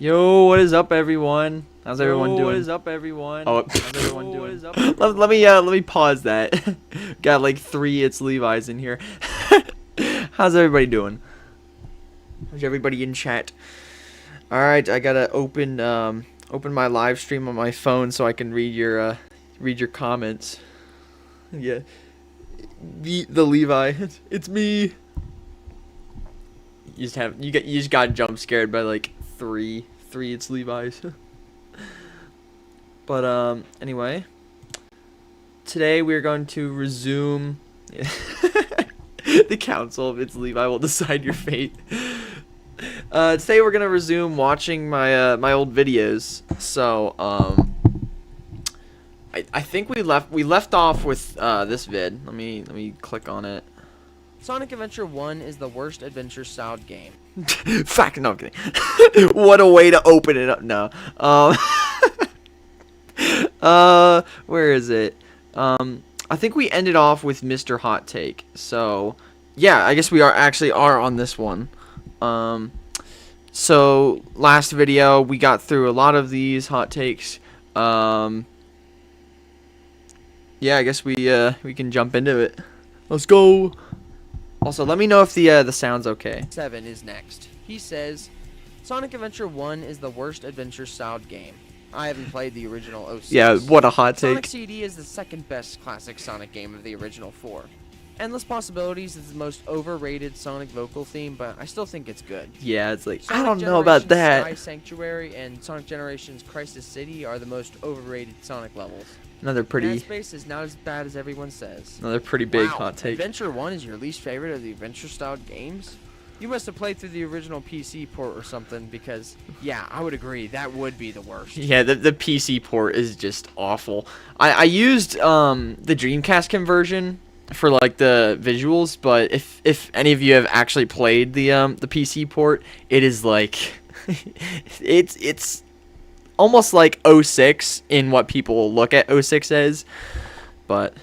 Yo, what is up, everyone? How's everyone doing? What is up, everyone? Oh, How's everyone doing? What is up? let me pause that. Got like 3 It's Levi's in here. How's everybody doing? How's everybody in chat? All right, I gotta open my live stream on my phone so I can read your comments. Yeah, the Levi, it's me. You just got jump scared by like three It's Levi's. But anyway, today we're going to resume. The council of It's Levi will decide your fate. Today we're gonna resume watching my my old videos. So I think we left off with this vid. Let me click on it. Sonic Adventure 1 is the worst adventure-style game. Fact, no, I'm kidding. What a way to open it up. No. Where is it? I think we ended off with Mr. Hot Take. So, yeah, I guess we are on this one. So last video we got through a lot of these hot takes. Yeah, I guess we can jump into it. Let's go. Also, let me know if the sound's okay. 7 is next. He says, Sonic Adventure 1 is the worst adventure-style game. I haven't played the original 06. Yeah, what a hot take. Sonic CD is the second best classic Sonic game of the original 4. Endless Possibilities is the most overrated Sonic vocal theme, but I still think it's good. Yeah, it's like, Sonic I don't know about that. Sky Sanctuary and Sonic Generations Crisis City are the most overrated Sonic levels. Another pretty Space is not as bad as everyone says. Another pretty big Wow, hot take. Adventure 1 is your least favorite of the adventure-style games? You must have played through the original PC port or something, because, yeah, I would agree, that would be the worst. Yeah, the PC port is just awful. I used the Dreamcast conversion for like the visuals, but if any of you have actually played the PC port, it is like it's almost like 06 in what people look at 06 as, but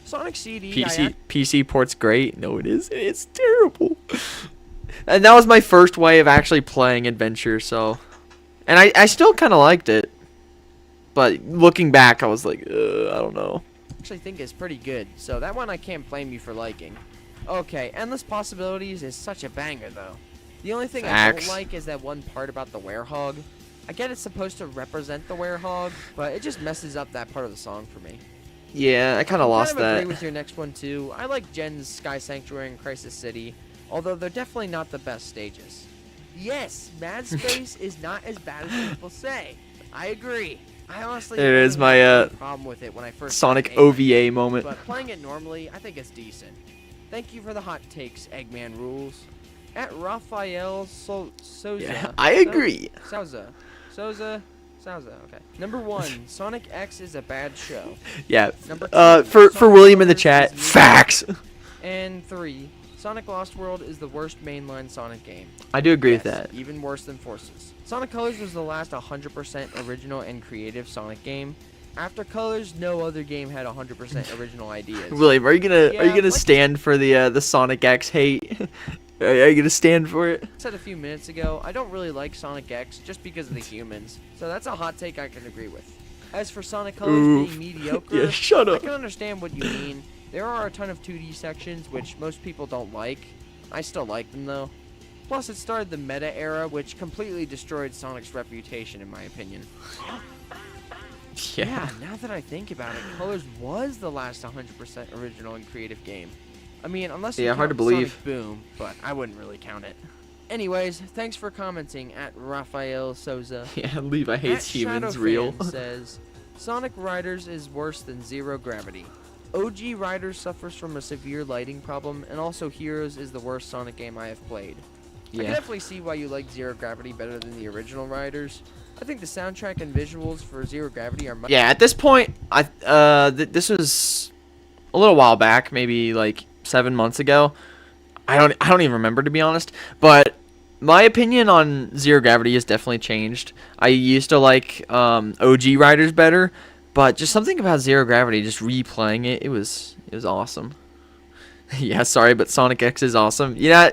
Sonic CD PC port's great. No, it is. It's terrible. And that was my first way of actually playing Adventure, so, and I still kind of liked it, but looking back, I was like, I don't know. Actually think it's pretty good, so that one I can't blame you for liking. Okay, Endless Possibilities is such a banger though. The only thing I don't like is that one part about the werehog. I get it's supposed to represent the werehog, but it just messes up that part of the song for me. Yeah, I kind of lost that. I agree with your next one too. I like Jen's Sky Sanctuary and Crisis City, although they're definitely not the best stages. Yes, Mad Space is not as bad as people say. I agree. I honestly it is my problem with it when I first Sonic OVA moment. But playing it normally, I think it's decent. Thank you for the hot takes, Eggman rules. At Raphael Souza. Yeah, I agree. Souza. Okay. Number 1, Sonic X is a bad show. Yeah. Number 2, for William in the chat, facts. And 3, Sonic Lost World is the worst mainline Sonic game. I do agree with that. Even worse than Forces. Sonic Colors was the last 100% original and creative Sonic game. After Colors, no other game had 100% original ideas. William, are you gonna stand for the Sonic X hate? Are you gonna stand for it? I said a few minutes ago, I don't really like Sonic X just because of the humans. So that's a hot take I can agree with. As for Sonic Colors being mediocre, yeah, shut up. I can understand what you mean. There are a ton of 2D sections which most people don't like. I still like them though. Plus it started the meta era, which completely destroyed Sonic's reputation in my opinion. Yeah, now that I think about it, Colors was the last 100% original and creative game. I mean, unless you hard to count believe. Sonic Boom, but I wouldn't really count it. Anyways, thanks for commenting at Raphael Souza. Yeah, Levi hates humans, Shadow real. Fan says, Sonic Riders is worse than Zero Gravity. OG Riders suffers from a severe lighting problem, and also Heroes is the worst Sonic game I have played. Yeah. I can definitely see why you like Zero Gravity better than the original Riders. I think the soundtrack and visuals for Zero Gravity are much. Yeah, at this point, this was a little while back, maybe like 7 months ago. I don't even remember, to be honest, but my opinion on Zero Gravity has definitely changed. I used to like OG Riders better, but just something about Zero Gravity, just replaying it, it was awesome. Yeah, sorry, but Sonic X is awesome. Yeah,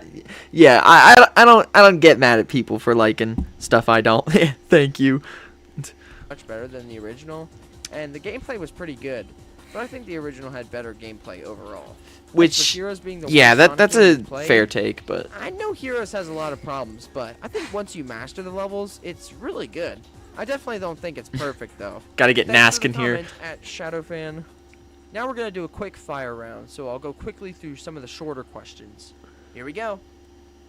I don't get mad at people for liking stuff I don't. Thank you. Much better than the original, and the gameplay was pretty good. But I think the original had better gameplay overall. Which, Heroes being the yeah, worst Sonic that's game a to play, fair take, but I know Heroes has a lot of problems, but I think once you master the levels, it's really good. I definitely don't think it's perfect though. gotta get Thanks Nask for in the here. comment at Shadowfan. Now we're gonna do a quick fire round, so I'll go quickly through some of the shorter questions. Here we go.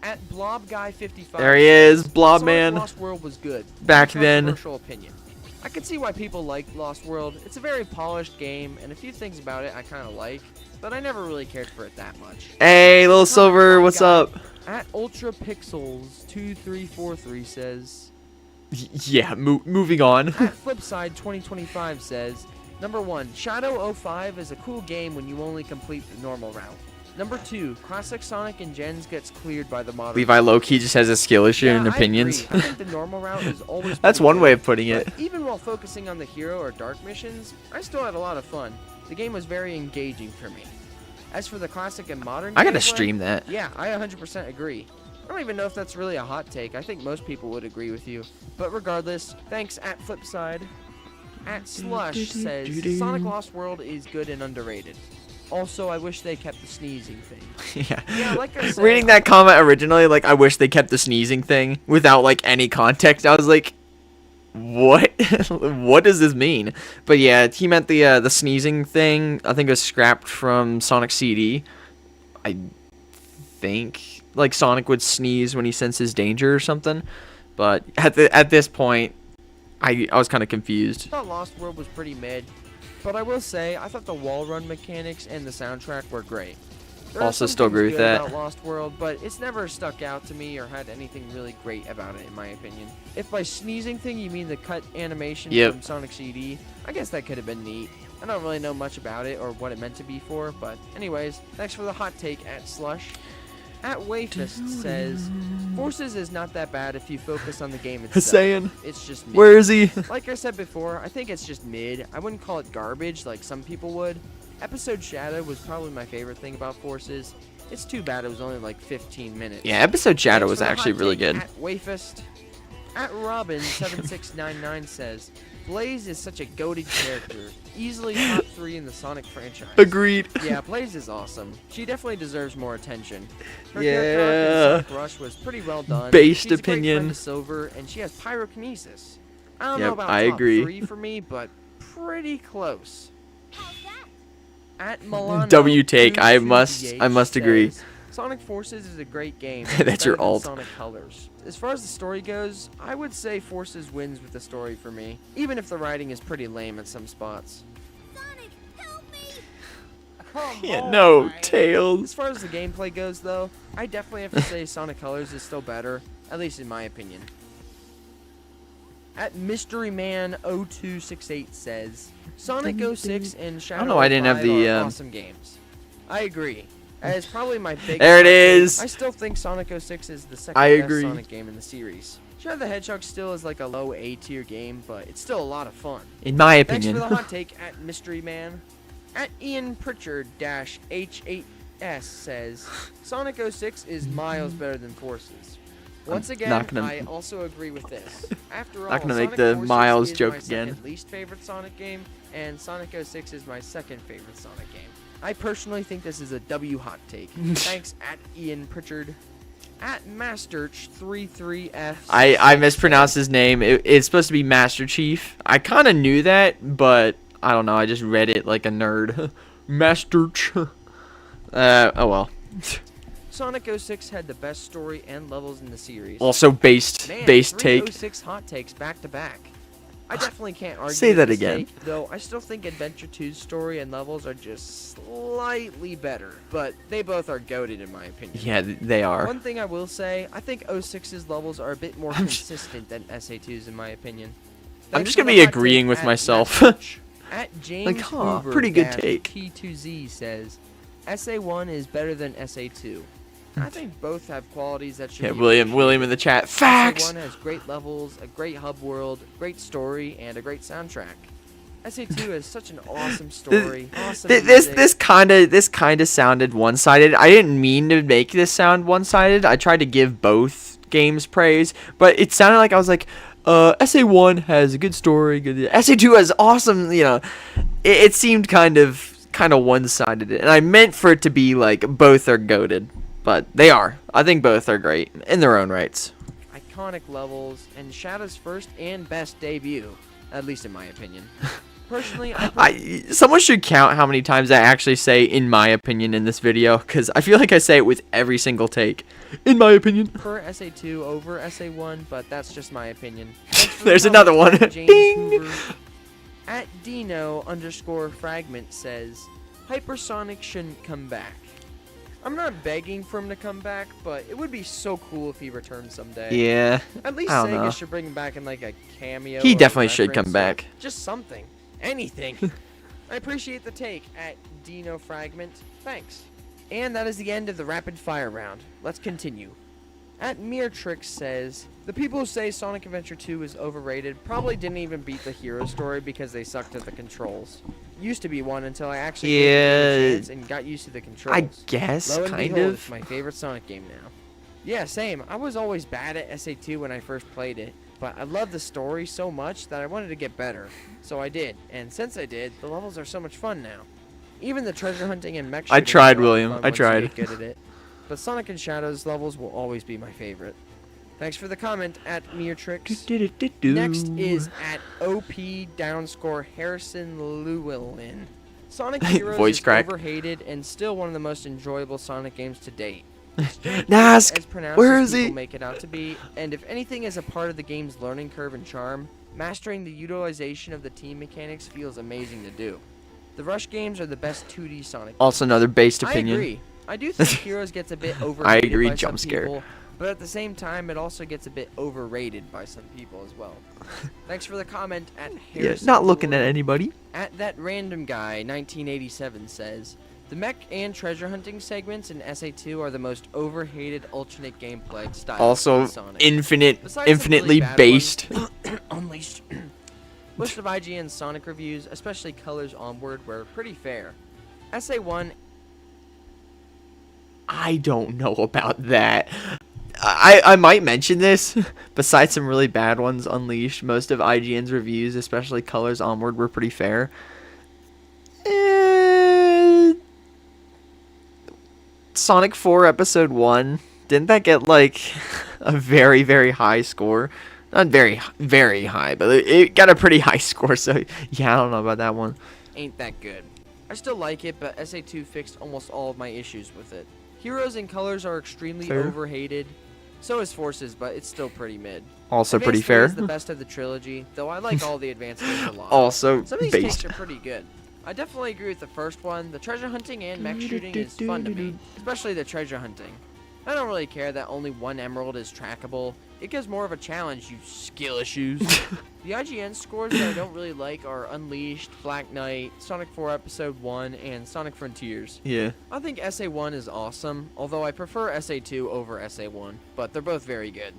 At BlobGuy55. There he is, Blob Sonic Man. Lost World was good. Back then. Controversial opinion. I can see why people like Lost World. It's a very polished game, and a few things about it I kind of like, but I never really cared for it that much. Hey, little Silver, what's up? At Ultra Pixels 2343 says. Yeah, moving on. At Flipside 2025 says, number 1, Shadow 05 is a cool game when you only complete the normal route. Number 2, classic Sonic and Gens gets cleared by the modern. Levi low-key just has a skill issue yeah, and opinions. I think the normal route is always. That's one way of putting it. But even while focusing on the hero or dark missions, I still had a lot of fun. The game was very engaging for me. As for the classic and modern, I gotta gameplay, stream that. Yeah, I 100% agree. I don't even know if that's really a hot take. I think most people would agree with you. But regardless, thanks at Flipside. At Slush says, Sonic Lost World is good and underrated. Also, I wish they kept the sneezing thing. Yeah, like I said, reading that comment originally, like, I wish they kept the sneezing thing without, like, any context. I was like, what? What does this mean? But yeah, he meant the sneezing thing. I think it was scrapped from Sonic CD. I think, like, Sonic would sneeze when he senses danger or something. But at this point, I was kind of confused. I thought Lost World was pretty mid. But I will say, I thought the wall run mechanics and the soundtrack were great. There Also are some still things agree with good that. about Lost World, but it's never stuck out to me or had anything really great about it, in my opinion. If by sneezing thing you mean the cut animation from Sonic CD, I guess that could have been neat. I don't really know much about it or what it meant to be for, but anyways, thanks for the hot take at Slush. At Wayfist says, Forces is not that bad if you focus on the game itself. Saying, it's just mid. Where is he? Like I said before, I think it's just mid. I wouldn't call it garbage like some people would. Episode Shadow was probably my favorite thing about Forces. It's too bad it was only like 15 minutes. Yeah, Episode Shadow Thanks was for the actually hot really take good. At Wayfist. At Robin7699 says, Blaze is such a goated character. Easily top 3 in the Sonic franchise. Agreed. Yeah, Blaze is awesome. She definitely deserves more attention. Her Yeah. character arc in Sonic Rush was pretty well done. Based She's opinion. A great friend to Silver, and she has pyrokinesis. I don't know Yep, about I top agree. 3 for me, but pretty close. At Milano W take, I 22 must agree. says, Sonic Forces is a great game. That's your better than alt. Sonic Colors. As far as the story goes, I would say Forces wins with the story for me, even if the writing is pretty lame at some spots. Sonic, help me! Yeah, no, As Tails. far as the gameplay goes, though, I definitely have to say Sonic Colors is still better, at least in my opinion. At Mystery Man 0268 says, Sonic 06 and Shadow know why I didn't have 05 the, are awesome games. I agree. It's probably my biggest. There it is. I still think Sonic 06 is the second I best agree. Sonic game in the series. Shadow the Hedgehog still is like a low A tier game, but it's still a lot of fun. In my Thanks opinion. for the hot take at Mystery Man. At Ian Pritchard-H8S says, Sonic 06 is miles better than Forces. Once again, not gonna- I also agree with this. After all, Not gonna make Sonic the Forces Miles is joke my again. second least favorite Sonic game, and Sonic 06 is my second favorite Sonic game. I personally think this is a W hot take. Thanks at Ian Pritchard. At Masterch33F. I mispronounced his name. It's supposed to be Master Chief. I kind of knew that, but I don't know. I just read it like a nerd. Master Ch. Oh well. Sonic 06 had the best story and levels in the series. Also based Man, based 3 take. 06 hot takes back to back. I definitely can't argue Say with that this again. take, though I still think Adventure 2's story and levels are just slightly better, but they both are goated in my opinion. Yeah, they are. One thing I will say, I think 06's levels are a bit more consistent than SA2's in my opinion. I'm Thanks just for gonna the be hot agreeing take with at myself. Matt At James huh, Hoover pretty good dash take. T2Z says, SA1 is better than SA2. I think both have qualities that should Yeah, be William in the chat. Facts. SA1 has great levels, a great hub world, great story, and a great soundtrack. SA2 is such an awesome story. Awesome This music. this kind of sounded one-sided. I didn't mean to make this sound one-sided. I tried to give both games praise, but it sounded like I was like, SA1 has a good story, good. SA2 has awesome. It seemed kind of one-sided, and I meant for it to be like both are goated, but they are. I think both are great in their own rights. Iconic levels and Shadow's first and best debut, at least in my opinion. Personally, Someone should count how many times I actually say "in my opinion" in this video, because I feel like I say it with every single take. In my opinion. prefer SA2 over SA1, but that's just my opinion. There's another one. Ding! Hoover. At Dino_fragment says, Hypersonic shouldn't come back. I'm not begging for him to come back, but it would be so cool if he returned someday. Yeah. At least I don't Sega know. should bring him back in like a cameo. He or definitely should come reference, back. or just something. Anything. I appreciate the take at Dino Fragment. Thanks. And that is the end of the rapid fire round. Let's continue. At Meretrix says, the people who say Sonic Adventure 2 is overrated probably didn't even beat the hero story because they sucked at the controls. Used to be one until I actually gave the game a chance and got used to the controls. I guess, Lo and kind behold, of. it's my favorite Sonic game now. Yeah, same. I was always bad at SA2 when I first played it, but I loved the story so much that I wanted to get better. So I did, and since I did, the levels are so much fun now. Even the treasure hunting and mech I shooting tried, are a lot of William. fun I once you tried. get good at it. But Sonic and Shadows levels will always be my favorite. Thanks for the comment at Meretrix. Next is at OP_Harrison Llewellyn. Sonic Heroes Voice is crack. overhated and still one of the most enjoyable Sonic games to date. Nask, As pronounced where as is he? people make it out to be, and if anything is a part of the game's learning curve and charm, mastering the utilization of the team mechanics feels amazing to do. The Rush games are the best 2D Sonic. Also another based opinion. I agree. I do think Heroes gets a bit overrated agree, by jump some scare. people, but at the same time, it also gets a bit overrated by some people as well. Thanks for the comment at Yeah, Harrison. not looking at Llewellyn. anybody. At that random guy, 1987 says, the mech and treasure hunting segments in SA2 are the most overhated alternate gameplay style. Also in Sonic. infinite, Besides some really infinitely bad based. Unleashed. Most of IGN's Sonic reviews, especially Colors Onward, were pretty fair. SA1. I don't know about that. I might mention this. Besides some really bad ones, Unleashed, most of IGN's reviews, especially Colors Onward, were pretty fair. Sonic 4 Episode 1, didn't that get like a very, very high score? Not very, very high, but it got a pretty high score, so yeah, I don't know about that one. Ain't that good. I still like it, but SA2 fixed almost all of my issues with it. Heroes and Colors are extremely Fair. overhated. So is Forces, but it's still pretty mid. Also Advance pretty 3 fair. is the best of the trilogy, though I like all the advancements a lot. Also Some of these based. takes are pretty good. I definitely agree with the first one. The treasure hunting and mech shooting is fun to me, especially the treasure hunting. I don't really care that only one emerald is trackable. It gives more of a challenge, you skill issues. The IGN scores that I don't really like are Unleashed, Black Knight, Sonic 4 Episode 1, and Sonic Frontiers. Yeah. I think SA1 is awesome, although I prefer SA2 over SA1, but they're both very good.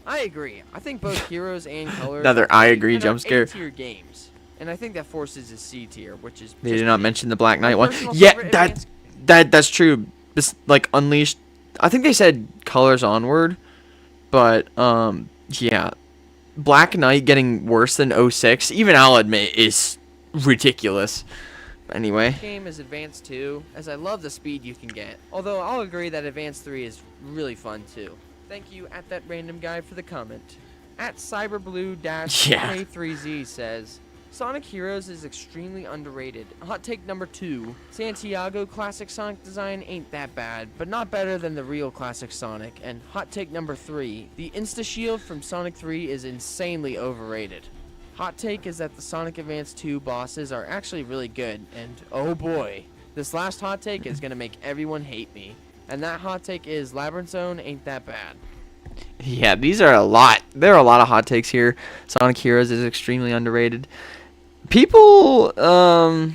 I agree. I think both Heroes and Colors Another are I great agree and jump are scare. A-tier games. And I think that Forces is C tier, which is They just did not me. mention the Black Knight My one. personal Yeah, favorite that's true. This like Unleashed. I think they said Colors Onward, but yeah, Black Knight getting worse than 06. Even I'll admit is ridiculous. Anyway, game is Advance 2, as I love the speed you can get. Although I'll agree that Advance 3 is really fun too. Thank you at that random guy for the comment. At Cyberblue-K3Z says, Sonic Heroes is extremely underrated. Hot take number 2, Santiago classic Sonic design ain't that bad, but not better than the real classic Sonic. And hot take number 3, the Insta-Shield from Sonic 3 is insanely overrated. Hot take is that the Sonic Advance 2 bosses are actually really good, and oh boy, this last hot take is gonna make everyone hate me. And that hot take is Labyrinth Zone ain't that bad. yeah, these are a lot. There are a lot of hot takes here. Sonic Heroes is extremely underrated. People, I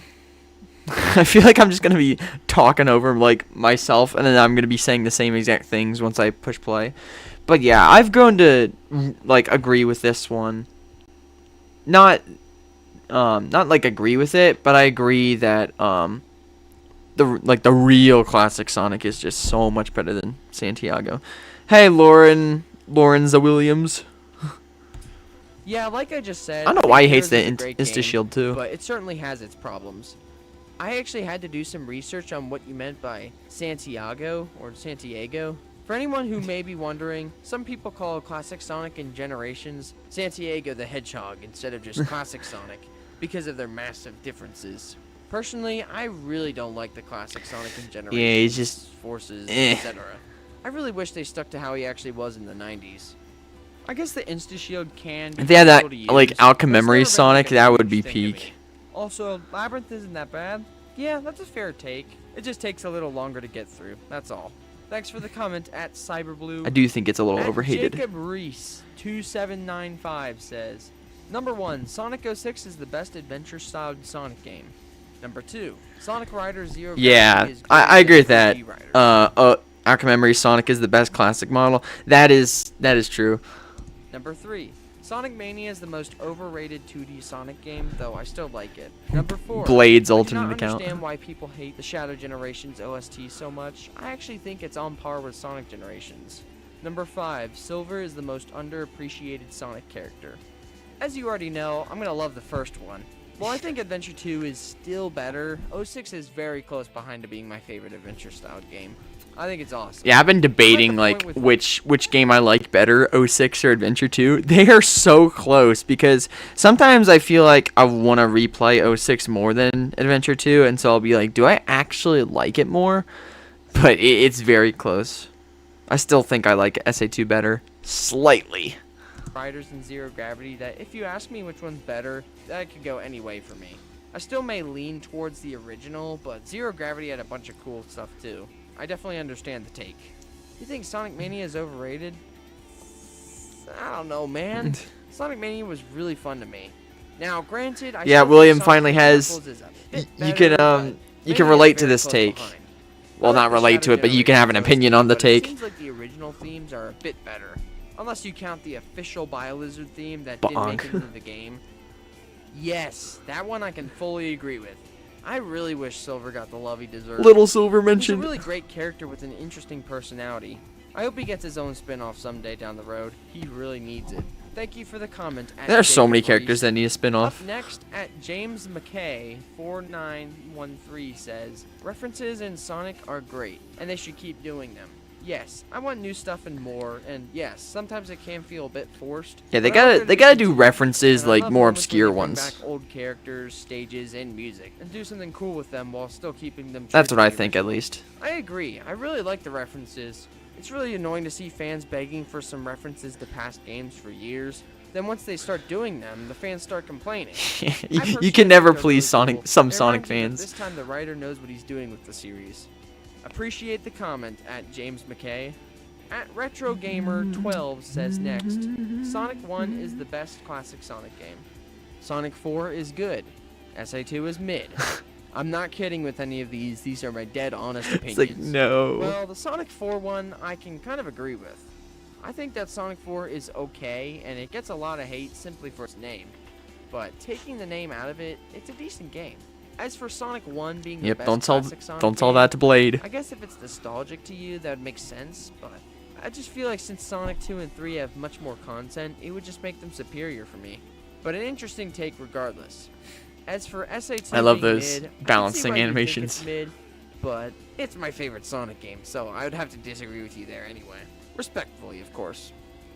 feel like I'm just gonna be talking over like myself, and then I'm gonna be saying the same exact things once I push play. But yeah, I've grown to like agree with this one. Not not like agree with it, but I agree that the real classic Sonic is just so much better than Santiago. Hey, Lorenza Williams. Yeah, like I just said, I don't know why he hates Heroes the is a great Insta game, Shield too. but it certainly has its problems. I actually had to do some research on what you meant by Santiago or Santiago. For anyone who may be wondering, some people call Classic Sonic in Generations Santiago the Hedgehog instead of just Classic Sonic because of their massive differences. Personally, I really don't like the Classic Sonic in Generations, Yeah, he's just Forces, eh. etc. I really wish they stuck to how he actually was in the 90s. I guess the Insta Shield can be If they had that difficult to like use, Alka but it's Memory never been, Sonic, like, a that would huge be thing to me. peak. Also, Labyrinth isn't that bad. Yeah, that's a fair take. It just takes a little longer to get through. That's all. Thanks for the comment at Cyberblue. I do think it's a little At overhated. Jacob Reese 2795 says, Number 1, Sonic 06 is the best adventure-styled Sonic game. Number 2, Sonic Riders Zero Gravity Yeah, is I agree with great that. as 3D Riders. Alka Memory Sonic is the best classic model. That is true. Number 3, Sonic Mania is the most overrated 2D Sonic game, though I still like it. Number 4, Blade's I do alternate not account. understand why people hate the Shadow Generations OST so much. I actually think it's on par with Sonic Generations. Number 5, Silver is the most underappreciated Sonic character. As you already know, I'm gonna love the first one. While I think Adventure 2 is still better, 06 is very close behind to being my favorite adventure-styled game. I think it's awesome. Yeah, I've been debating I'm at the like point with- which game I like better, 06 or Adventure 2. They are so close because sometimes I feel like I want to replay 06 more than Adventure 2, and so I'll be like, do I actually like it more? But it's very close. I still think I like SA2 better, slightly. Riders and Zero Gravity that if you ask me which one's better, that could go any way for me. I still may lean towards the original, but Zero Gravity had a bunch of cool stuff too. I definitely understand the take. You think Sonic Mania is overrated? I don't know, man. Sonic Mania was really fun to me. Now, granted, I Yeah, still think William Sonic finally has- Knuckles is a bit You better, can but you Mania can is relate to very this close take. behind. Well, I like not the relate to Shadow it, but you can have an Generations opinion OST, on the but take. It seems like the original themes are a bit better. Unless you count the official BioLizard theme that didn't make it Bonk. into the game. Yes, that one I can fully agree with. I really wish Silver got the love he deserved. Little Silver He's a mentioned. really great character with an interesting personality. I hope he gets his own spin-off someday down the road. He really needs it. Thank you for the comment. At There are so Jacob many Reese. characters that need a spin-off. Up next at James McKay 4913 says, references in Sonic are great, and they should keep doing them. Yes, I want new stuff and more, and yes, sometimes it can feel a bit forced. Yeah, they but I like gotta that they they gotta do continue, references and I like love more moments when obscure they bring ones. back old characters, stages, and music, and do something cool with them while still keeping them. true That's to what I the think, at original. least. I agree. I really like the references. It's really annoying to see fans begging for some references to past games for years. Then once they start doing them, the fans start complaining. I you personally can never think they're please really cool. some It Sonic reminds me that fans. This time the writer knows what he's doing with the series. Appreciate the comment at James McKay. At Retro Gamer 12 says next, Sonic 1 is the best classic Sonic game. Sonic 4 is good. SA2 is mid. I'm not kidding with any of these. These are my dead honest opinions. It's like, no. Well, the Sonic 4 one I can kind of agree with. I think that Sonic 4 is okay, and it gets a lot of hate simply for its name. But taking the name out of it, it's a decent game. As for Sonic 1 being the Yep, best don't tell classic Sonic don't tell game, that to Blade. I guess if it's nostalgic to you, that would make sense, but I just feel like since Sonic 2 and 3 have much more content, it would just make them superior for me. But an interesting take regardless. As for SA2 I love being those mid, I can see balancing why you think animations. it's mid, but it's my favorite Sonic game, so I would have to disagree with you there anyway. Respectfully, of course.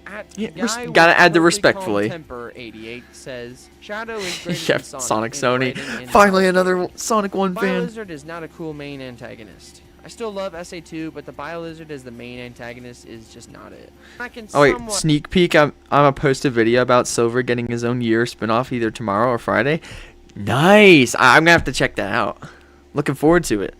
At Yeah, Guy with gotta add the Totally Calm respectfully. Temper 88 says, Shadow is greater Yeah, than Sonic in Sony. writing and Finally, in another Sonic 1 fan. BioLizard is not a cool main antagonist. I still love SA2, but the BioLizard as the main antagonist is just not it. I can Oh wait, somewhat sneak peek. I'm gonna post a video about Silver getting his own year spinoff either tomorrow or Friday. Nice. I'm gonna have to check that out. Looking forward to it.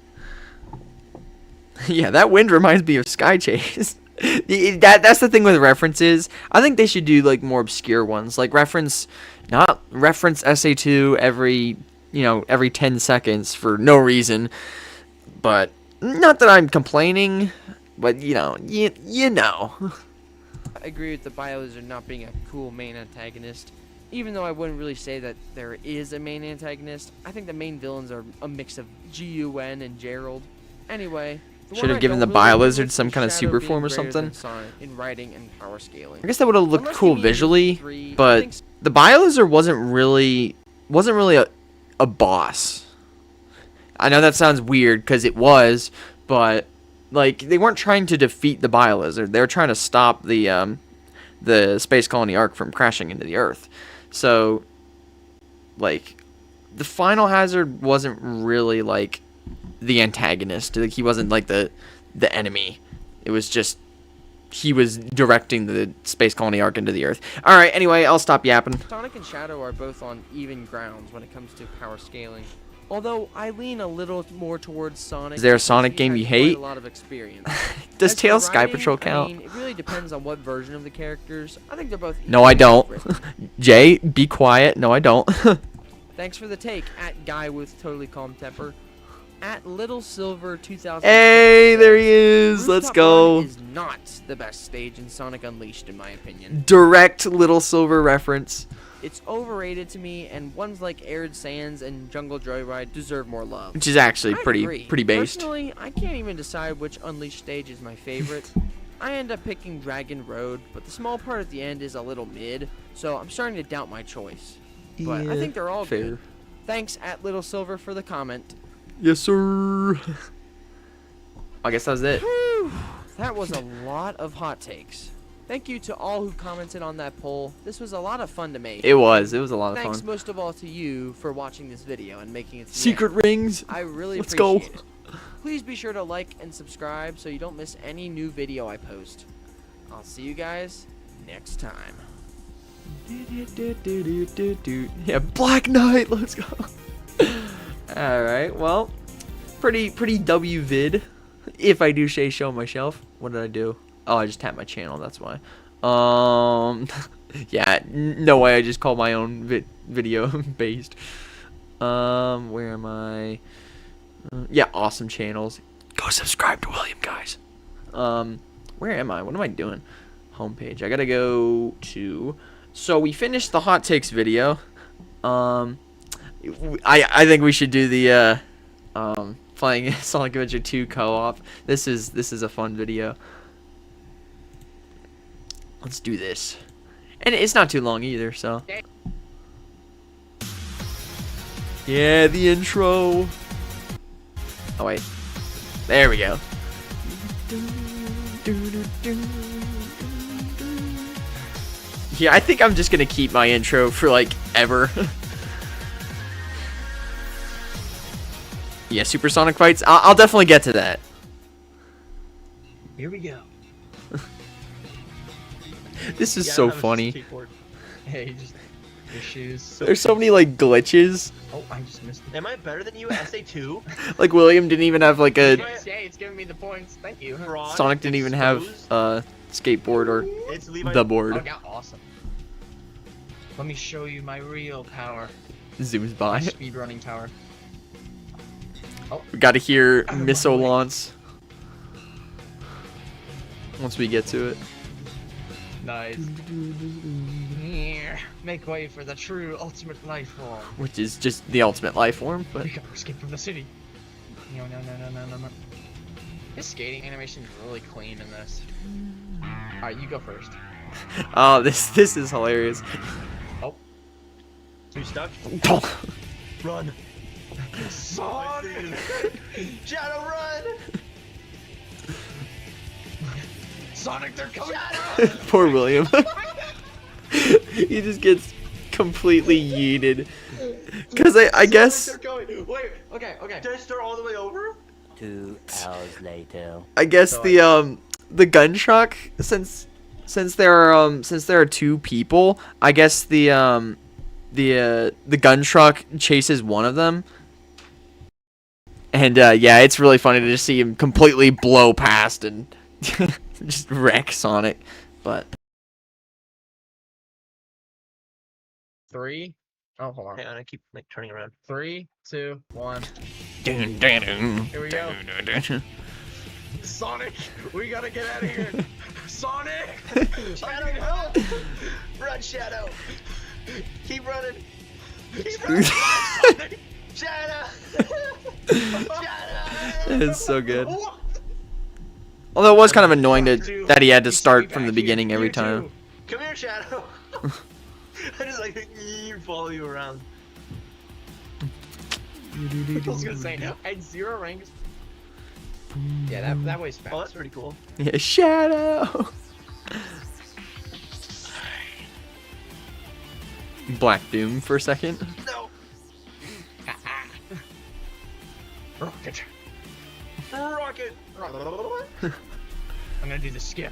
Yeah, that wind reminds me of Sky Chase. That's the thing with references. I think they should do like more obscure ones, like not reference SA2 every 10 seconds for no reason. But not that I'm complaining, but you know. agree with the BioLizard not being a cool main antagonist. Even though I wouldn't really say that there is a main antagonist, I think the main villains are a mix of Gun and Gerald. Anyway, should have given the Bile-Lizard some kind of super form or something. In writing and power scaling. I guess that would have looked cool visually, but the Bile-Lizard wasn't really a boss. I know that sounds weird because it was, but like they weren't trying to defeat the Bile-Lizard. They were trying to stop the Space Colony Ark from crashing into the Earth. So, like, the Final Hazard wasn't really like the antagonist. Like, he wasn't like the enemy. It was just he was directing the Space Colony Ark into the Earth. All right. Anyway, I'll stop yapping. Sonic and Shadow are both on even grounds when it comes to power scaling. Although I lean a little more towards Sonic. Is there a Sonic game you hate? A lot of experience. Does Tails Sky Patrol count? I mean, it really depends on what version of the characters. I think they're both. No, I don't. Jay, be quiet. No, I don't. Thanks for the take, at Guy with Totally Calm Temper. At Little Silver 2000. Hey, there he is. Let's go. Is not the best stage in Sonic Unleashed, in my opinion. Direct Little Silver reference. It's overrated to me, and ones like Arid Sands and Jungle Joyride deserve more love. Which is actually pretty based. Personally, I can't even decide which Unleashed stage is my favorite. I end up picking Dragon Road, but the small part at the end is a little mid, so I'm starting to doubt my choice. But I think they're all fair. good. Thanks, at Little Silver, for the comment. Yes, sir. I guess that was it. Whew, that was a lot of hot takes. Thank you to all who commented on that poll. This was a lot of fun to make. It was a lot of fun. Thanks most of all to you for watching this video and making it to the Secret end. rings. I really Let's appreciate go. it. Please be sure to like and subscribe so you don't miss any new video I post. I'll see you guys next time. Yeah, Black Knight. Let's go. All right. Well, pretty W vid. If I do say so myself. What did I do? Oh, I just tapped my channel. That's why. Yeah. No way. I just called my own video based. Where am I? Yeah, awesome channels. Go subscribe to William, guys. Where am I? What am I doing? Homepage. I gotta go to. So we finished the hot takes video. I think we should do the playing Sonic Adventure 2 co-op. This is a fun video. Let's do this. And it's not too long either, so. Yeah, the intro. Oh wait. There we go. Yeah, I think I'm just gonna keep my intro for like ever. Yeah, supersonic fights. I'll definitely get to that. Here we go. This is so funny. Hey, just your shoes. There's so many like glitches. Oh, I just missed it. Am I better than you at SA2? Like William didn't even have like a. Hey, it's giving me the points. Thank you. Sonic didn't even have skateboard or the board. Oh, yeah, awesome. Let me show you my real power. Zooms My by. speed running power. Oh, We gotta hear missile launch once we get to it. nice. Make way for the true ultimate life form. Which is just the ultimate life form, but We gotta escape from the city. No. His skating animation is really clean in this. Alright, you go first. oh, this is hilarious. Oh. Too stuck? Run. Sonic! Shadow, run! Sonic, they're coming! Poor William. He just gets completely yeeted. Cause I guess They're going. Wait, okay. Did I start all the way over? 2 hours later. I guess the gun truck since there are two people, I guess the gun truck chases one of them. And yeah, it's really funny to just see him completely blow past and just wreck Sonic. But 3. Oh, hold on. Hang on, I keep like turning around. 3, 2, 1. here Here we go. Sonic, we gotta get out of here. Sonic! Shadow, help! Run, Shadow! Keep running. Keep running. Shadow. Shadow. It's so good. Although it was kind of annoying that he had to start from the beginning every time. Come here, Shadow. I just like follow you around. I was gonna say, I had 0 ranks. Yeah, that way's fast. Oh, that's pretty cool. Yeah, Shadow. Black Doom for a second. No. Rocket. Rocket. I'm gonna do the skip.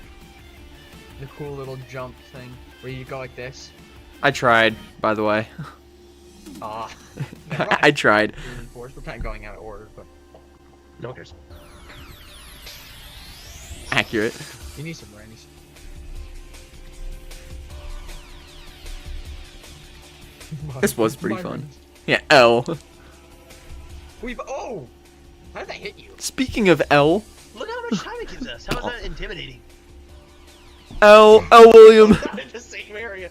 The cool little jump thing where you go like this. I tried, by the way. Ah. I tried. We're kind of going out of order, but No cares. Accurate. you need some brandies. This was pretty fun. Yeah, L. Oh! How did that hit you? Speaking of L, Look how much time it gives us. How is that intimidating? L William. Not in the same area.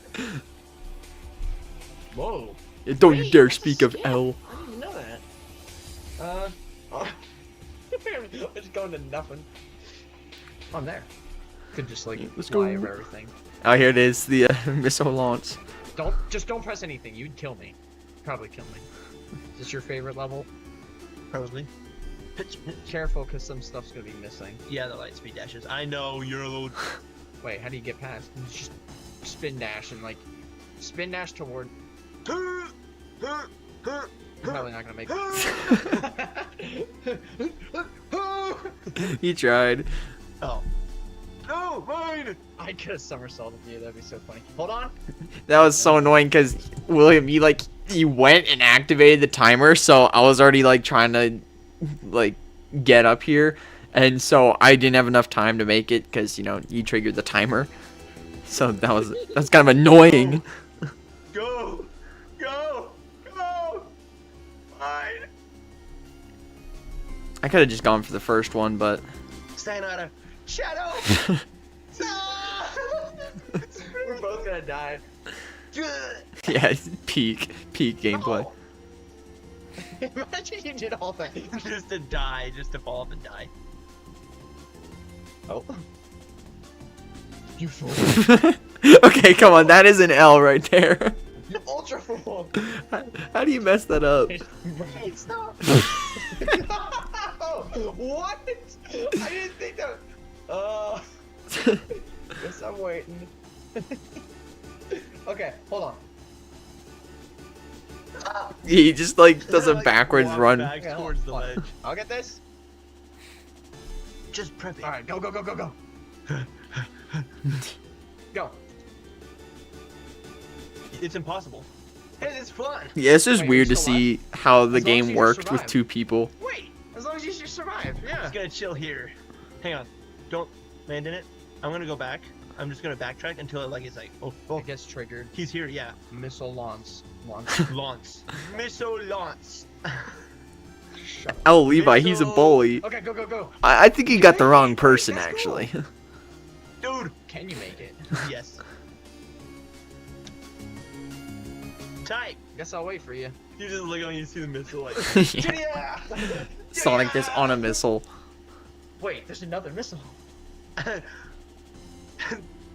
Whoa. Don't you dare that's a speak of skip. L. I didn't even know that. Oh. I'm just going to nothing. I'm there. Could just like Let's fly go. over everything. Oh, here it is, the missile launch. Don't press anything. You'd kill me. Probably kill me. Is this your favorite level? Probably. Careful, cause some stuff's gonna be missing. Yeah, the light speed dashes. I know you're a little. Wait, how do you get past? You just spin dash and like spin dash toward. You're probably not gonna make it. He tried. Oh. No, mine. I could have somersaulted you. That'd be so funny. Hold on. That was so annoying because William, you went and activated the timer, so I was already like trying to like get up here, and so I didn't have enough time to make it because you triggered the timer. So that's kind of annoying. Go. Go. Go. Mine. I could have just gone for the first one, but Sayonara. Shadow. No. We're both gonna die. yeah, peak gameplay. Oh. Imagine you did all that. Just to die, just to fall off and die. Oh. You fool. Okay, come on, that is an L right there. You ultra fool. How do you mess that up? Hey, stop. What? I didn't think that. Guess I'm waiting. Okay, hold on. He just does a Like, backwards walk run. back towards the ledge. I'll get this. Just prep it. All right, go, go, go, go, go. Go. It's impossible. Hey, it's fun. Yeah, it's just Wait, weird you're to still see how the As long as game you worked with survive. 2 people. Wait, as long as you survive. I'm Yeah. just gonna chill here. Hang on. Don't land in it. I'm gonna go back. I'm just gonna backtrack until it is like, oh, It gets triggered. he's here. Yeah. Missile launch. Lance. Missile Lance. Shut up. L Levi, he's a bully. Okay, go, go, go. I think you got the wrong person actually. Dude. Can you make it? Yes. Type. Guess I'll wait for you. You just look on you see the missile like. Yeah. Yeah. Sonic gets on a missile. Wait, there's another missile.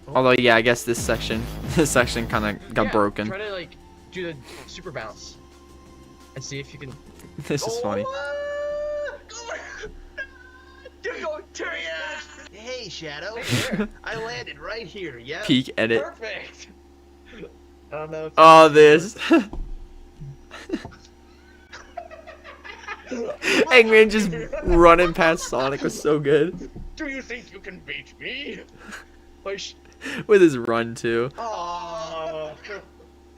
Although yeah, I guess this section kind of got broken. Try to do the super bounce and see if you can. This is funny. Dude, go turn it. Hey, Shadow. Hey, there. I landed right here. Yeah. Peak edit. Perfect. I don't know. Oh, this. Eggman just running past Sonic was so good. Do you think you can beat me? Push. With his run too. Oh.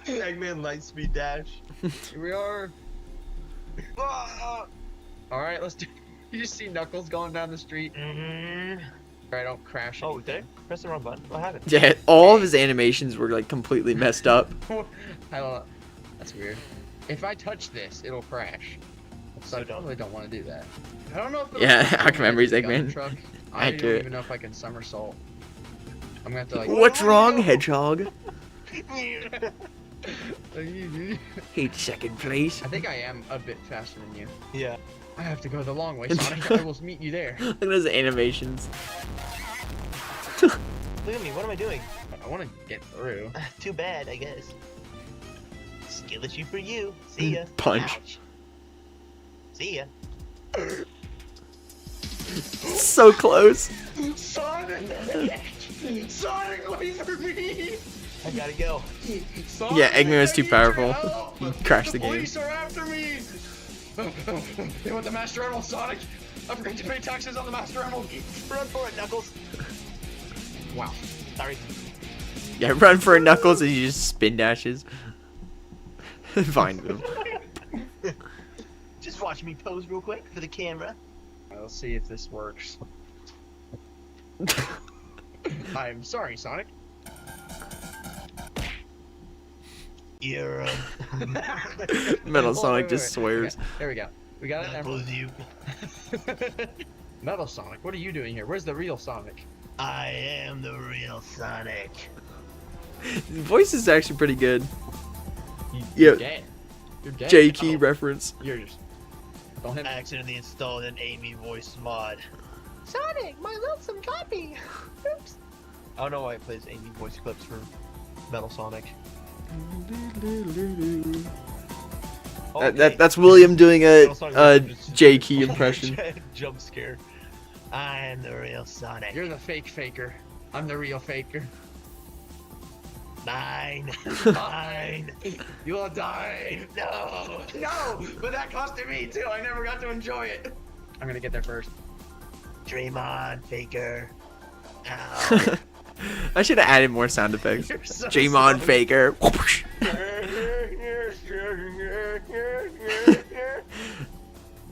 Eggman Lightspeed Dash. Here we are. All right, let's do. You just see Knuckles going down the street. Mm-hmm. All right, don't crash. Oh, did I press the wrong button? What happened? Yeah, all of his animations were completely messed up. I don't. That's weird. If I touch this, it'll crash. So I dumb. really don't want to do that. I don't know if. Yeah, I can remember his gun Eggman. truck. I don't Accurate. even know if I can somersault. I'm gonna have to What's wrong, Hedgehog? Hate second place. I think I am a bit faster than you. Yeah. I have to go the long way, Sonic. I will meet you there. Look at those animations. Look at me. What am I doing? I want to get through. Too bad, I guess. Skillet you for you. See ya. Punch. Ouch. See ya. So close. Sonic! Sonic, wait for me! I gotta go. Sonic, Yeah, Eggman was I too need powerful. your help. He crashed the game. Police are after me! They want the Master Emerald, Sonic! I forgot to pay taxes on the Master Emerald! Run for it, Knuckles. Wow. Sorry. Yeah, run for it, Knuckles, and you just spin dashes. Find him. Just watch me pose real quick for the camera. Let's see if this works. I'm sorry, Sonic. You're Metal Oh, Sonic wait, just wait. swears. Okay, there we go. We got it. Knuckles, you. Metal Sonic, what are you doing here? Where's the real Sonic? I am the real Sonic. His voice is actually pretty good. You're Yeah, dead. You're dead. J key Oh, reference. You're just. Don't hit I me. accidentally installed an Amy voice mod. Sonic, my lonesome copy. Oops. I don't know why it plays Amy voice clips for Metal Sonic. Oh, That's William doing Metal Sonic a just- J key impression. Jump scare. I am the real Sonic. You're the fake faker. I'm the real faker. Mine. Mine. You will die. No. No, but that costed me too. I never got to enjoy it. I'm gonna get there first. Dream on, Faker. Ow. I should have added more sound effects. You're so Jamon slow. Faker.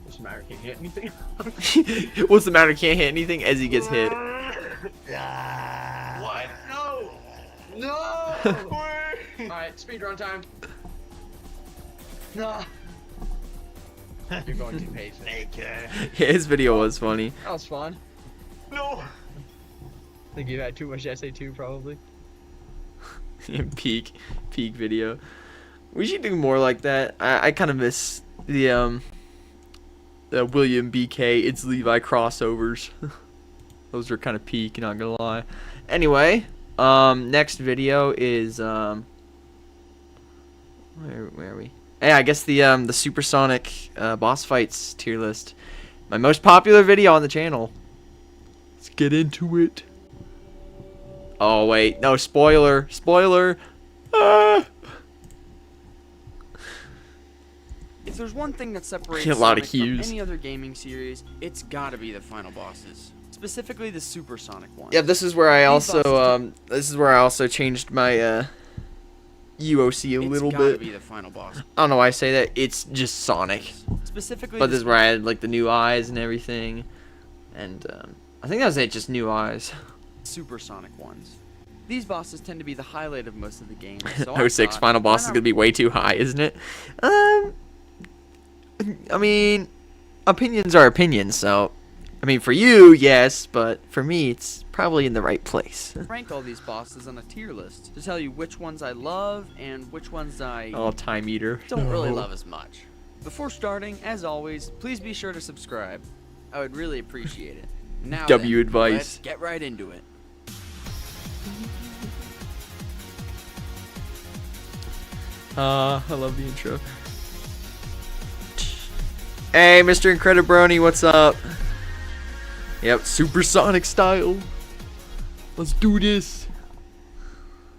What's the matter? Can't hit anything? What's the matter? Can't hit anything as he gets hit. Ah. What? No! No! Alright, speedrun time. No. You're going too patient. Faker. Yeah, his video was funny. That was fun. No. I think you had too much SA2 probably. peak video. We should do more like that. I kind of miss the William BK ItzLevi crossovers. Those are kind of peak, not gonna lie. Anyway, next video is where are we? Yeah, I guess the Supersonic boss fights tier list. My most popular video on the channel. Let's get into it. Oh wait, no, spoiler. Ah! If there's one thing that separates A lot of Sonic from cues. any other gaming series, it's gotta be the final bosses. Specifically the Supersonic ones. Yeah, this is where I These also changed my UOC a little It's gotta bit. be the final boss. I don't know why I say that. It's just Sonic. Specifically But the this is where I had like the new eyes and everything. And I think that was it, just new eyes. Supersonic ones. These bosses tend to be the highlight of most of the games. So I 06 thought, final boss why is not- gonna be way too high, isn't it? I mean, opinions are opinions, so I mean for you, yes, but for me it's probably in the right place. rank all these bosses on a tier list to tell you which ones I love and which ones I Oh, time eater. don't really love as much. Before starting, as always, please be sure to subscribe. I would really appreciate it. Now W then, advice. let's get right into it. I love the intro. Hey, Mr. Incredibroni, what's up? Yep, supersonic style. Let's do this.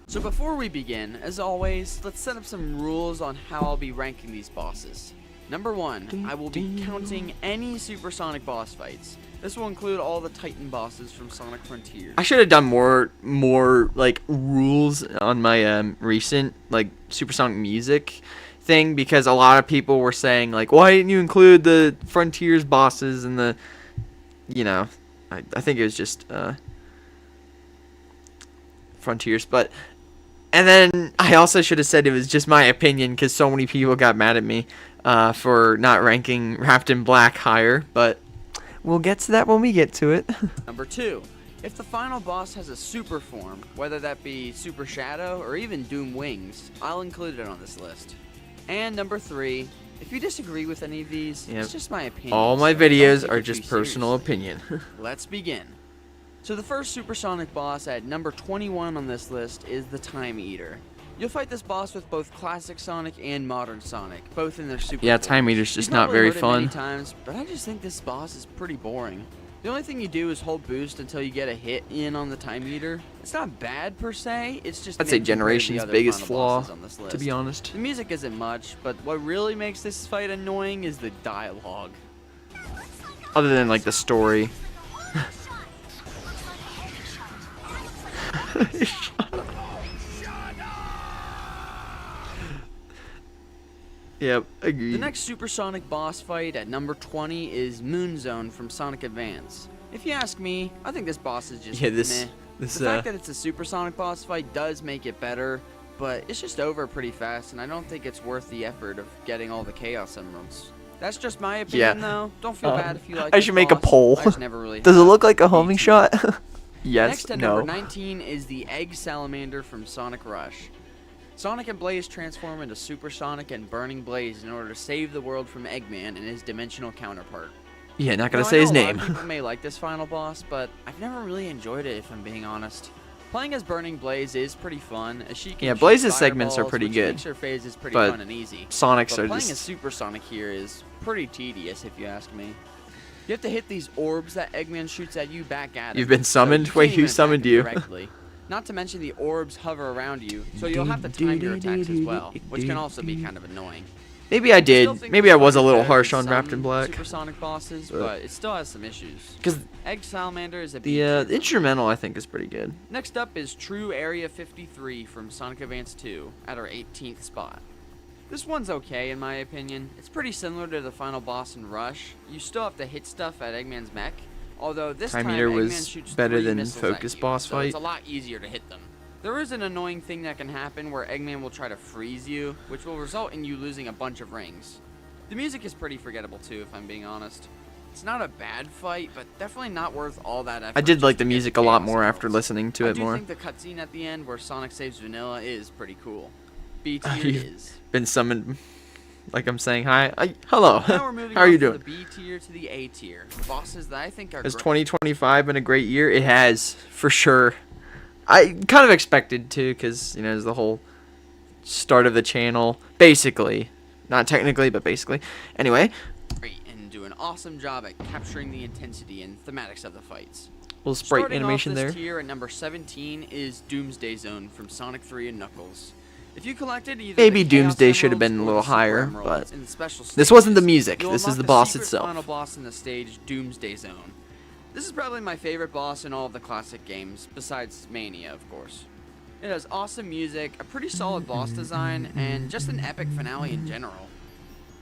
So before we begin, as always, let's set up some rules on how I'll be ranking these bosses. Number 1, I will be counting any supersonic boss fights. This will include all the Titan bosses from Sonic Frontiers. I should have done more like rules on my recent like supersonic music thing, because a lot of people were saying like, why didn't you include the Frontiers bosses and the, you know, I think it was just Frontiers, but and then I also should have said it was just my opinion, because so many people got mad at me for not ranking Wrapped in Black higher, but we'll get to that when we get to it. Number 2, If the final boss has a super form, whether that be Super Shadow or even Doom Wings, I'll include it on this list. And number 3, if you disagree with any of these, Yep. it's just my opinion. All my so don't videos take are it just too personal seriously. opinion. Let's begin. So the first supersonic boss at number 21 on this list is the Time Eater. You'll fight this boss with both classic Sonic and modern Sonic, both in their super Yeah, forms. Time Eater's just You've not probably very heard it many fun. times, but I just think this boss is pretty boring. The only thing you do is hold boost until you get a hit in on the Time Eater. It's not bad per se, it's just I'd say mid compared to the Generation's other biggest final flaw, bosses on this to list. be honest. The music isn't much, but what really makes this fight annoying is the dialogue. Other than like the story. Yep, agreed. The next supersonic boss fight at number 20 is Moon Zone from Sonic Advance. If you ask me, I think this boss is just Yeah, meh. this The fact that it's a supersonic boss fight does make it better, but it's just over pretty fast, and I don't think it's worth the effort of getting all the Chaos Emeralds. That's just my opinion, though. Don't feel bad if you like I this should make a boss. poll. I just never really Does it have. look like a Me homing too. shot? Yes, Next at no. number 19 is the Egg Salamander from Sonic Rush. Sonic and Blaze transform into Supersonic and Burning Blaze in order to save the world from Eggman and his dimensional counterpart. Yeah, not gonna Now, I say his know a lot name. of people may like this final boss, but I've never really enjoyed it if I'm being honest. Playing as Burning Blaze is pretty fun, as she can Yeah, shoot Blaze's segments are fireballs, pretty which good, makes her phases pretty but fun and easy. Sonic's But are playing as just... Supersonic here is pretty tedious, if you ask me. You have to hit these orbs that Eggman shoots at you back at him. You've been so summoned? you Wait, can't who even attack summoned him you? directly. Not to mention the orbs hover around you, so you'll have to time your attacks as well, which can also be kind of annoying. Maybe I Still did. think Maybe this I was fight a is little better harsh than on Wrapped in some Black. Supersonic bosses, but it still has some issues. Because Egg Salamander is a B the tier. instrumental, I think, is pretty good. Next up is True Area 53 from Sonic Advance 2 at our 18th spot. This one's okay in my opinion. It's pretty similar to the final boss in Rush. You still have to hit stuff at Eggman's mech, although this Time time Eater Eggman was shoots better 3 than missiles at Focus you, boss so fight. it's a lot easier to hit them. There is an annoying thing that can happen where Eggman will try to freeze you, which will result in you losing a bunch of rings. The music is pretty forgettable too, if I'm being honest. It's not a bad fight, but definitely not worth all that effort. I did just like to the get music a lot Chaos more after Emeralds. listening to I it do more. think the cutscene at the end where Sonic saves Vanilla is pretty cool. B tier You've is. Been summoned, like I'm saying hi. Hello. Now we're moving How are you on doing? from the B tier to the A tier. Bosses that I think are Has great. 2025 been a great year? It has, for sure. I kind of expected to, because, you know, it's the whole start of the channel. Basically. Not technically, but basically. Anyway, Great and do an awesome job at capturing the intensity and thematics of the fights. little sprite Starting animation off there. this tier at number 17 is Doomsday Zone from Sonic 3 and Knuckles. If you collected either Maybe the Chaos Doomsday should have Emeralds been a or little the Super higher, Emeralds but in the special this wasn't the stages, music, you'll this is unlock the the boss secret itself. final boss in the stage, Doomsday Zone. This is probably my favorite boss in all of the classic games, besides Mania, of course. It has awesome music, a pretty solid boss design, and just an epic finale in general.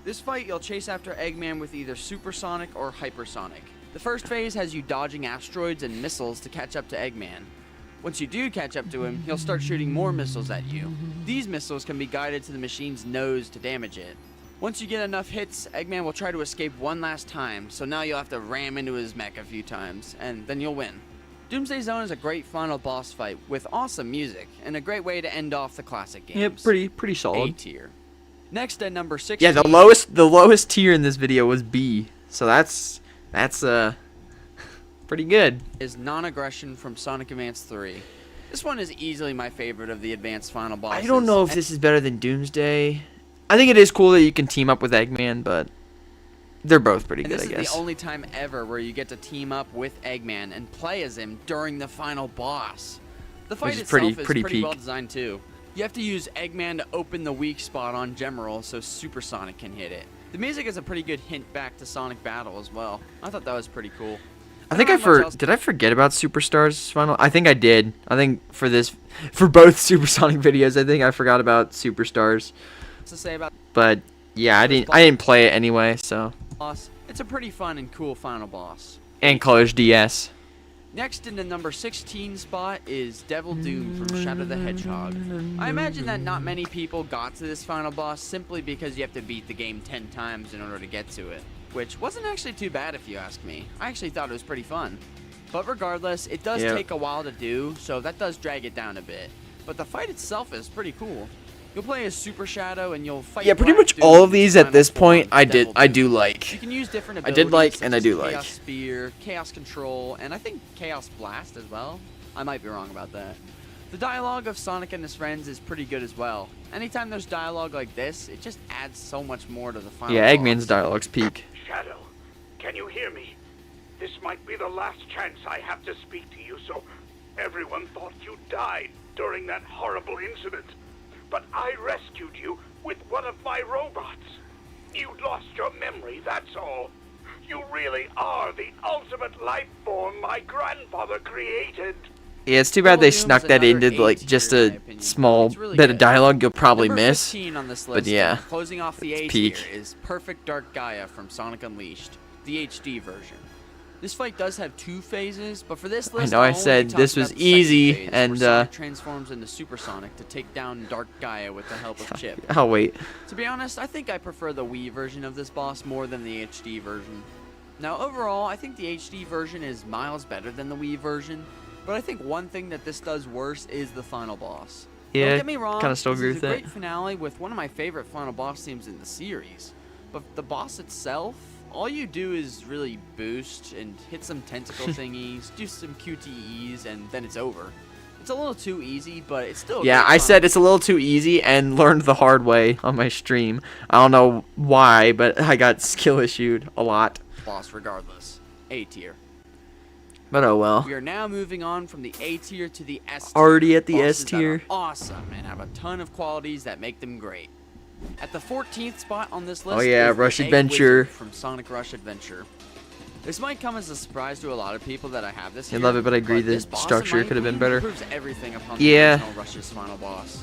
This fight, you'll chase after Eggman with either Supersonic or Hypersonic. The first phase has you dodging asteroids and missiles to catch up to Eggman. Once you do catch up to him, he'll start shooting more missiles at you. These missiles can be guided to the machine's nose to damage it. Once you get enough hits, Eggman will try to escape one last time, so now you'll have to ram into his mech a few times, and then you'll win. Doomsday Zone is a great final boss fight with awesome music, and a great way to end off the classic games. Yeah, pretty A solid. tier. Next at number 16. Yeah, the lowest tier in this video was B. So that's pretty good. is Non-Aggression from Sonic Advance 3. This one is easily my favorite of the advanced final bosses. I don't know if and this is better than Doomsday. I think it is cool that you can team up with Eggman, but they're both pretty good, this I is guess. the only time ever where you get to team up with Eggman and play as him during the final boss. The fight is itself pretty- is pretty pretty well peak. designed too. You have to use Eggman to open the weak spot on Gemerald so Supersonic can hit it. The music is a pretty good hint back to Sonic Battle as well. I thought that was pretty cool. I think don't have much else did I forget about Superstars final? I think I did. I think for both Supersonic videos, I think I forgot about Superstars. to say about But yeah, I didn't play it anyway, so. the boss. It's a pretty fun and cool final boss. And Colors DS. Next in the number 16 spot is Devil Doom from Shadow the Hedgehog. I imagine that not many people got to this final boss simply because you have to beat the game 10 times in order to get to it, which wasn't actually too bad if you ask me. I actually thought it was pretty fun. But regardless, it does Yep. take a while to do, so that does drag it down a bit. But the fight itself is pretty cool. You'll play as Super Shadow and you'll fight. Yeah, pretty Black much Doom all of in these his at final this point form, Devil I Doom. do You like. can use different I abilities. did like such and I as do Chaos like. Spear, Chaos Control, and I think Chaos Blast as well. I might be wrong about that. The dialogue of Sonic and his friends is pretty good as well. Anytime there's dialogue like this, it just adds so much more to the final Yeah, boss. Eggman's dialogue's peak. Shadow, can you hear me? This might be the last chance I have to speak to you, so everyone thought you died during that horrible incident. But I rescued you with one of my robots. You lost your memory, that's all. You really are the ultimate life form my grandfather created. Yeah, it's too bad they Devil Doom snuck is that another into like A-tier just in my a opinion. small It's really bit good. of dialogue you'll probably Number miss. 15 on this but list, yeah, closing off the A peak. tier is Perfect Dark Gaia from Sonic Unleashed, the HD version. This fight does have 2 phases, but for this list, know I I'll only said talk this about was the second easy, phase, and, where Sonic transforms into Super Sonic to take down Dark Gaia with the help of Chip. I'll wait. To be honest, I think I prefer the Wii version of this boss more than the HD version. Now, overall, I think the HD version is miles better than the Wii version, but I think one thing that this does worse is the final boss. Yeah, Don't get me wrong, kinda still this agree is with a that. great finale with one of my favorite final boss themes in the series. But the boss itself, all you do is really boost and hit some tentacle thingies, do some QTEs, and then it's over. It's a little too easy, but it's still Yeah, great I fun. said it's a little too easy and learned the hard way on my stream. I don't know why, but I got skill issued a lot. boss regardless. A tier. But oh well. We are now moving on from the A tier to the S tier. Already at the Bosses S that are tier. Awesome and have a ton of qualities that make them great. At the 14th spot on this list Oh yeah, is the Rush Egg Adventure. Wizard from Sonic Rush Adventure. This might come as a surprise to a lot of people that I have this I here, love it, but I agree this the boss, in structure my could have been opinion, better. Proves everything upon Yeah. the original Rush's final boss.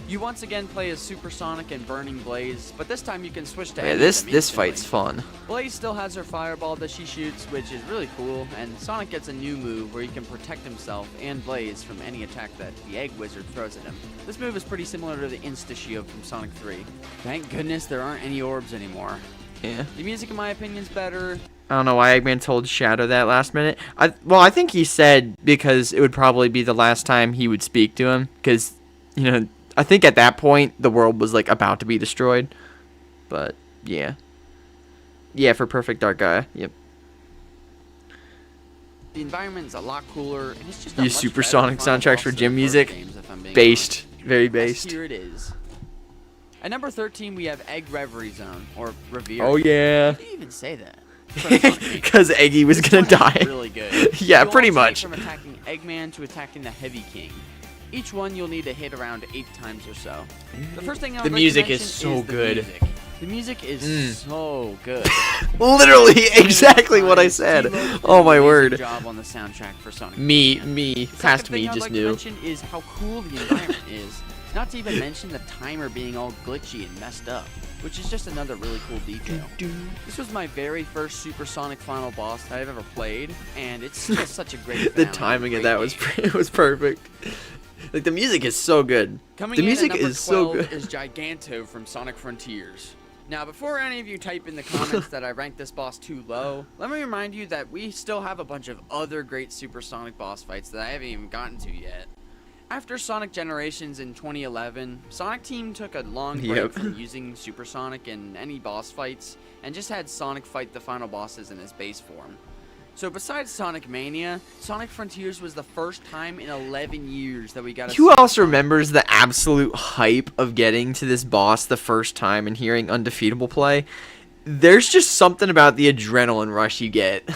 You once again play as Super Sonic and Burning Blaze, but this time you can switch to Yeah, any of this them this instantly. fight's fun. Blaze still has her fireball that she shoots, which is really cool, and Sonic gets a new move where he can protect himself and Blaze from any attack that the Egg Wizard throws at him. This move is pretty similar to the Insta-Shield from Sonic 3. Thank goodness there aren't any orbs anymore. Yeah. The music, in my opinion, is better. I don't know why Eggman told Shadow that last minute. I think he said because it would probably be the last time he would speak to him, because you know, I think at that point the world was like about to be destroyed. But yeah. Yeah, for Perfect Dark Gaia. Yep. The environment is a lot cooler, and it's just a Use much Super better Sonic final soundtracks boss for than gym the first music. games, if I'm being Based. Very honest. based. Here it is. At number 13, we have Egg Reverie Zone, or Revere. Oh yeah. How do you even say that? From Sonic 8. Because Eggy was This gonna one is die. Really good. Yeah, You'll pretty alternate much. From attacking Eggman to attacking the Heavy King. Each one you'll need to hit around 8 times or so. The first thing I would The like to music is mention so the good. music. The music is so good. Literally exactly what I said. T-Mobile did Oh an my amazing word. job on the soundtrack for Sonic Me, Mania. me, The past second me thing I'd just like knew. to mention is how cool the environment is. Not to even mention the timer being all glitchy and messed up, which is just another really cool detail. This was my very first Supersonic final boss that I've ever played, and it's just such a great The finale, timing of great that was game. it was perfect. Like the music is so good. Coming The in music at number is so 12 good. is Giganto from Sonic Frontiers. Now, before any of you type in the comments that I ranked this boss too low, let me remind you that we still have a bunch of other great Supersonic boss fights that I haven't even gotten to yet. After Sonic Generations in 2011, Sonic Team took a long break Yep. from using Supersonic in any boss fights and just had Sonic fight the final bosses in his base form. So besides Sonic Mania, Sonic Frontiers was the first time in 11 years that we got a Who else Supersonic- remembers the absolute hype of getting to this boss the first time and hearing Undefeatable play? There's just something about the adrenaline rush you get.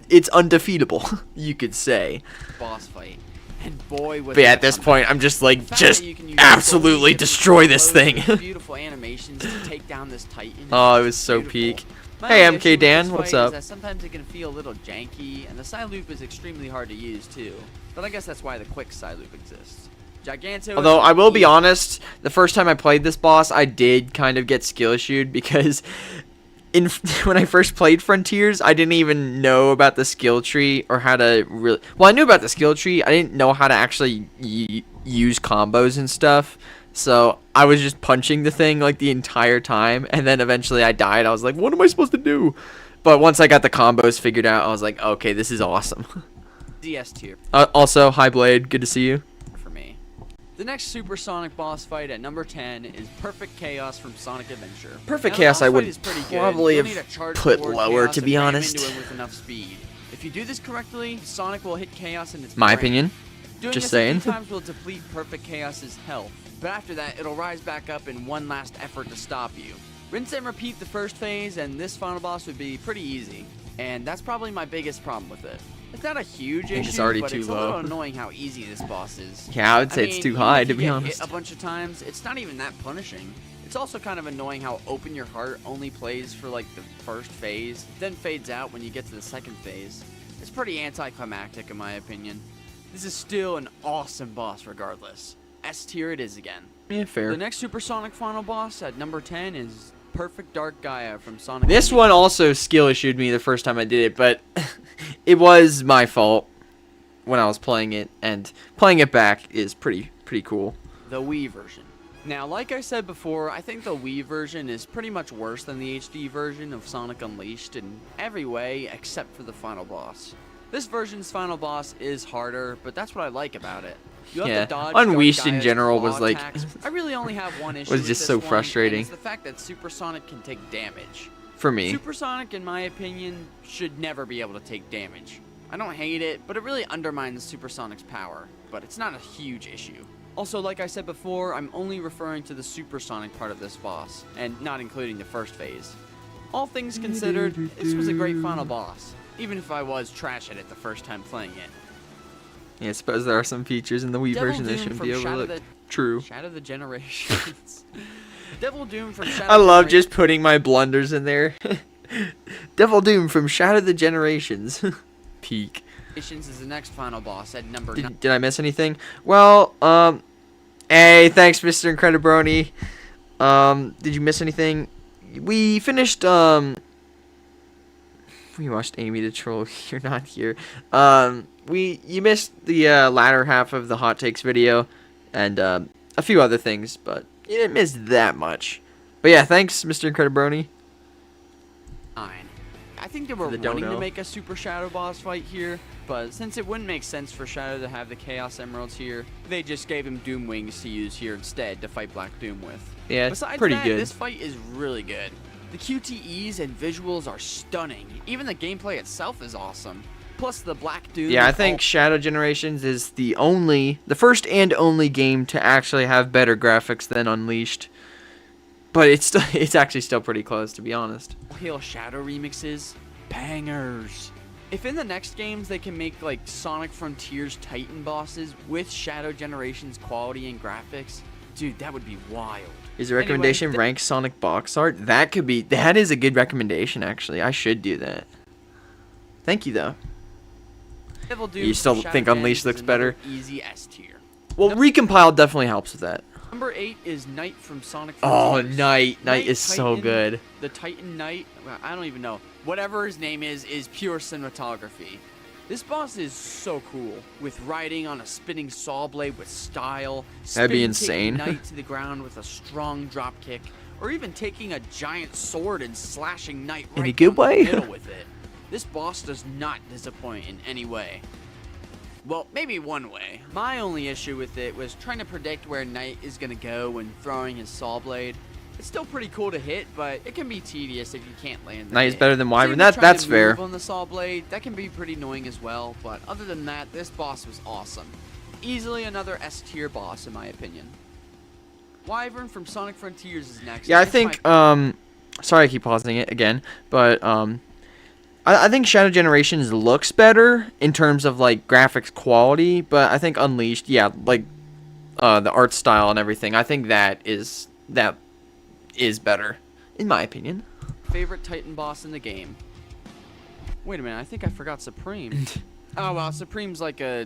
It's undefeatable, you could say. boss fight. And boy was But yeah, it at this fun. point, I'm just like, The fact just that you can use absolutely different destroy this explosions thing. and beautiful animations to take down this Titan. is Oh, it just was so beautiful. peak. My Hey, only MK issue with Dan, this what's fight is up? that sometimes it can feel a little janky, and the side loop is extremely hard to use too. But I guess that's why the quick side loop exists. Giganto. is Although I will be easy. honest, the first time I played this boss, I did kind of get skill issued because when I first played Frontiers, I didn't even know about the skill tree or how to really. Well, I knew about the skill tree. I didn't know how to actually use combos and stuff. So I was just punching the thing like the entire time, and then eventually I died. I was like, "What am I supposed to do?" But once I got the combos figured out, I was like, okay, this is awesome. DS tier Also, hi Blade, good to see you. for me. The next supersonic boss fight at number 10 is Perfect Chaos from Sonic Adventure. Perfect Now, the Chaos boss I fight would is pretty good. probably You'll have need to charge put toward lower, Chaos to be and ram honest. into it with enough speed. If you do this correctly, Sonic will hit Chaos in its My brain. opinion. Doing Just this saying. a few times will deplete Perfect Chaos's health, but after that, it'll rise back up in one last effort to stop you. Rinse and repeat the first phase, and this final boss would be pretty easy. And that's probably my biggest problem with it. It's not a huge think issue, it's already but too it's a low. little annoying how easy this boss is. Yeah, I would say I it's mean, too even high, if to you be get honest. hit a bunch of times, it's not even that punishing. It's also kind of annoying how Open Your Heart only plays for like the first phase, then fades out when you get to the second phase. It's pretty anticlimactic in my opinion. This is still an awesome boss regardless. S tier it is again. Yeah, fair. The next supersonic final boss at number 10 is Perfect Dark Gaia from Sonic. This one also skill issued me the first time I did it, but it was my fault when I was playing it, and playing it back is pretty cool. The Wii version. Now, like I said before, I think the Wii version is pretty much worse than the HD version of Sonic Unleashed in every way except for the final boss. This version's final boss is harder, but that's what I like about it. You have Yeah, to dodge Unleashed Dark in Gaia's general claw was like attacks. I really only have one issue was with just this so one, and frustrating. it's the fact that Supersonic can take damage. For me. Supersonic, in my opinion, should never be able to take damage. I don't hate it, but it really undermines Supersonic's power. But it's not a huge issue. Also, like I said before, I'm only referring to the Supersonic part of this boss, and not including the first phase. All things considered, this was a great final boss, even if I was trash at it the first time playing it. Yeah, I suppose there are some features in the Wii Devil version that Doom shouldn't from be Shadow overlooked. the- True. Shadow the Generations. Devil Doom from Shadow I love Generations. just putting my blunders in there. Devil Doom from Shadow the Generations. Peak. Is the next final boss at number 9. Did I miss anything? Well, hey, thanks, Mr. Incredibroni. Did you miss anything? We finished, we watched Amy the Troll. You're not here. You missed the latter half of the hot takes video, and a few other things, but you didn't miss that much. But yeah, thanks, Mr. Incredibroni. 9. I think they were the wanting dono. to make a Super Shadow boss fight here, but since it wouldn't make sense for Shadow to have the Chaos Emeralds here, they just gave him Doom Wings to use here instead to fight Black Doom with. Yeah, it's Besides pretty that, good. this fight is really good. The QTEs and visuals are stunning. Even the gameplay itself is awesome. Plus the Black Doom. Yeah, I is think all- Shadow Generations is the first and only game to actually have better graphics than Unleashed. But it's actually still pretty close, to be honest. Hail Shadow remixes, bangers. If in the next games they can make like Sonic Frontiers Titan bosses with Shadow Generations quality and graphics, dude, that would be wild. Is a recommendation Anyway, rank Sonic box art? That is a good recommendation, actually. I should do that. Thank you, though. Devil Doom You still from Shadow think Gens Unleashed is looks another better? Easy S tier. Well, Recompiled definitely helps with that. Number 8 is Knight from Sonic Oh, Frontiers. Knight is so Titan, good. The Titan Knight, well, I don't even know. Whatever his name is pure cinematography. This boss is so cool, with riding on a spinning saw blade with style, That'd be spin-kicking insane. Knight to the ground with a strong drop kick, or even taking a giant sword and slashing Knight In a right good down the way? middle with it. This boss does not disappoint in any way. Well, maybe one way. My only issue with it was trying to predict where Knight is going to go when throwing his saw blade. It's still pretty cool to hit, but it can be tedious if you can't land the Knight is hit. better than Wyvern. Same with trying That's to fair. move on the saw blade, that can be pretty annoying as well, but other than that, this boss was awesome. Easily another S tier boss in my opinion. Wyvern from Sonic Frontiers is next. Yeah, I It's think, my- sorry I keep pausing it again, but, I think Shadow Generations looks better in terms of, like, graphics quality, but I think Unleashed, yeah, like, the art style and everything, I think that is better, in my opinion. favorite Titan boss in the game. Wait a minute, I think I forgot Supreme. Oh well, Supreme's like a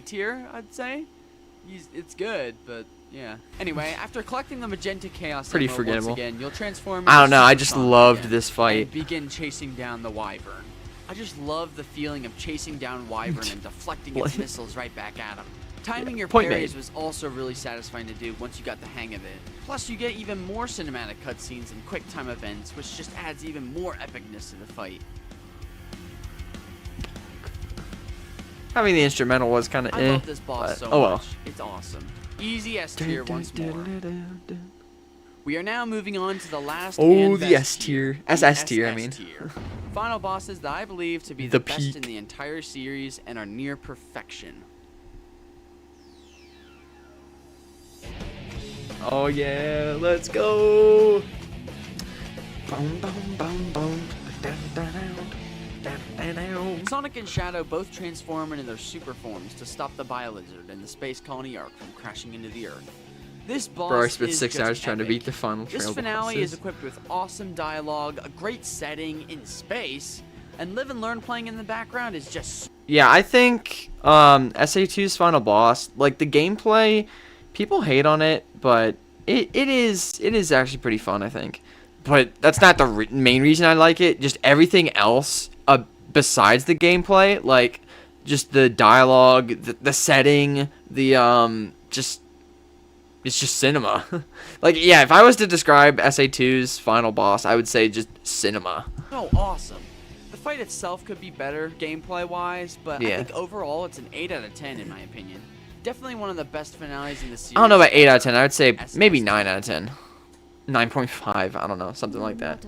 tier, I'd say. It's good, but yeah. Anyway, after collecting the Magenta Chaos Pretty Emerald forgettable. once again, you'll transform. I don't into know, I Super just Sonic loved again this fight. and begin chasing down the Wyvern. I just love the feeling of chasing down Wyvern and deflecting its missiles right back at him. Timing your Point parries made. was also really satisfying to do once you got the hang of it. Plus, you get even more cinematic cutscenes and quick time events, which just adds even more epicness to the fight. Having the instrumental was kind of I love this boss so oh well. much. It's awesome. Easy S tier once more. We are now moving on to the last Oh, and the best S tier. the SS tier, I SS mean. tier. Final bosses that I believe to be The the best in peak. the entire series and are near perfection. Oh yeah, let's go. Boom, boom, boom, boom. Sonic and Shadow both transform into their super forms to stop the Biolizard and the space colony Ark from crashing into the Earth. This boss Bro, I spent is 6 just hours trying to epic. beat the final This trail finale bosses. is equipped with awesome dialogue, a great setting in space, and live and learn playing in the background is just Yeah, I think SA2's final boss, like the gameplay, people hate on it, but it is actually pretty fun, I think. But that's not the main reason I like it. Just everything else besides the gameplay, like just the dialogue, the setting, the just it's just cinema. Like yeah, if I was to describe SA2's final boss, I would say just cinema. so awesome. The fight itself could be better gameplay-wise, but Yeah. I think overall it's an 8 out of 10 in my opinion. Definitely one of the best finales in the series. I don't know about 8 out of 10. I would say SS. maybe 9 out of 10. 9.5. I don't know, something like that.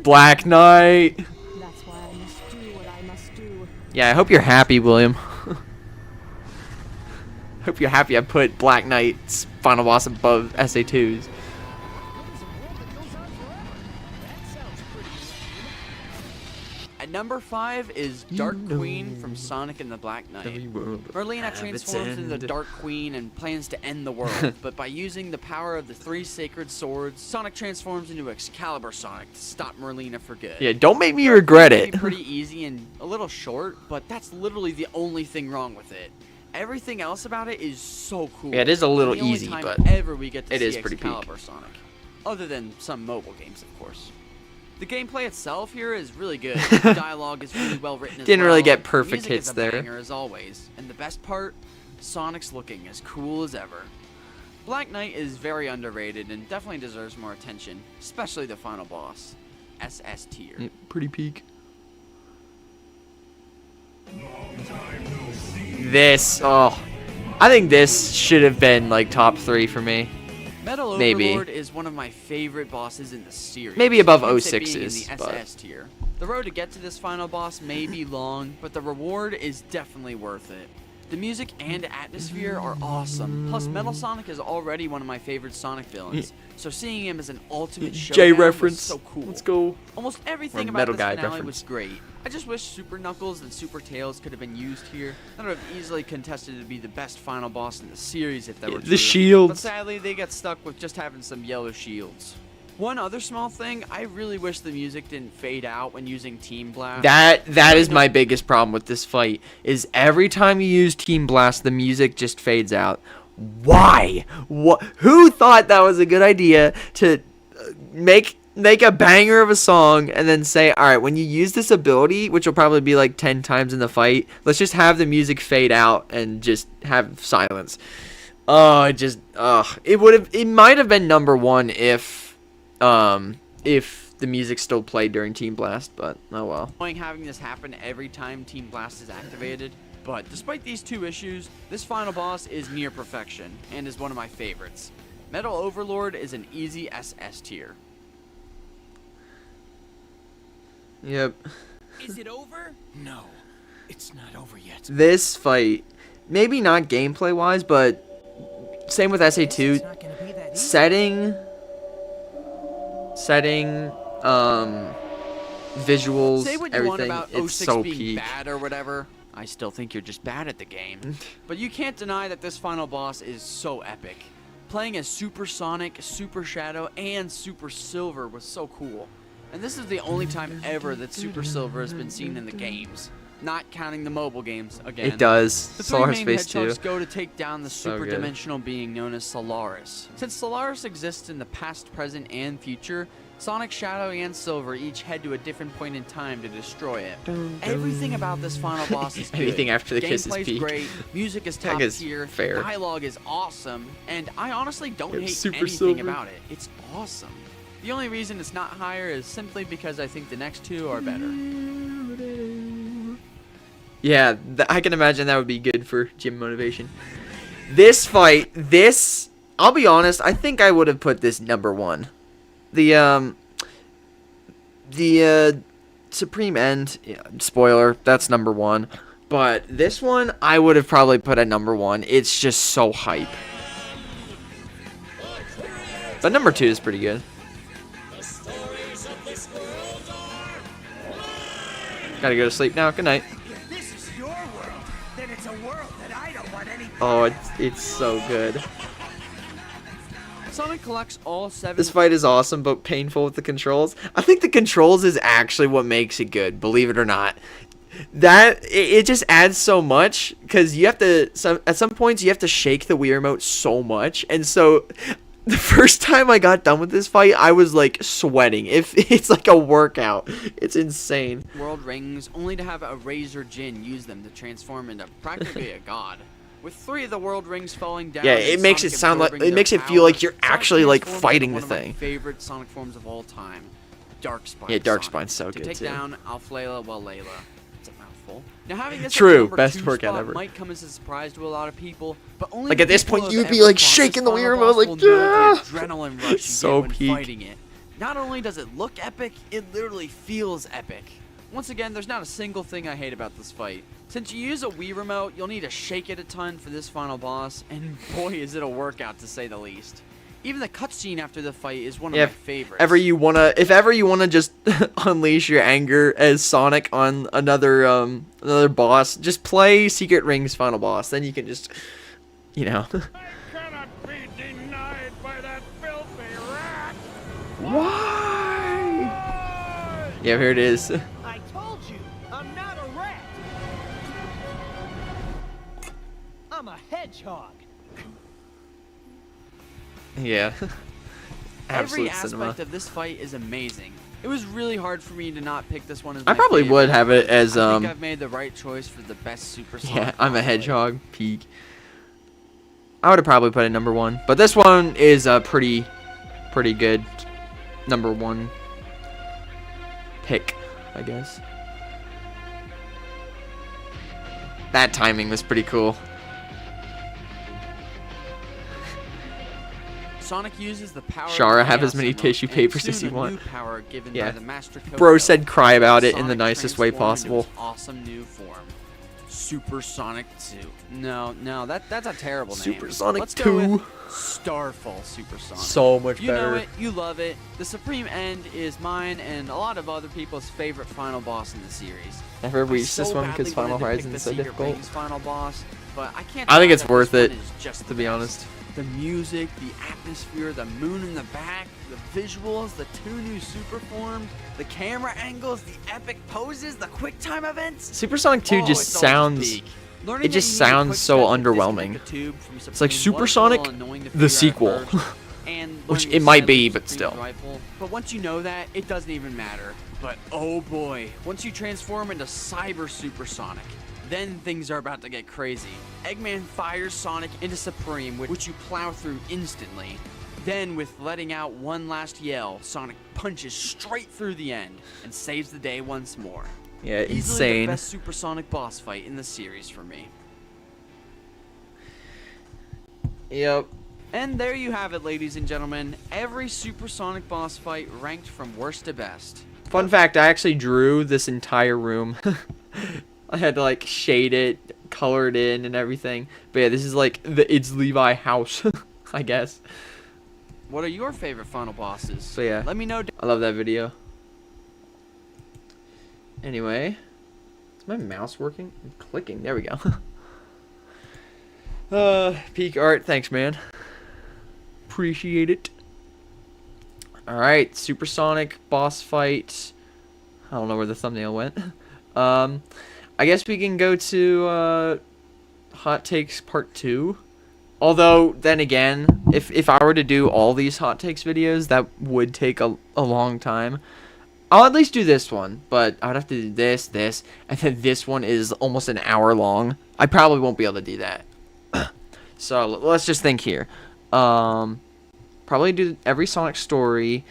Black Knight. That's why I must do what I must do. Yeah, I hope you're happy, William. Hope you're happy I put Black Knight's final boss above SA2's. At number 5 is Dark Queen from Sonic and the Black Knight. Merlina transforms into the Dark Queen and plans to end the world, but by using the power of the 3 sacred swords, Sonic transforms into Excalibur Sonic to stop Merlina for good. Yeah, don't make me regret It's it. pretty easy and a little short, but that's literally the only thing wrong with it. Everything else about it is so cool. Yeah, it is a little And the only easy, time but ever we get to it see is pretty peak. Excalibur Sonic, other than some mobile games, of course. The gameplay itself here is really good. The dialogue is really well written as Didn't really well. get The perfect music hits is a there. banger as always, and the best part, Sonic's looking as cool as ever. Black Knight is very underrated and definitely deserves more attention, especially the final boss, SS tier. Yeah, pretty peak. This, oh, I think this should have been like top 3 for me. Metal Maybe. Overlord is one of my favorite bosses in the series. Maybe above Hence it 06's, being in the but- SS tier. The road to get to this final boss may be long, but the reward is definitely worth it. The music and atmosphere are awesome. Plus, Metal Sonic is already one of my favorite Sonic villains, so seeing him as an ultimate showdown J was reference. so cool. Let's go. Almost everything Or about Metal this Guy finale reference. was great. I just wish Super Knuckles and Super Tails could have been used here. That would have easily contested to be the best final boss in the series if that were The true. shields. But sadly, they got stuck with just having some yellow shields. One other small thing, I really wish the music didn't fade out when using Team Blast. That is my biggest problem with this fight. Is every time you use Team Blast, the music just fades out. Why? What? Who thought that was a good idea to make a banger of a song and then say, all right, when you use this ability, which will probably be like 10 times in the fight, let's just have the music fade out and just have silence. Oh, it might have been number 1 if the music still played during Team Blast, but oh well. Annoying having this happen every time Team Blast is activated. But despite these 2 issues, this final boss is near perfection and is one of my favorites. Metal Overlord is an easy SS tier. Yep. Is it over? No, it's not over yet. This fight, maybe not gameplay wise, but same with SA2. It's not gonna be that easy. Setting, visuals, Say what you want everything. about It's 06 so being peak. bad or whatever. I still think you're just bad at the game. But you can't deny that this final boss is so epic. Playing as Super Sonic, Super Shadow, and Super Silver was so cool. And this is the only time ever that Super Silver has been seen in the games. Not counting the mobile games, again. It does. The 3 Solar main Space 2. hedgehogs go to take down the So super good. dimensional being known as Solaris. Since Solaris exists in the past, present, and future, Sonic, Shadow, and Silver each head to a different point in time to destroy it. Everything about this final boss is good. Anything after the kiss is Gameplay's peak. great, music is top tier, fair. dialogue is awesome, and I honestly don't hate Super anything Silver. about it. It's awesome. The only reason it's not higher is simply because I think the next two are better. Yeah, I can imagine that would be good for gym motivation. This fight, I'll be honest, I think I would have put this number 1. The Supreme End, yeah, spoiler, that's number 1. But this one, I would have probably put at number 1. It's just so hype. But number 2 is pretty good. Gotta go to sleep now. Good night. If this is your world, then it's a world that I don't want any Oh, it's so good. Sonic collects all 7. This fight is awesome, but painful with the controls. I think the controls is actually what makes it good, believe it or not. It just adds so much, because you have to, at some points you have to shake the Wii remote so much, and so the first time I got done with this fight, I was like sweating. It's like a workout. It's insane. World rings, only to have a Razor Jin use them to transform into practically a god. With 3 of the world rings falling down, Yeah, it makes it sound like, it makes it feel like you're actually like fighting the thing. My favorite Sonic forms of all time, Dark Spine. Yeah, Dark Sonic, Spine's so to good take too. down Alflayla Walela. It's a mouthful. Now having this True, at number best 2 workout spot ever. might come as a surprise to a lot of people, but only Like, the at this people point, who you'd have be, ever like, fought this shaking the Wii final remote, boss like, will know the "Yeah!" adrenaline rush you So get when peak. fighting it. Not only does it look epic, it literally feels epic. Once again, there's not a single thing I hate about this fight. Since you use a Wii remote, you'll need to shake it a ton for this final boss, and boy is it a workout to say the least. Even the cutscene after the fight is one of my favorites. If ever you wanna just unleash your anger as Sonic on another boss, just play Secret Rings final boss. Then you can just, you know. I cannot be denied by that filthy rat. Why? Yeah, here it is. I told you, I'm not a rat. I'm a hedgehog. Yeah. Every Absolute aspect cinema. of this fight is amazing. It was really hard for me to not pick this one as I my probably favorite. would have it as I think I've made the right choice for the best Super Sonic. Yeah, I'm a boss fight. hedgehog. Peak. I would have probably put it number 1, but this one is a pretty good number 1 pick, I guess. That timing was pretty cool. Sonic uses the power Shara, of have Chaos as many Emerald, tissue and papers soon as you a want. new power given Yeah. by the Master Bro Kodo. said cry about it in the Sonic nicest way transformed into possible. his awesome new form. Super Sonic 2. No, that's a terrible name. Super Sonic Let's 2. Go with Starfall Super Sonic. So much You better. know it, you love it. The Supreme End is mine and a lot of other people's favorite final boss in the series. Never I reached this so one badly because Final wanted to pick Horizon the is so Secret difficult. Rings final boss, but I can't. I think deny it's that worth this it, one is just to the be best. honest. The music, the atmosphere, the moon in the back, the visuals, the 2 new super forms, the camera angles, the epic poses, the quick time events. Super Sonic 2 Oh, just it's all sounds. peak. Learning It that just you need a sounds quick so step to underwhelming. disconnect the tube from It's like Supreme Super was a Sonic, little annoying to the figure out sequel. first, and Which learning it might to be, silence but Supreme's still. rifle. But once you know that, it doesn't even matter. But oh boy, once you transform into Cyber Super Sonic, then things are about to get crazy. Eggman fires Sonic into Supreme, which you plow through instantly. Then, with letting out one last yell, Sonic punches straight through the end and saves the day once more. Yeah, Easily insane. the best Supersonic boss fight in the series for me. Yep. And there you have it, ladies and gentlemen. Every Supersonic boss fight ranked from worst to best. Fun fact, I actually drew this entire room. I had to like shade it, color it in and everything. But yeah, this is like the ItzLevi house, I guess. What are your favorite final bosses? So yeah, Let me know. I love that video. Anyway, is my mouse working? I'm clicking. There we go. Peak art. Thanks, man. Appreciate it. Alright, Supersonic boss fight. I don't know where the thumbnail went. I guess we can go to Hot Takes Part 2. Although, then again, if I were to do all these hot takes videos, that would take a long time. I'll at least do this one, but I'd have to do this, and then this one is almost an hour long. I probably won't be able to do that. So, let's just think here. Probably do every Sonic story.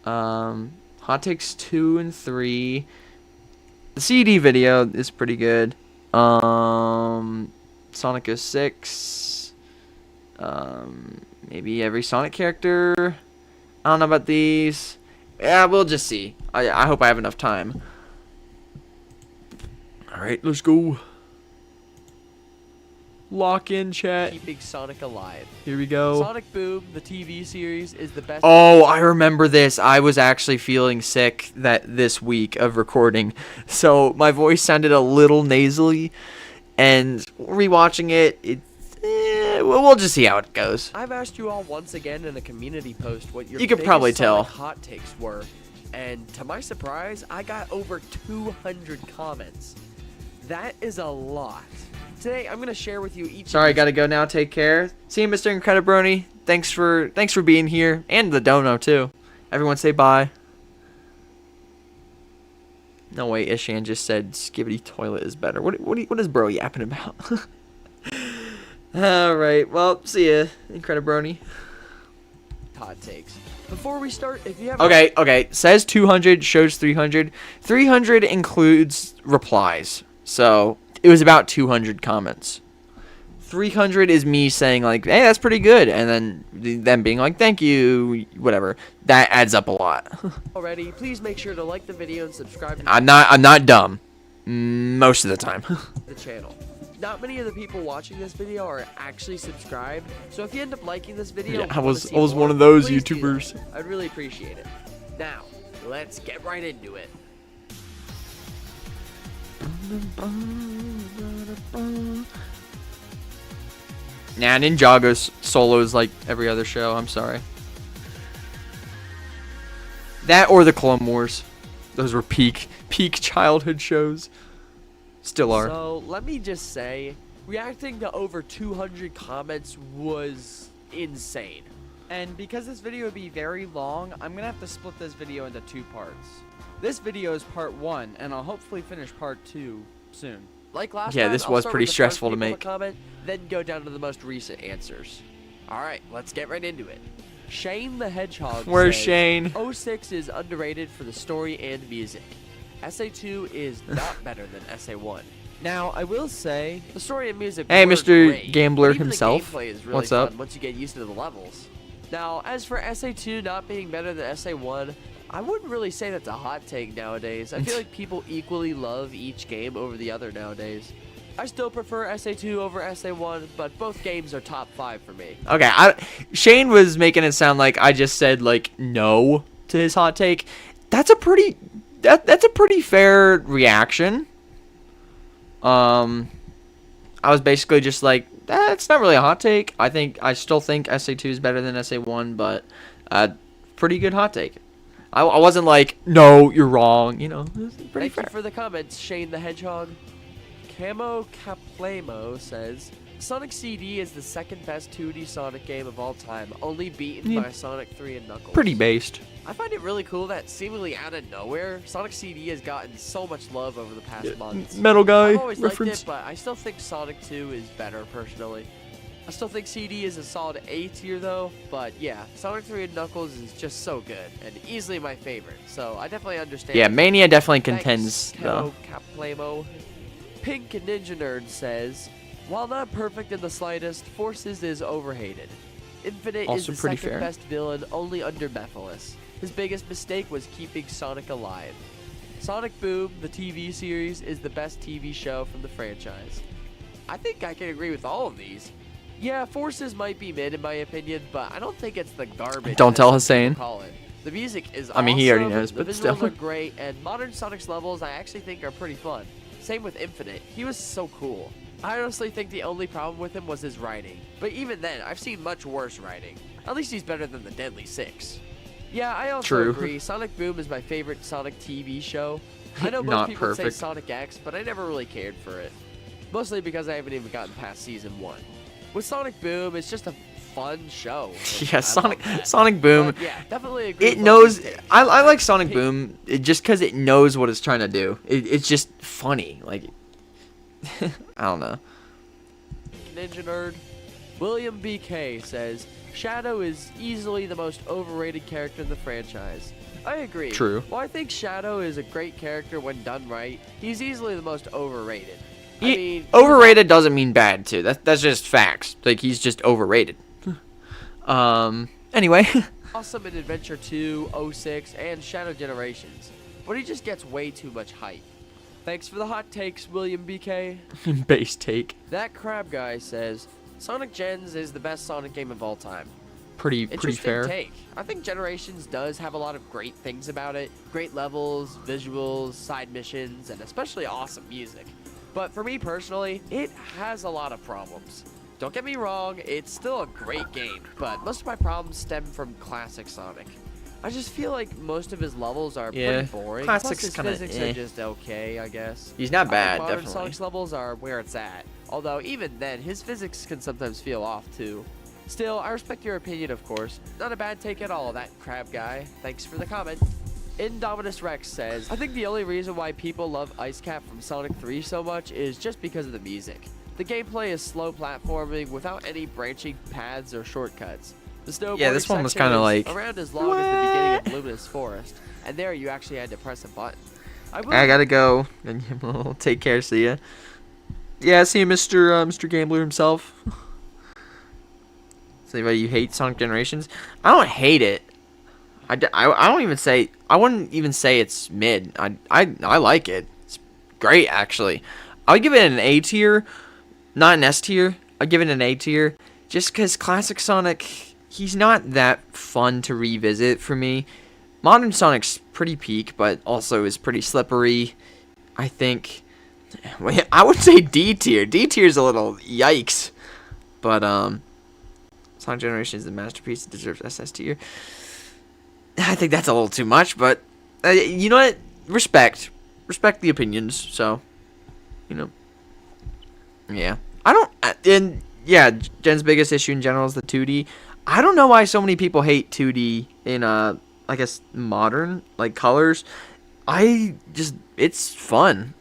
Hot takes 2 and 3. The CD video is pretty good. Sonic 06. Maybe every Sonic character. I don't know about these. Yeah, we'll just see. I hope I have enough time. Alright, let's go. Lock in, chat. Keeping Sonic alive. Here we go. Sonic Boom, the TV series, is the best. Oh, I remember this. I was actually feeling sick this week of recording. So my voice sounded a little nasally. And rewatching it, we'll just see how it goes. I've asked you all once again in a community post what your You could probably tell. hot takes were. And to my surprise, I got over 200 comments. That is a lot. Today, I'm going to share with you each... Sorry, gotta go now. Take care. See you, Mr. Incredibroni. Thanks for being here. And the dono, too. Everyone say bye. No way, Ishan just said Skibidi Toilet is better. What is bro yapping about? Alright, well, see ya, Incredibroni. hot takes. Before we start, if you have... Okay. Says 200, shows 300. 300 includes replies. So... it was about 200 comments. 300 is me saying like, hey, that's pretty good. And then them being like, thank you, whatever. That adds up a lot. already, please make sure to like the video and subscribe to I'm not dumb. Most of the time. the channel. Not many of the people watching this video are actually subscribed. So if you end up liking this video... Yeah, I was one of those YouTubers. I'd really appreciate it. Now, let's get right into it. Nah, Ninjago's solos like every other show. I'm sorry. That or the Clone Wars. Those were peak childhood shows. Still are. So, let me just say, reacting to over 200 comments was insane. And because this video would be very long, I'm gonna have to split this video into 2 parts. This video is part 1, and I'll hopefully finish part 2 soon. Like last Yeah, time, this I'll was start pretty with the stressful first to people make. Comment, then go down to the most recent answers. Alright, let's get right into it. Shane the Hedgehog Where's says, Shane? 06 is underrated for the story and music. SA2 is not better than SA1. Now, I will say, the story and music Hey, were Mr. great, Gambler but even himself. The gameplay is really What's fun up? once you get used to the levels. Now, as for SA2 not being better than SA1, I wouldn't really say that's a hot take nowadays. I feel like people equally love each game over the other nowadays. I still prefer SA2 over SA1, but both games are top 5 for me. Okay, Shane was making it sound like I just said like no to his hot take. That's a pretty fair reaction. I was basically just like, that's not really a hot take. I still think SA2 is better than SA1, but pretty good hot take. I wasn't like, no, you're wrong. You know, it was pretty Thank fair. you for the comments, Shane the Hedgehog. Camo Caplamo says, Sonic CD is the second best 2D Sonic game of all time, only beaten by Sonic 3 and Knuckles. Pretty based. I find it really cool that seemingly out of nowhere, Sonic CD has gotten so much love over the past months. Metal Guy I've always reference. liked it, but I still think Sonic 2 is better, personally. I still think CD is a solid A tier, though, but yeah, Sonic 3 and Knuckles is just so good, and easily my favorite, so I definitely understand. Yeah, Mania definitely contends, Thanks, though. Caplamo. Pink Ninja Nerd says, while not perfect in the slightest, Forces is overhated. Infinite Also is the pretty second fair. best villain, only under Mephiles. His biggest mistake was keeping Sonic alive. Sonic Boom, the TV series, is the best TV show from the franchise. I think I can agree with all of these. Yeah, Forces might be mid in my opinion, but I don't think it's the garbage. Don't that tell some Hussein. people call it. The music is I mean, he already awesome, knows, but the still. visuals are great, and modern Sonic's levels I actually think are pretty fun. Same with Infinite. He was so cool. I honestly think the only problem with him was his writing. But even then, I've seen much worse writing. At least he's better than the Deadly Six. Yeah, I also True. agree. Sonic Boom is my favorite Sonic TV show. I know most Not people say perfect. Sonic X, but I never really cared for it. Mostly because I haven't even gotten past Season 1. With Sonic Boom, it's just a fun show. Yeah, Sonic Boom. But yeah, definitely agree. It with knows. both these takes. I like Sonic Boom just because it knows what it's trying to do. It's just funny. Like, I don't know. Ninja Nerd. William BK says, Shadow is easily the most overrated character in the franchise. I agree. True. While I think Shadow is a great character when done right, he's easily the most overrated. I mean, Overrated doesn't mean bad too. That's just facts. Like, he's just overrated. Anyway. awesome in Adventure 2, 06, and Shadow Generations, but he just gets way too much hype. Thanks for the hot takes, William BK. Base take. That crab guy says, Sonic Gens is the best Sonic game of all time. Pretty Interesting fair. take. I think Generations does have a lot of great things about it. Great levels, visuals, side missions, and especially awesome music. But for me personally, it has a lot of problems. Don't get me wrong, it's still a great game, but most of my problems stem from classic Sonic. I just feel like most of his levels are pretty boring. Classic's Plus his kinda physics are just okay, I guess. He's not bad, Modern definitely. Sonic's levels are where it's at. Although even then, his physics can sometimes feel off too. Still, I respect your opinion, of course. Not a bad take at all, that crab guy. Thanks for the comment. Indominus Rex says, I think the only reason why people love Ice Cap from Sonic 3 so much is just because of the music. The gameplay is slow platforming without any branching paths or shortcuts. The snowboarding this one was section kinda is like, around as long as the beginning of Luminous Forest, and there you actually had to press a button. I gotta go. And we'll take care. See ya. Yeah, see you, Mr. Gambler himself. So anybody, you hate Sonic Generations? I don't hate it. I don't even say. I wouldn't even say it's mid. I like it. It's great, actually. I would give it an A tier, not an S tier. I'd give it an A tier, just because classic Sonic, he's not that fun to revisit for me. Modern Sonic's pretty peak, but also is pretty slippery. I think. I would say D tier. D tier's a little yikes, but Sonic Generations is a masterpiece. It deserves SS tier. I think that's a little too much, but you know what? Respect the opinions. So, you know, yeah. I don't. And yeah, Gen's biggest issue in general is the 2D. I don't know why so many people hate 2D in I guess modern like colors. It's fun.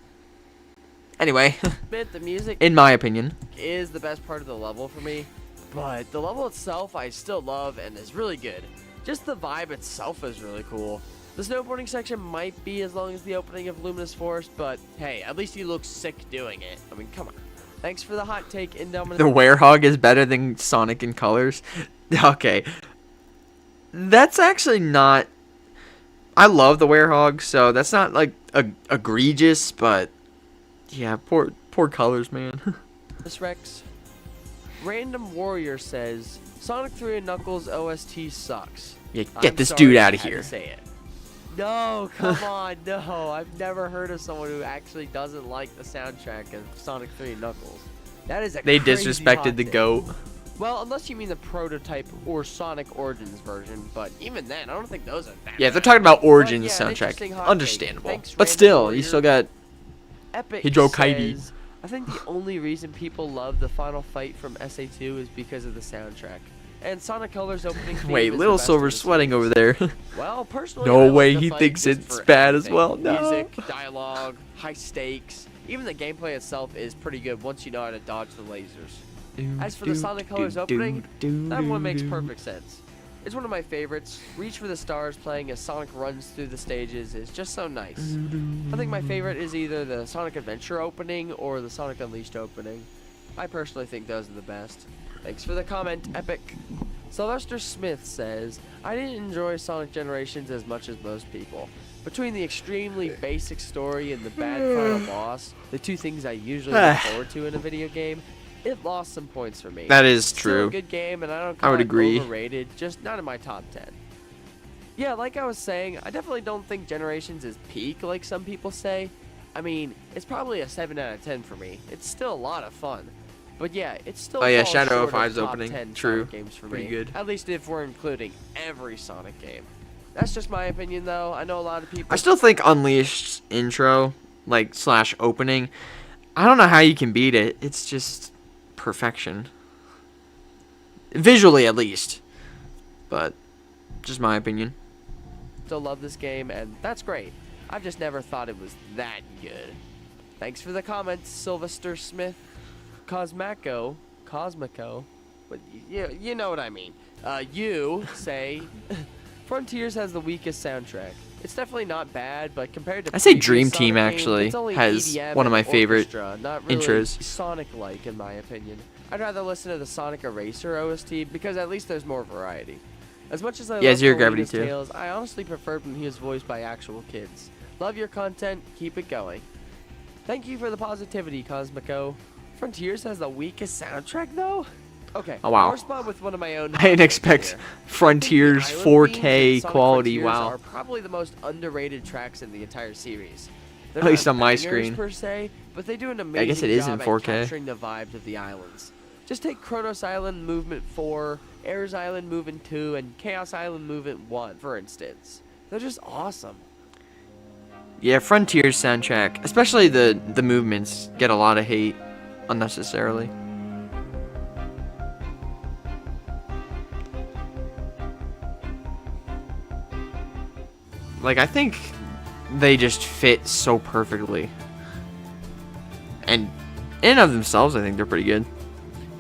Anyway, The music in my opinion, is the best part of the level for me, but the level itself I still love and is really good. Just the vibe itself is really cool. The snowboarding section might be as long as the opening of Luminous Forest, but hey, at least he looks sick doing it. I mean, come on. Thanks for the hot take, Indominus. the Werehog is better than Sonic in colors. Okay, that's actually not. I love the Werehog, so that's not like egregious, but yeah, poor colors, man. This Rex. Random Warrior says, Sonic 3 and Knuckles OST sucks. Yeah, get I'm this sorry, dude out I of had to here. say it. No, come on, no. I've never heard of someone who actually doesn't like the soundtrack of Sonic 3 and Knuckles. That is a They crazy disrespected hot the take. GOAT. Well, unless you mean the prototype or Sonic Origins version, but even then, I don't think those are that Yeah, if they're bad. talking about Origins But yeah, an interesting soundtrack, hot take. understandable. Thanks, But Random still, Warrior. you still got Epic Hidro Kaidi. says, I think the only reason people love the final fight from SA2 is because of the soundtrack. And Sonic Colors opening theme Wait, is Little the best Silver's of the sweating series. over there. Well, personally, No I like way, the he fight thinks just it's for bad as everything. well. No. Music, dialogue, high stakes. Even the gameplay itself is pretty good once you know how to dodge the lasers. As for the Sonic Colors opening, that one makes perfect sense. It's one of my favorites. Reach for the Stars playing as Sonic runs through the stages is just so nice. I think my favorite is either the Sonic Adventure opening or the Sonic Unleashed opening. I personally think those are the best. Thanks for the comment, Epic. Sylvester Smith says, I didn't enjoy Sonic Generations as much as most people. Between the extremely basic story and the bad final boss, the two things I usually look forward to in a video game, it lost some points for me. That is Still true. a good game, and I don't I call would it agree. overrated, just not in my top 10. Yeah, like I was saying, I definitely don't think Generations is peak like some people say. I mean, it's probably a 7 out of 10 for me. It's still a lot of fun. But yeah, it's still Oh yeah, falls Shadow short of 05's top opening. 10 True. Sonic games for Pretty me. good. At least if we're including every Sonic game. That's just my opinion though. I know a lot of people I still think Unleashed intro, like / opening, I don't know how you can beat it. It's just perfection. visually at least. But just my opinion. Still love this game, and that's great. I've just never thought it was that good. Thanks for the comments, Sylvester Smith. Cosmico, but you know what I mean. You say Frontiers has the weakest soundtrack. It's definitely not bad, but compared to I say previous Dream Sonic Team games, actually it's only has EDM one of my and favorite orchestra, not really intros. Sonic-like in my opinion. I'd rather listen to the Sonic Eraser OST because at least there's more variety. As much as I love Zero Gravity Kalina's too. Tales, I honestly preferred when he was voiced by actual kids. Love your content, keep it going. Thank you for the positivity, Cosmico. Frontiers has the weakest soundtrack though? Okay, Oh, wow. I'll respond with one of my own. I didn't hot expect takes here. Frontiers I think the island themes 4K in Sonic quality. Frontiers Wow. are probably the most underrated tracks in the entire series. They're At least not on my bangers screen. per se, but they do an amazing guess it is in job 4K. at capturing the vibes of the islands. Just take Kronos Island Movement 4, Ares Island Movement 2, and Chaos Island Movement 1, for instance. They're just awesome. Yeah, Frontiers soundtrack, especially the movements, get a lot of hate unnecessarily. Like, I think they just fit so perfectly. And in and of themselves, I think they're pretty good.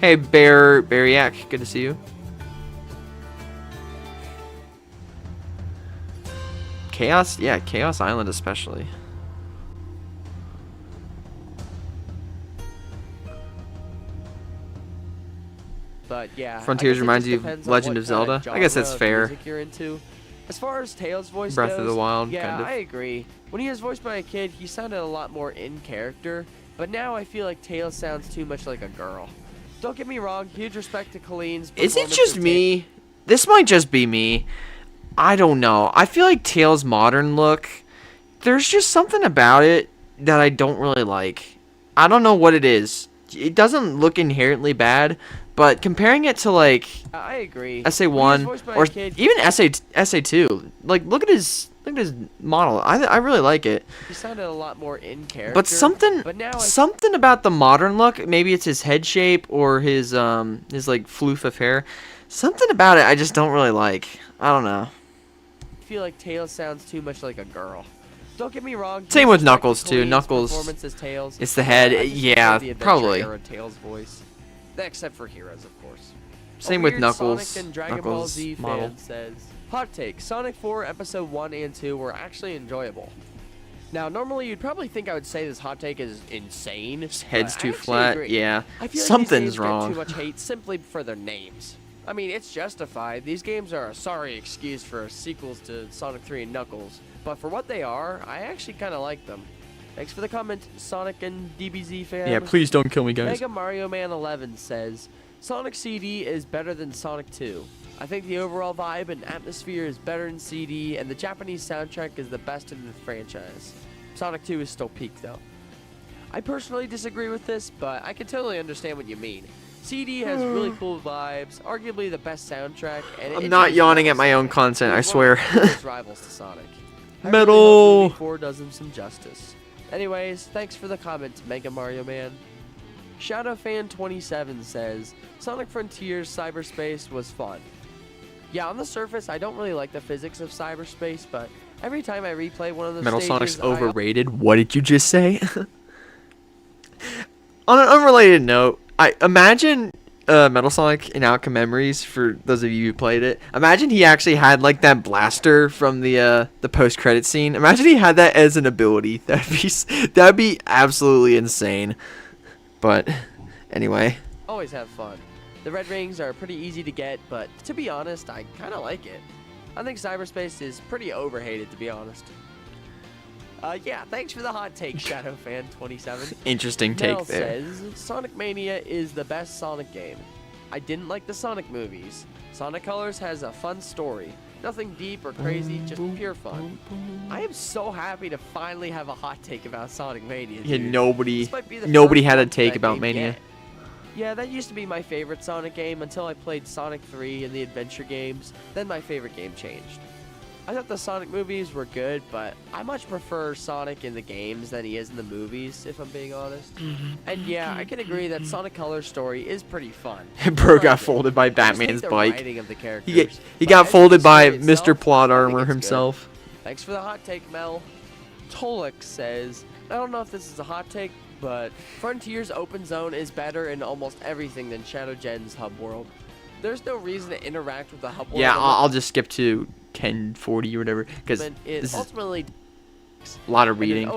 Hey, Bariac, good to see you. Chaos? Yeah, Chaos Island especially. But yeah, Frontiers I guess it reminds just you of depends on Legend what of Zelda. kind of I guess genre that's of fair. music you're into. As far as Tails' voice Breath goes, of the Wild, yeah, kind of. I agree. When he was voiced by a kid, he sounded a lot more in character. But now I feel like Tails sounds too much like a girl. Don't get me wrong, huge respect to Colleen's Is it performance just as me? This might just be me. I don't know. I feel like Tails' modern look, there's just something about it that I don't really like. I don't know what it is. It doesn't look inherently bad, but comparing it to like I agree. SA1 voiced by or a kid, even SA2, like look at his model. I really like it. He sounded a lot more in character. But something about the modern look, maybe it's his head shape or his like floof of hair. Something about it I just don't really like. I don't know. I feel like Tails sounds too much like a girl. Don't get me wrong. Same huge with respect Knuckles to too. Colleen's Knuckles, performance as Tails. it's the head. I just Yeah, prefer the Adventure probably. era Tails voice. Except for Heroes, of course. Same A with weird Knuckles. Sonic and Dragon Ball Knuckles Z model. fan says, hot take, Sonic 4 Episode 1 and 2 were actually enjoyable. Now, normally you'd probably think I would say this hot take is insane. His head's but I too actually flat. agree. Yeah, I feel like something's these games wrong. Get too much hate simply for their names. I mean, it's justified. These games are a sorry excuse for sequels to Sonic 3 and Knuckles. But for what they are, I actually kind of like them. Thanks for the comment, Sonic and DBZ fan. Yeah, please don't kill me, guys. Mega Mario Man 11 says, Sonic CD is better than Sonic 2. I think the overall vibe and atmosphere is better in CD, and the Japanese soundtrack is the best in the franchise. Sonic 2 is still peak, though. I personally disagree with this, but I can totally understand what you mean. CD has really cool vibes, arguably the best soundtrack, and I'm not yawning at my own content, I swear. Rivals to Sonic. Metal. 4 does him some justice. Anyways, thanks for the comment, Mega Mario Man. ShadowFan27 says, Sonic Frontiers Cyberspace was fun. Yeah, on the surface, I don't really like the physics of cyberspace, but every time I replay one of the Metal stages, Sonic's overrated. What did you just say? On an unrelated note, I imagine Metal Sonic in Outcome Memories, for those of you who played it, imagine he actually had like that blaster from the post-credit scene. Imagine he had that as an ability. That'd be absolutely insane. But anyway, always have fun. The red rings are pretty easy to get, but to be honest, I kind of like it. I think cyberspace is pretty overhated, to be honest. Yeah, thanks for the hot take, ShadowFan27. interesting take Mel there. says, Sonic Mania is the best Sonic game. I didn't like the Sonic movies. Sonic Colors has a fun story. Nothing deep or crazy, just pure fun. I am so happy to finally have a hot take about Sonic Mania, Yeah, dude. nobody This might be the had first a one take that about game Mania. yet. Yeah, that used to be my favorite Sonic game until I played Sonic 3 and the adventure games. Then my favorite game changed. I thought the Sonic movies were good, but I much prefer Sonic in the games than he is in the movies, if I'm being honest. And yeah, I can agree that Sonic Color's story is pretty fun. Bro got folded by I just think Batman's the bike. writing of the He characters, he but got as for folded the by story itself, Mr. Plot I think Armor it's good. himself. Thanks for the hot take, Mel. Tolek says, I don't know if this is a hot take, but Frontier's open zone is better in almost everything than Shadow Gen's hub world. There's no reason to interact with the hub world. Yeah, I'll just skip to 1040 or whatever because it this is ultimately a lot of reading.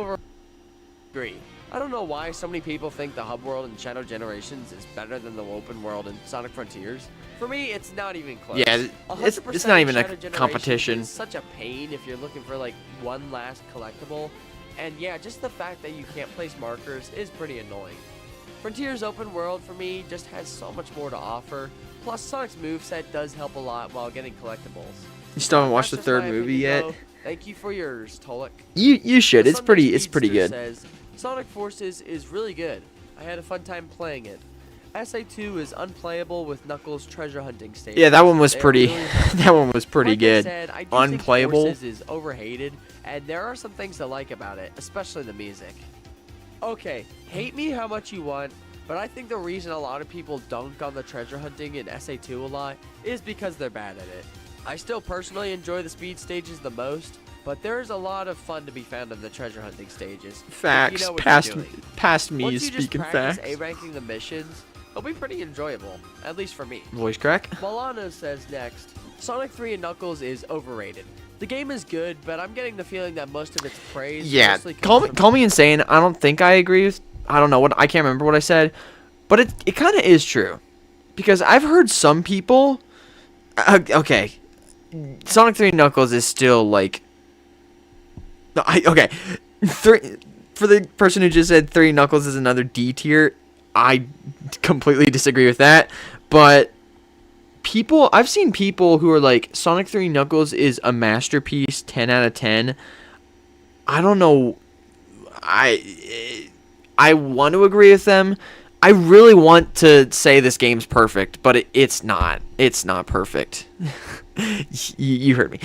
Agree. I don't know why so many people think the hub world in Shadow Generations is better than the open world in Sonic Frontiers. For me, it's not even close. Yeah, it's 100% not even a Shadow Generations competition. is such a pain if you're looking for like one last collectible. And yeah, just the fact that you can't place markers is pretty annoying. Frontiers open world for me just has so much more to offer. Plus Sonic's moveset does help a lot while getting collectibles. You still haven't watched the That's just third my movie opinion, yet? though. Thank you for yours, Tolek. You should. The It's Sunday pretty Speedster good. Says, Sonic Forces is really good. I had a fun time playing it. SA2 is unplayable with Knuckles' treasure hunting stage. Yeah, that one was They are pretty. really hard. That one was pretty Like I good. said, I do Unplayable. Think Forces is overhated, and there are some things to like about it, especially the music. Okay, hate me how much you want, but I think the reason a lot of people dunk on the treasure hunting in SA2 a lot is because they're bad at it. I still personally enjoy the speed stages the most, but there's a lot of fun to be found in the treasure hunting stages. if Facts. You know what Past you're doing. past me Once is you just speaking practice facts. A-ranking the missions, it'll be pretty enjoyable, at least for me. Voice crack. Milano says next, Sonic 3 and Knuckles is overrated. The game is good, but I'm getting the feeling that most of its praise Yeah, mostly comes from call me insane. I don't think I agree with. I don't know what I can't remember what I said, but it kind of is true, because I've heard some people. Okay, Sonic 3 Knuckles is still like. Okay, for the person who just said 3 Knuckles is another D tier, I completely disagree with that. But I've seen people who are like Sonic 3 Knuckles is a masterpiece, 10 out of 10. I don't know. I want to agree with them. I really want to say this game's perfect, but it's not. It's not perfect. you heard me.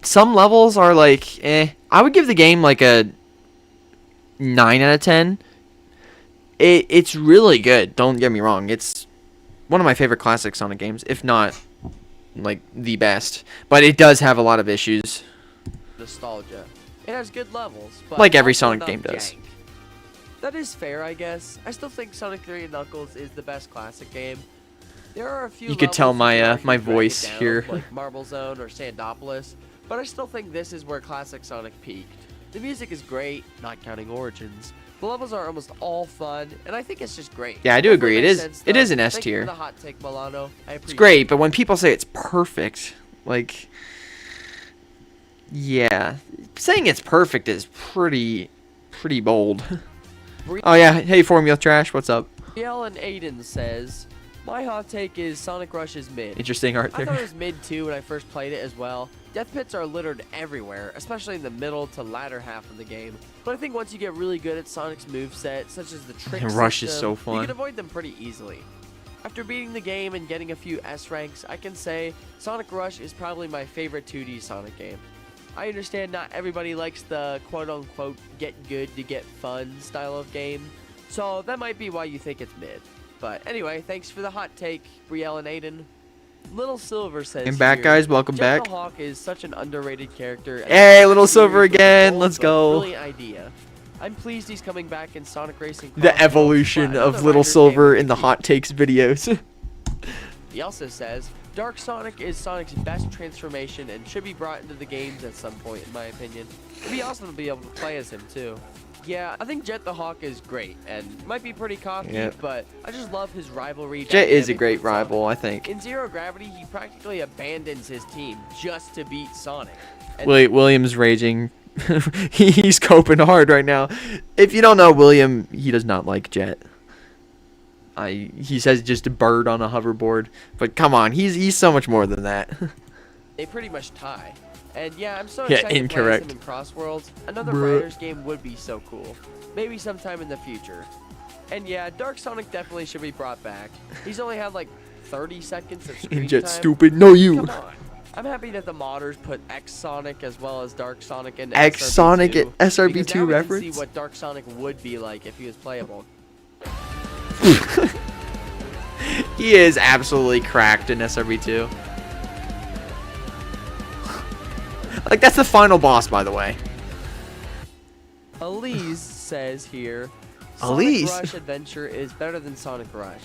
Some levels are like, I would give the game like a 9 out of 10. It's really good. Don't get me wrong. It's one of my favorite classic Sonic games, if not like the best. But it does have a lot of issues. nostalgia. It has good levels, but Like every also Sonic enough game does. jank. That is fair, I guess. I still think Sonic 3 and Knuckles is the best classic game. There are a few You could tell levels my, you could my argue drag it voice down, here. like Marble Zone or Sandopolis, but I still think this is where classic Sonic peaked. The music is great, not counting Origins. The levels are almost all fun, and I think it's just great. Yeah, I do Hopefully agree. It makes is- sense, it though. is an S Thank you tier. for the hot take, Milano. I It's appreciate great, it. but when people say it's perfect, like, yeah, saying it's perfect is pretty bold. Oh yeah, hey Formula Trash, what's up? Brielle and Aiden says, my hot take is Sonic Rush is mid. Interesting art I thought it there. was mid too when I first played it as well. Death pits are littered everywhere, especially in the middle to latter half of the game. But I think once you get really good at Sonic's moveset, such as the trick And Rush is system, so fun. you can avoid them pretty easily. After beating the game and getting a few S ranks, I can say Sonic Rush is probably my favorite 2D Sonic game. I understand not everybody likes the quote-unquote get good to get fun style of game, so that might be why you think it's mid. But anyway, thanks for the hot take, Brielle and Aiden. Little Silver says, And back, here, guys, welcome Jet back. the Hawk is such an underrated character. and Hey, the Little Silver series was again, bold let's but go. Brilliant idea. I'm pleased he's coming back in Sonic Racing. The Crossroads, evolution but of another Little Riders game Silver would in the be hot takes videos. He also says, Dark Sonic is Sonic's best transformation and should be brought into the games at some point, in my opinion. It'd be awesome to be able to play as him, too. Yeah, I think Jet the Hawk is great, and might be pretty cocky, Yeah. but I just love his rivalry. Jet is a dynamic great with Sonic. rival, I think. In Zero Gravity, he practically abandons his team just to beat Sonic. And William's raging. He's coping hard right now. If you don't know William, he does not like Jet. He says just a bird on a hoverboard, but come on, he's so much more than that. they pretty much tie. And yeah, I'm so Yeah, excited incorrect. to play as him in Crossworlds. Another Bruh. Riders game would be so cool. Maybe sometime in the future. And yeah, Dark Sonic definitely should be brought back. He's only had like 30 seconds of screen And Jet's time. stupid. No, you. Come on. I'm happy that the modders put X Sonic as well as Dark Sonic into X Sonic SRB2, SRB2 because now we can reference. see what Dark Sonic would be like if he was playable. He is absolutely cracked in SRB2. Like, that's the final boss, by the way. Elise says here, Elise? Sonic Rush Adventure is better than Sonic Rush.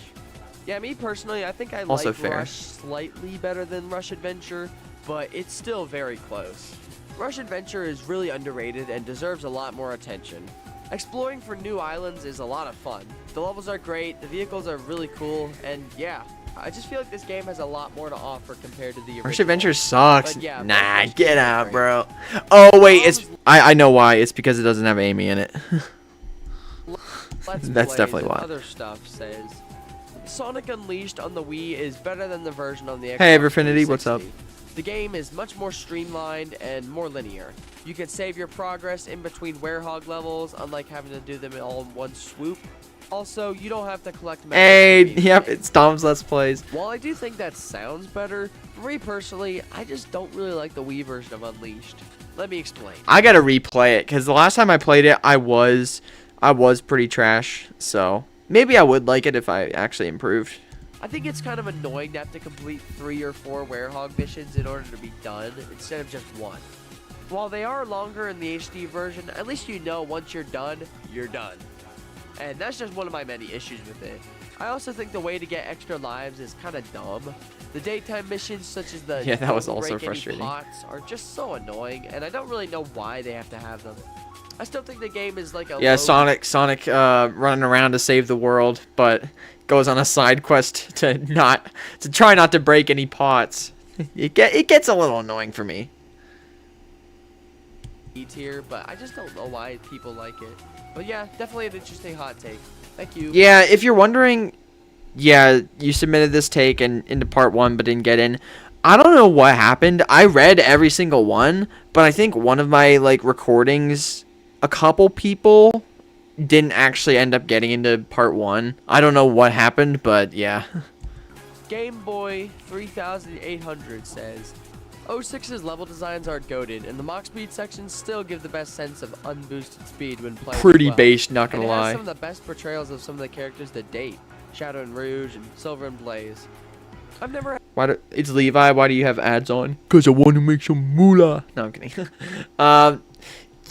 Yeah, me personally, I think I Also like fair. Rush slightly better than Rush Adventure, but it's still very close. Rush Adventure is really underrated and deserves a lot more attention. Exploring for new islands is a lot of fun. The levels are great, the vehicles are really cool, and yeah, I just feel like this game has a lot more to offer compared to the original. Rush Adventure sucks. But yeah, Nah, Rush get is out, great. bro. Oh, wait, it's... I know why. It's because it doesn't have Amy in it. Let's That's Plays definitely and why. Other stuff says Sonic Unleashed on the Wii is better than the version on the Xbox Hey, Everfinity, what's up? 360. The game is much more streamlined and more linear. You can save your progress in between werehog levels, unlike having to do them all in one swoop. Also, you don't have to collect medals Hey, to beat yep, the game. it's Dom's Let's Plays. While I do think that sounds better, for me personally, I just don't really like the Wii version of Unleashed. Let me explain. I gotta replay it, because the last time I played it, I was pretty trash, so... Maybe I would like it if I actually improved. I think it's kind of annoying to have to complete 3 or 4 werehog missions in order to be done, instead of just one. While they are longer in the HD version, at least you know once you're done, you're done. And that's just one of my many issues with it. I also think the way to get extra lives is kind of dumb. The daytime missions, such as the Yeah, that was don't also break any frustrating. pots, are just so annoying, and I don't really know why they have to have them. I still think the game is like a Yeah, low- Sonic running around to save the world, but goes on a side quest to try not to break any pots. It gets a little annoying for me. tier, but I just don't know why people like it. But yeah, definitely an interesting hot take. Thank you. Yeah, if you're wondering, yeah, you submitted this take into part 1 but didn't get in. I don't know what happened. I read every single one, but I think one of my recordings, a couple people didn't actually end up getting into part 1. I don't know what happened, but yeah. Game Boy 3800 says, 06's level designs are goated, and the Mach Speed sections still give the best sense of unboosted speed when playing. Pretty well. based, not And gonna it has lie. some of the best portrayals of some of the characters to date, Shadow and Rouge and Silver and Blaze. I've never It's Levi. Why do you have ads on? Cause I want to make some moolah. No, I'm kidding.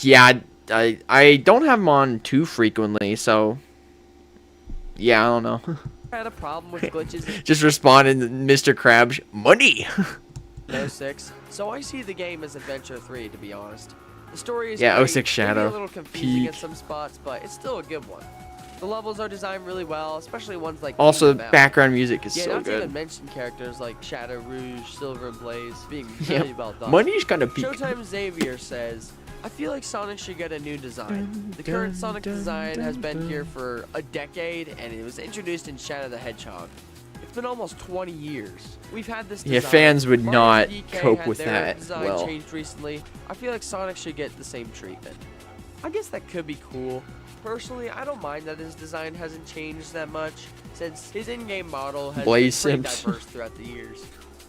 Yeah, I don't have them on too frequently, so yeah, I don't know. had a problem with glitches Just responding to Mr. Krabs, money. in 06, so I see the game as Adventure 3, to be honest. The story is Yeah, great, 06 can be Shadow. a little confusing Peak. at some spots, but it's still a good one. The levels are designed really well, especially ones like Also, Kingdom Valley. background music is Yeah, so not to even good. mention characters like Shadow Rouge, Silver and Blaze being Yeah, really well done. money's kind of peak. Showtime Xavier says, I feel like Sonic should get a new design. The current Sonic design has been here for a decade, and it was introduced in Shadow the Hedgehog. It's been almost 20 years. We've had this design. Yeah, fans would Mario not and DK cope had with their that design well. changed recently. I feel like Sonic should get the same treatment. I guess that could be cool. Personally, I don't mind that his design hasn't changed that much, since his in-game model has Blaze been pretty Sims. diverse throughout the years.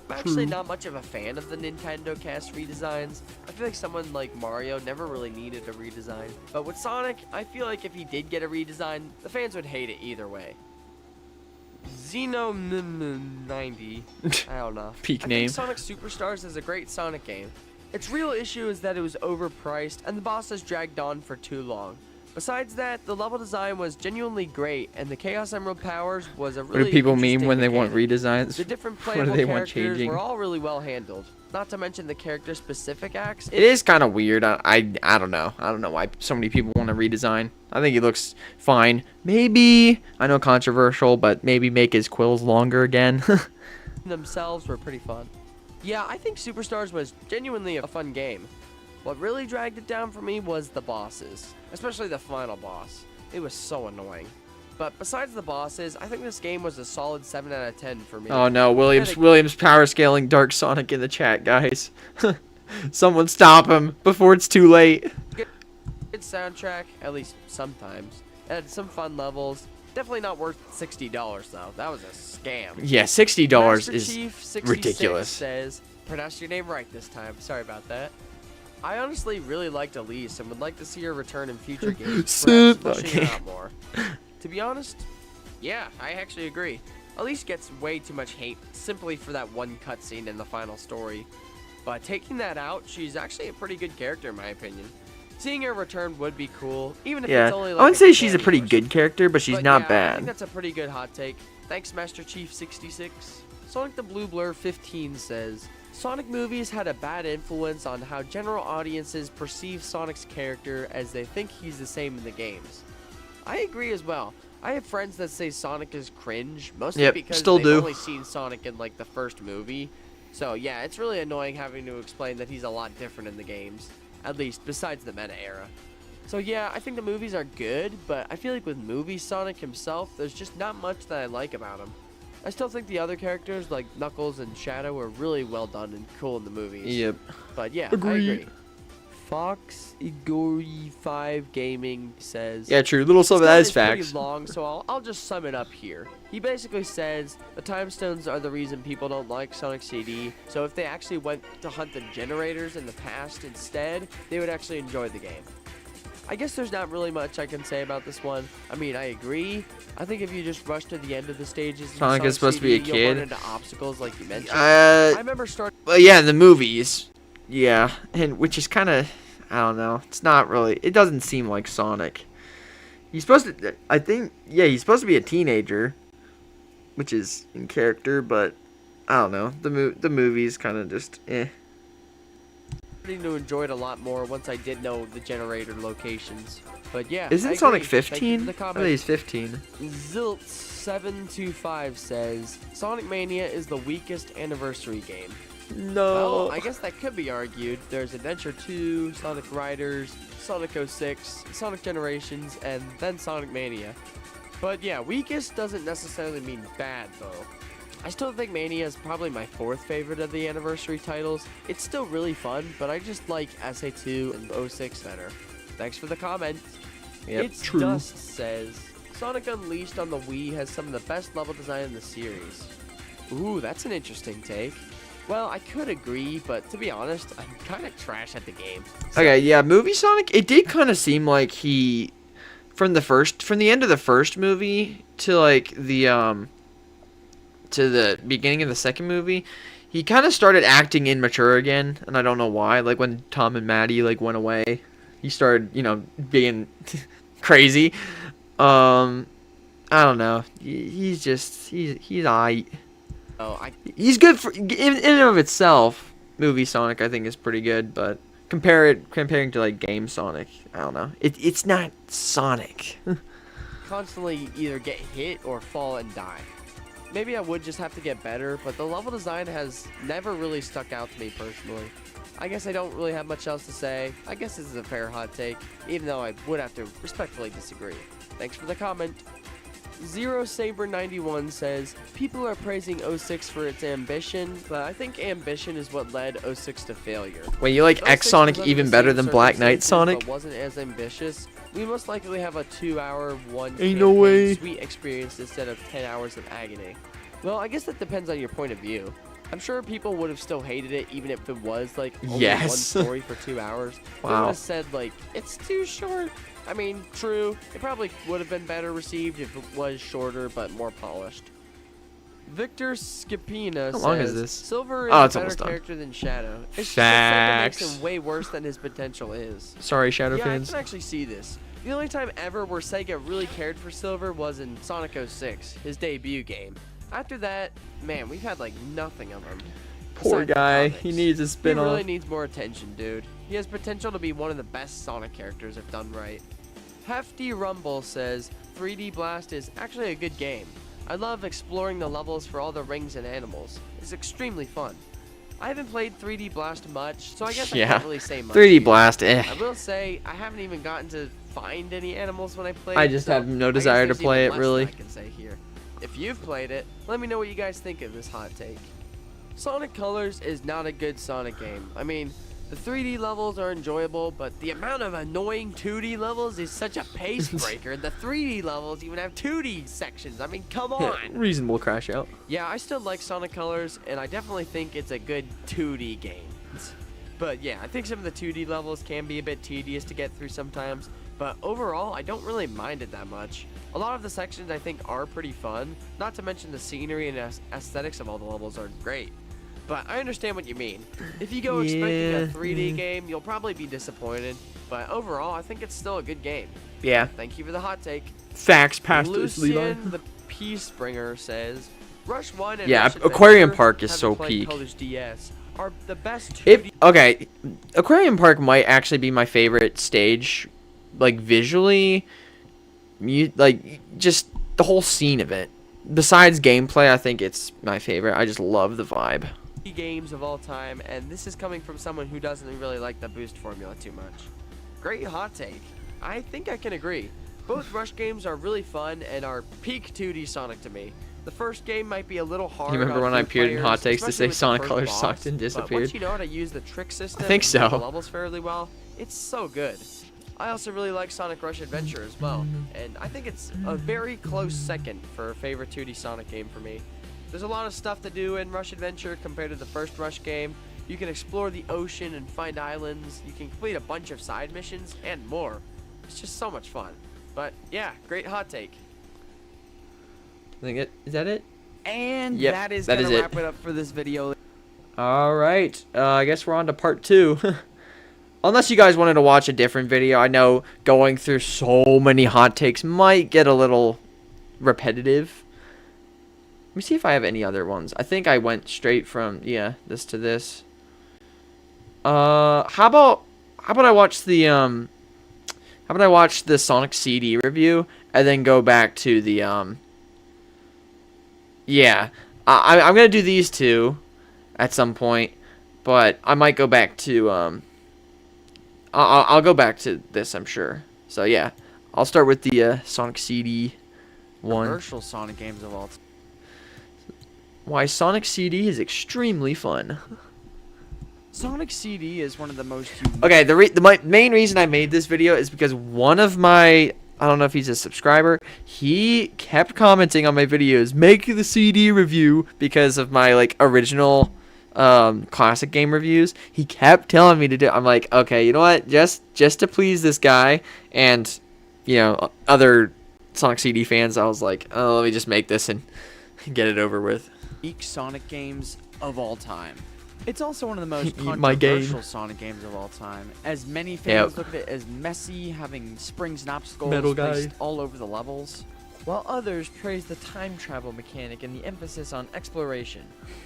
I'm actually not much of a fan of the Nintendo Cast redesigns. I feel like someone like Mario never really needed a redesign. But with Sonic, I feel like if he did get a redesign, the fans would hate it either way. Xeno90, I don't know. Peak I name. think Sonic Superstars is a great Sonic game. Its real issue is that it was overpriced and the bosses dragged on for too long. Besides that, the level design was genuinely great, and the Chaos Emerald powers was a What really do people mean interesting when they want mechanic. redesigns? The different What do playable they want characters changing? were all really well handled. Not to mention the character-specific acts. It is kind of weird. I don't know. I don't know why so many people want to redesign. I think he looks fine. Maybe, I know controversial, but maybe make his quills longer again. Themselves were pretty fun. Yeah, I think Superstars was genuinely a fun game. What really dragged it down for me was the bosses, especially the final boss. It was so annoying. But besides the bosses, I think this game was a solid 7 out of 10 for me. Oh no, Williams power scaling Dark Sonic in the chat, guys. Someone stop him before it's too late. Good soundtrack, at least sometimes. It had some fun levels. Definitely not worth $60 though. That was a scam. Yeah, $60 Master is Chief 66 ridiculous. says, pronounced your name right this time. Sorry about that. I honestly really liked Elise and would like to see her return in future games, perhaps pushing her out more. To be honest, yeah, I actually agree. Elise gets way too much hate simply for that one cutscene in the final story. But taking that out, she's actually a pretty good character in my opinion. Seeing her return would be cool, even if it's only like I wouldn't say she's a pretty good character, but she's not I bad. think that's a pretty good hot take. Thanks, Master Chief 66. Sonic the Blue Blur 15 says, Sonic movies had a bad influence on how general audiences perceive Sonic's character as they think he's the same in the games. I agree as well. I have friends that say Sonic is cringe, mostly because they've only seen Sonic in like the first movie. So yeah, it's really annoying having to explain that he's a lot different in the games. At least, besides the meta era. So yeah, I think the movies are good, but I feel like with movie Sonic himself, there's just not much that I like about him. I still think the other characters, like Knuckles and Shadow, are really well done and cool in the movies. Yep. But yeah, I agree. Fox Igori 5 Gaming says, yeah, true. Little some of that is facts. Pretty long, so I'll just sum it up here. He basically says the time stones are the reason people don't like Sonic CD. So if they actually went to hunt the generators in the past instead, they would actually enjoy the game. I guess there's not really much I can say about this one. I mean, I agree. I think if you just rush to the end of the stages, Sonic is supposed to be a you'll kid. run into obstacles like you mentioned. I remember starting. Well, yeah, in the movies. Yeah, and which is kind of, I don't know. It's not really. It doesn't seem like Sonic. He's supposed to. I think. Yeah, he's supposed to be a teenager, which is in character, but I don't know. The movie's kind of just eh. To enjoy it a lot more once I did know the generator locations. But yeah, isn't Sonic 15? I think he's 15. Zilt725 says Sonic Mania is the weakest anniversary game. No. Well, I guess that could be argued. There's Adventure 2, Sonic Riders, Sonic 06, Sonic Generations, and then Sonic Mania. But yeah, weakest doesn't necessarily mean bad though. I still think Mania is probably my fourth favorite of the anniversary titles. It's still really fun, but I just like SA2 and 06 better. Thanks for the comment. Yep, It's true. Dust says, Sonic Unleashed on the Wii has some of the best level design in the series. Ooh, that's an interesting take. Well, I could agree, but to be honest, I'm kind of trash at the game. So Okay, yeah, movie Sonic, it did kind of seem like he, from the end of the first movie to like to the beginning of the second movie, he kind of started acting immature again, and I don't know why. Like when Tom and Maddie like went away, he started, being crazy. I don't know. He's aight. He's good for in and of itself. Movie Sonic I think is pretty good, but comparing to like game Sonic, I don't know. It's not Sonic. constantly either get hit or fall and die. Maybe I would just have to get better, but the level design has never really stuck out to me personally. I guess I don't really have much else to say. I guess this is a fair hot take, even though I would have to respectfully disagree. Thanks for the comment. Zero Saber 91 says, people are praising 06 for its ambition, but I think ambition is what led 06 to failure. Wait, you like X Sonic even better than Black Knight Sonic? But wasn't as ambitious. We most likely have a 2-hour, sweet experience instead of 10 hours of agony. Well, I guess that depends on your point of view. I'm sure people would have still hated it even if it was like only one story for 2 hours. Wow. They would have said like, it's too short. I mean, true, it probably would have been better received if it was shorter but more polished. Victor Skipina says, long is this? Silver is a better character than Shadow. It's just that makes him way worse than his potential is. Sorry, Shadow fans. fans. I can actually see this. The only time ever where Sega really cared for Silver was in Sonic 06, his debut game. After that, man, we've had like nothing of him. Poor guy, he needs a spin-off. He really needs more attention, dude. He has potential to be one of the best Sonic characters if done right. Hefty Rumble says, 3D Blast is actually a good game. I love exploring the levels for all the rings and animals. It's extremely fun. I haven't played 3D Blast much, so I guess I can't really say much. 3D Blast, eh. I will say, I haven't even gotten to find any animals when I played. I just have no desire to play it, really. I can say here. If you've played it, let me know what you guys think of this hot take. Sonic Colors is not a good Sonic game. I mean, The 3D levels are enjoyable, but the amount of annoying 2D levels is such a pace breaker. The 3D levels even have 2D sections. I mean, come on. Reasonable crash out. Yeah, I still like Sonic Colors, and I definitely think it's a good 2D game. But yeah, I think some of the 2D levels can be a bit tedious to get through sometimes, but overall, I don't really mind it that much. A lot of the sections I think are pretty fun, not to mention the scenery and aesthetics of all the levels are great. But I understand what you mean. If you go expecting a 3D game, you'll probably be disappointed, but overall, I think it's still a good game. Yeah. Thank you for the hot take. Facts, Pastors, Levi. Lucien the Peacebringer says, Rush 1 and Yeah, Rush Aquarium Adventure, Park is having so played peak. Colors DS, are the best 2D. Okay, Aquarium Park might actually be my favorite stage, like visually, like just the whole scene of it. Besides gameplay, I think it's my favorite. I just love the vibe. Games of all time, and this is coming from someone who doesn't really like the boost formula too much. Great hot take. I think I can agree. Both Rush games are really fun and are peak 2D Sonic to me. The first game might be a little hard. You remember on when I new appeared in players, hot takes to especially say with the Sonic first Colors boss, sucked and but disappeared? once you know how to use the trick system I think and build so. the levels fairly well, it's so good. I also really like Sonic Rush Adventure as well, and I think it's a very close second for a favorite 2D Sonic game for me. There's a lot of stuff to do in Rush Adventure compared to the first Rush game. You can explore the ocean and find islands. You can complete a bunch of side missions and more. It's just so much fun. But yeah, great hot take. Is that it? And Yep, that is that gonna is it. wrap it up for this video. All right. I guess we're on to part 2. Unless you guys wanted to watch a different video, I know going through so many hot takes might get a little repetitive. Let me see if I have any other ones. I think I went straight from this to this. How about I watch the Sonic CD review and then go back to the I'm gonna do these two at some point, but I might go back to I'll go back to this, I'm sure. So yeah, I'll start with the Sonic CD one. Commercial Sonic games of all time. Why Sonic CD is extremely fun. Sonic CD is one of the most unique. Okay, the main reason I made this video is because one of my, I don't know if he's a subscriber, he kept commenting on my videos, make the CD review, because of my like original classic game reviews. He kept telling me to do. I'm like, okay, you know what? Just to please this guy and other Sonic CD fans, I was like, oh, let me just make this and get it over with. Unique Sonic games of all time. It's also one of the most Eat my game. controversial Sonic games of all time, as many fans look at it as messy, having springs and obstacles Metal guy. placed all over the levels, while others praise the time travel mechanic and the emphasis on exploration.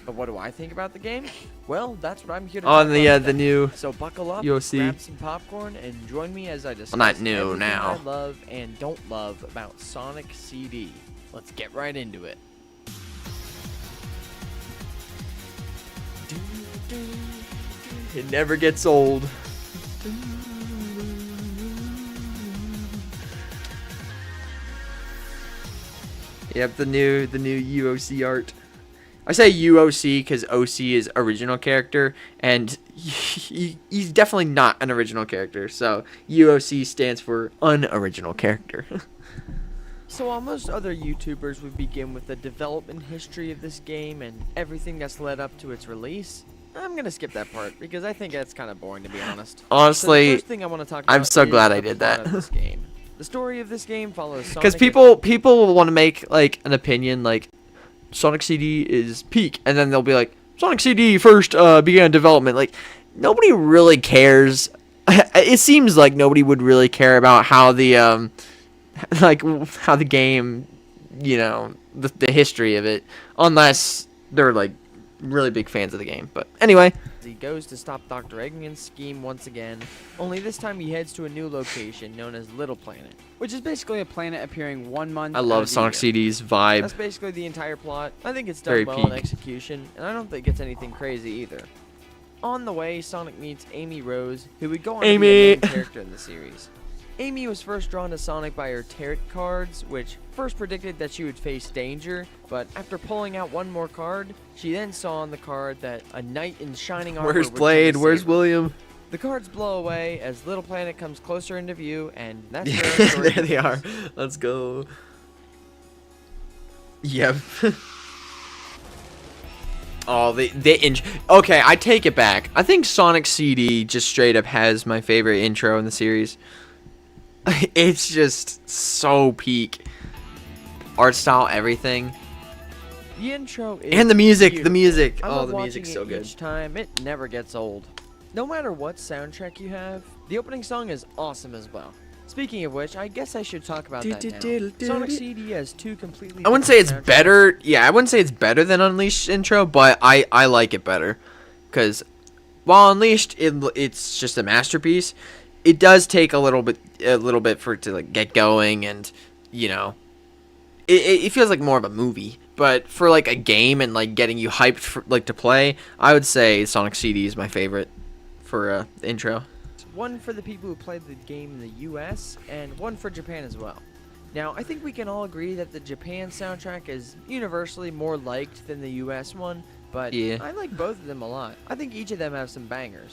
But what do I think about the game? Well, that's what I'm here to talk On the about the today. new So buckle up, UOC. grab some popcorn, and join me as I discuss not new everything now. I love and don't love about Sonic CD. Let's get right into it. It never gets old. Yep, the new UOC art. I say UOC because OC is original character, and he's definitely not an original character. So UOC stands for unoriginal character. So while most other YouTubers would begin with the development history of this game and everything that's led up to its release, I'm gonna skip that part because I think that's kind of boring, to be honest. Honestly, so the first thing I want to talk about I'm so is glad I the did plot that. of this game. The story of this game follows Sonic. Because people want to make like an opinion like Sonic CD is peak, and then they'll be like Sonic CD first began development. Like nobody really cares. It seems like nobody would really care about how the how the game, the history of it, unless they're like really big fans of the game. But anyway, he goes to stop Dr. Eggman's scheme once again, only this time he heads to a new location known as Little Planet. Which is basically a planet appearing 1 month I out love of the Sonic year. CD's vibe. That's basically the entire plot. I think it's done Very well in peak. execution, and I don't think it's anything crazy either. On the way, Sonic meets Amy Rose, who would go on to be Amy. a main character in the series. Amy was first drawn to Sonic by her tarot cards, which first predicted that she would face danger, but after pulling out one more card, she then saw on the card that a knight in shining armor Where's would come to Blade? save Where's her. William? The cards blow away as Little Planet comes closer into view, and that's where our story There they are. begins. Let's go. Yep. Oh, okay, I take it back. I think Sonic CD just straight up has my favorite intro in the series. It's just so peak. Art style, everything. The intro is And the music, beautiful. the music. I Oh, love the watching music's it so good. Each time, it never gets old. No matter what soundtrack you have, the opening song is awesome as well. Speaking of which, I guess I should talk about that now. Sonic CD has two completely I wouldn't say different it's soundtracks. better. Yeah, I wouldn't say it's better than Unleashed intro, but I like it better. Because while Unleashed, it's just a masterpiece. It does take a little bit for it to like get going, and you know, it feels like more of a movie. But for like a game and like getting you hyped for like to play, I would say Sonic CD is my favorite for the intro. One for the people who played the game in the US, and one for Japan as well. Now, I think we can all agree that the Japan soundtrack is universally more liked than the US one, but Yeah. I like both of them a lot. I think each of them have some bangers.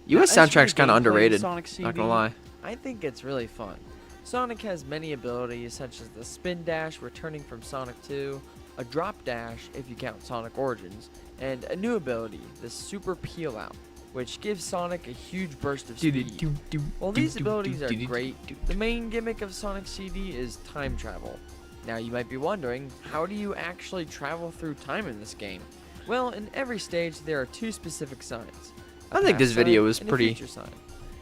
US As for the soundtrack's kind of gameplay in underrated. Sonic Not CD, gonna lie. I think it's really fun. Sonic has many abilities such as the spin dash returning from Sonic 2, a drop dash if you count Sonic Origins, and a new ability, the Super Peel Out, which gives Sonic a huge burst of speed. While these abilities are great, the main gimmick of Sonic CD is time travel. Now you might be wondering, how do you actually travel through time in this game? Well, in every stage there are two specific signs. a I think this past video sign was and a pretty- future sign.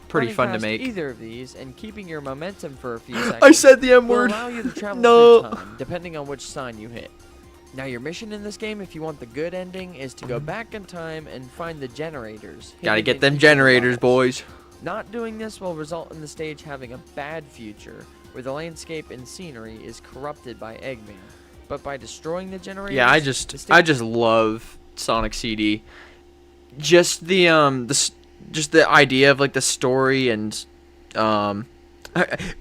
Pretty Running fun to past make. Either of these and keeping your momentum for a few seconds I said the M will word. allow you to travel No. through time, depending on which sign you hit. Now your mission in this game, if you want the good ending, is to go back in time and find the generators. Gotta hidden get in them each of the generators, levels. boys. Not doing this will result in the stage having a bad future, where the landscape and scenery is corrupted by Eggman. But by destroying the generators, Yeah, I the just stage love Sonic CD. Just the just the idea of like the story and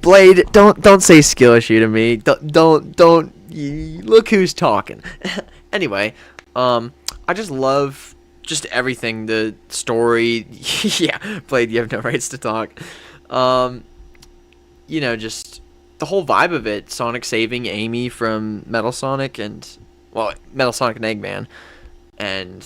Blade, don't say skill issue to me. Don't look who's talking. Anyway, I just love just everything, the story. Yeah, Blade, you have no rights to talk. You know, just the whole vibe of it. Sonic saving Amy from Metal Sonic and Metal Sonic and Eggman, and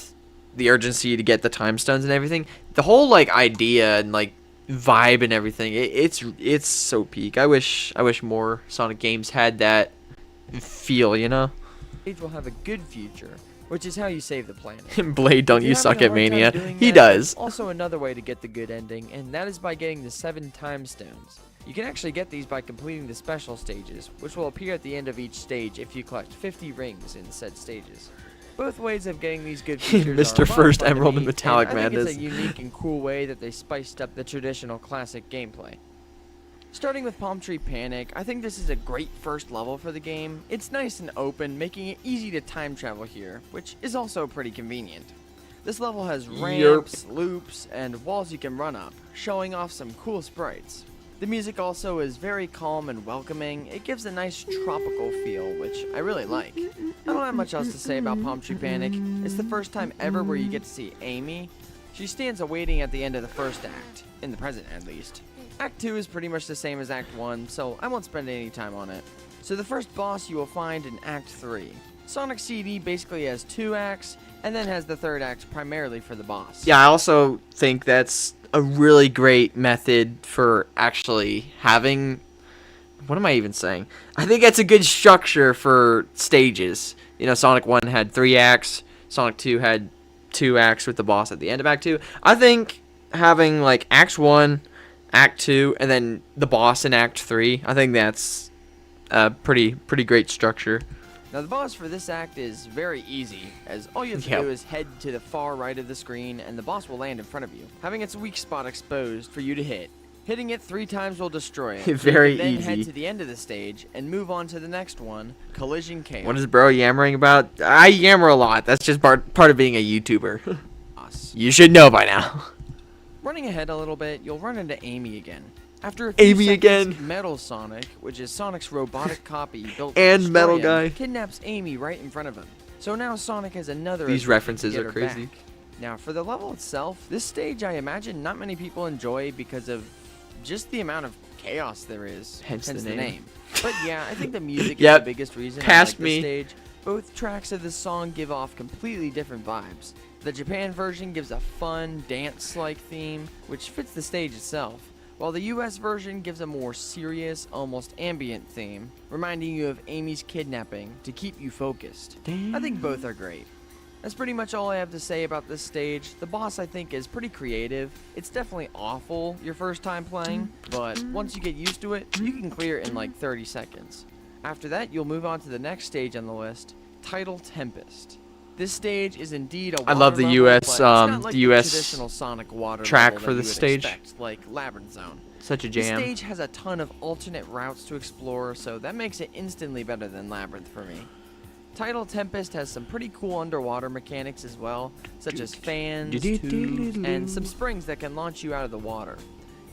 the urgency to get the time stones and everything. The whole like idea and like vibe and everything. It's so peak. I wish more Sonic games had that feel, you know. stage will have a good future, which is how you save the planet. Blade, don't If you you're suck having at a hard time Mania? doing He that, does. there's also another way to get the good ending, and that is by getting the 7 time stones. You can actually get these by completing the special stages, which will appear at the end of each stage if you collect 50 rings in said stages. Both ways of getting these good features Mr. are a lot of First fun to Emerald and me, Metallic and I think Madness. it's a unique and cool way that they spiced up the traditional classic gameplay. Starting with Palm Tree Panic, I think this is a great first level for the game. It's nice and open, making it easy to time travel here, which is also pretty convenient. This level has ramps, loops, and walls you can run up, showing off some cool sprites. The music also is very calm and welcoming. It gives a nice tropical feel, which I really like. I don't have much else to say about Palm Tree Panic. It's the first time ever where you get to see Amy. She stands awaiting at the end of the first act, in the present at least. Act 2 is pretty much the same as Act 1, so I won't spend any time on it. So the first boss you will find in Act 3. Sonic CD basically has 2 acts, and then has the third act primarily for the boss. Yeah, I also think that's a really great method for actually having. What am I even saying? I think that's a good structure for stages. You know, Sonic 1 had 3 acts, Sonic 2 had 2 acts with the boss at the end of Act 2. I think having like Act 1, Act 2, and then the boss in Act 3, I think that's a pretty great structure. Now the boss for this act is very easy, as all you have to Yep. do is head to the far right of the screen and the boss will land in front of you, having its weak spot exposed for you to hit. Hitting it 3 times will destroy it. Very you can then easy. head to the end of the stage and move on to the next one, Collision Chaos. What is bro yammering about? I yammer a lot. That's just part of being a YouTuber. You should know by now. Running ahead a little bit, you'll run into Amy again. After a few Amy seconds, again. Metal Sonic, which is Sonic's robotic copy built And to destroy Metal him, Guy. kidnaps Amy right in front of him. So now Sonic has another These ability to references get are her crazy. back. Now, for the level itself, this stage I imagine not many people enjoy because of just the amount of chaos there is. Hence the name. But yeah, I think the music Yep. is the biggest reason Past I like me. this stage. Both tracks of this song give off completely different vibes. The Japan version gives a fun, dance-like theme, which fits the stage itself, while the US version gives a more serious, almost ambient theme, reminding you of Amy's kidnapping to keep you focused. I think both are great. That's pretty much all I have to say about this stage. The boss, I think, is pretty creative. It's definitely awful your first time playing, but once you get used to it, you can clear it in like 30 seconds. After that, you'll move on to the next stage on the list, Tidal Tempest. This stage is indeed a water I love the level, US, but it's not like the US traditional Sonic water track level for that this you would stage. expect, like Labyrinth Zone. Such a This jam. stage has a ton of alternate routes to explore, so that makes it instantly better than Labyrinth for me. Tidal Tempest has some pretty cool underwater mechanics as well, such as fans, tubes, and some springs that can launch you out of the water.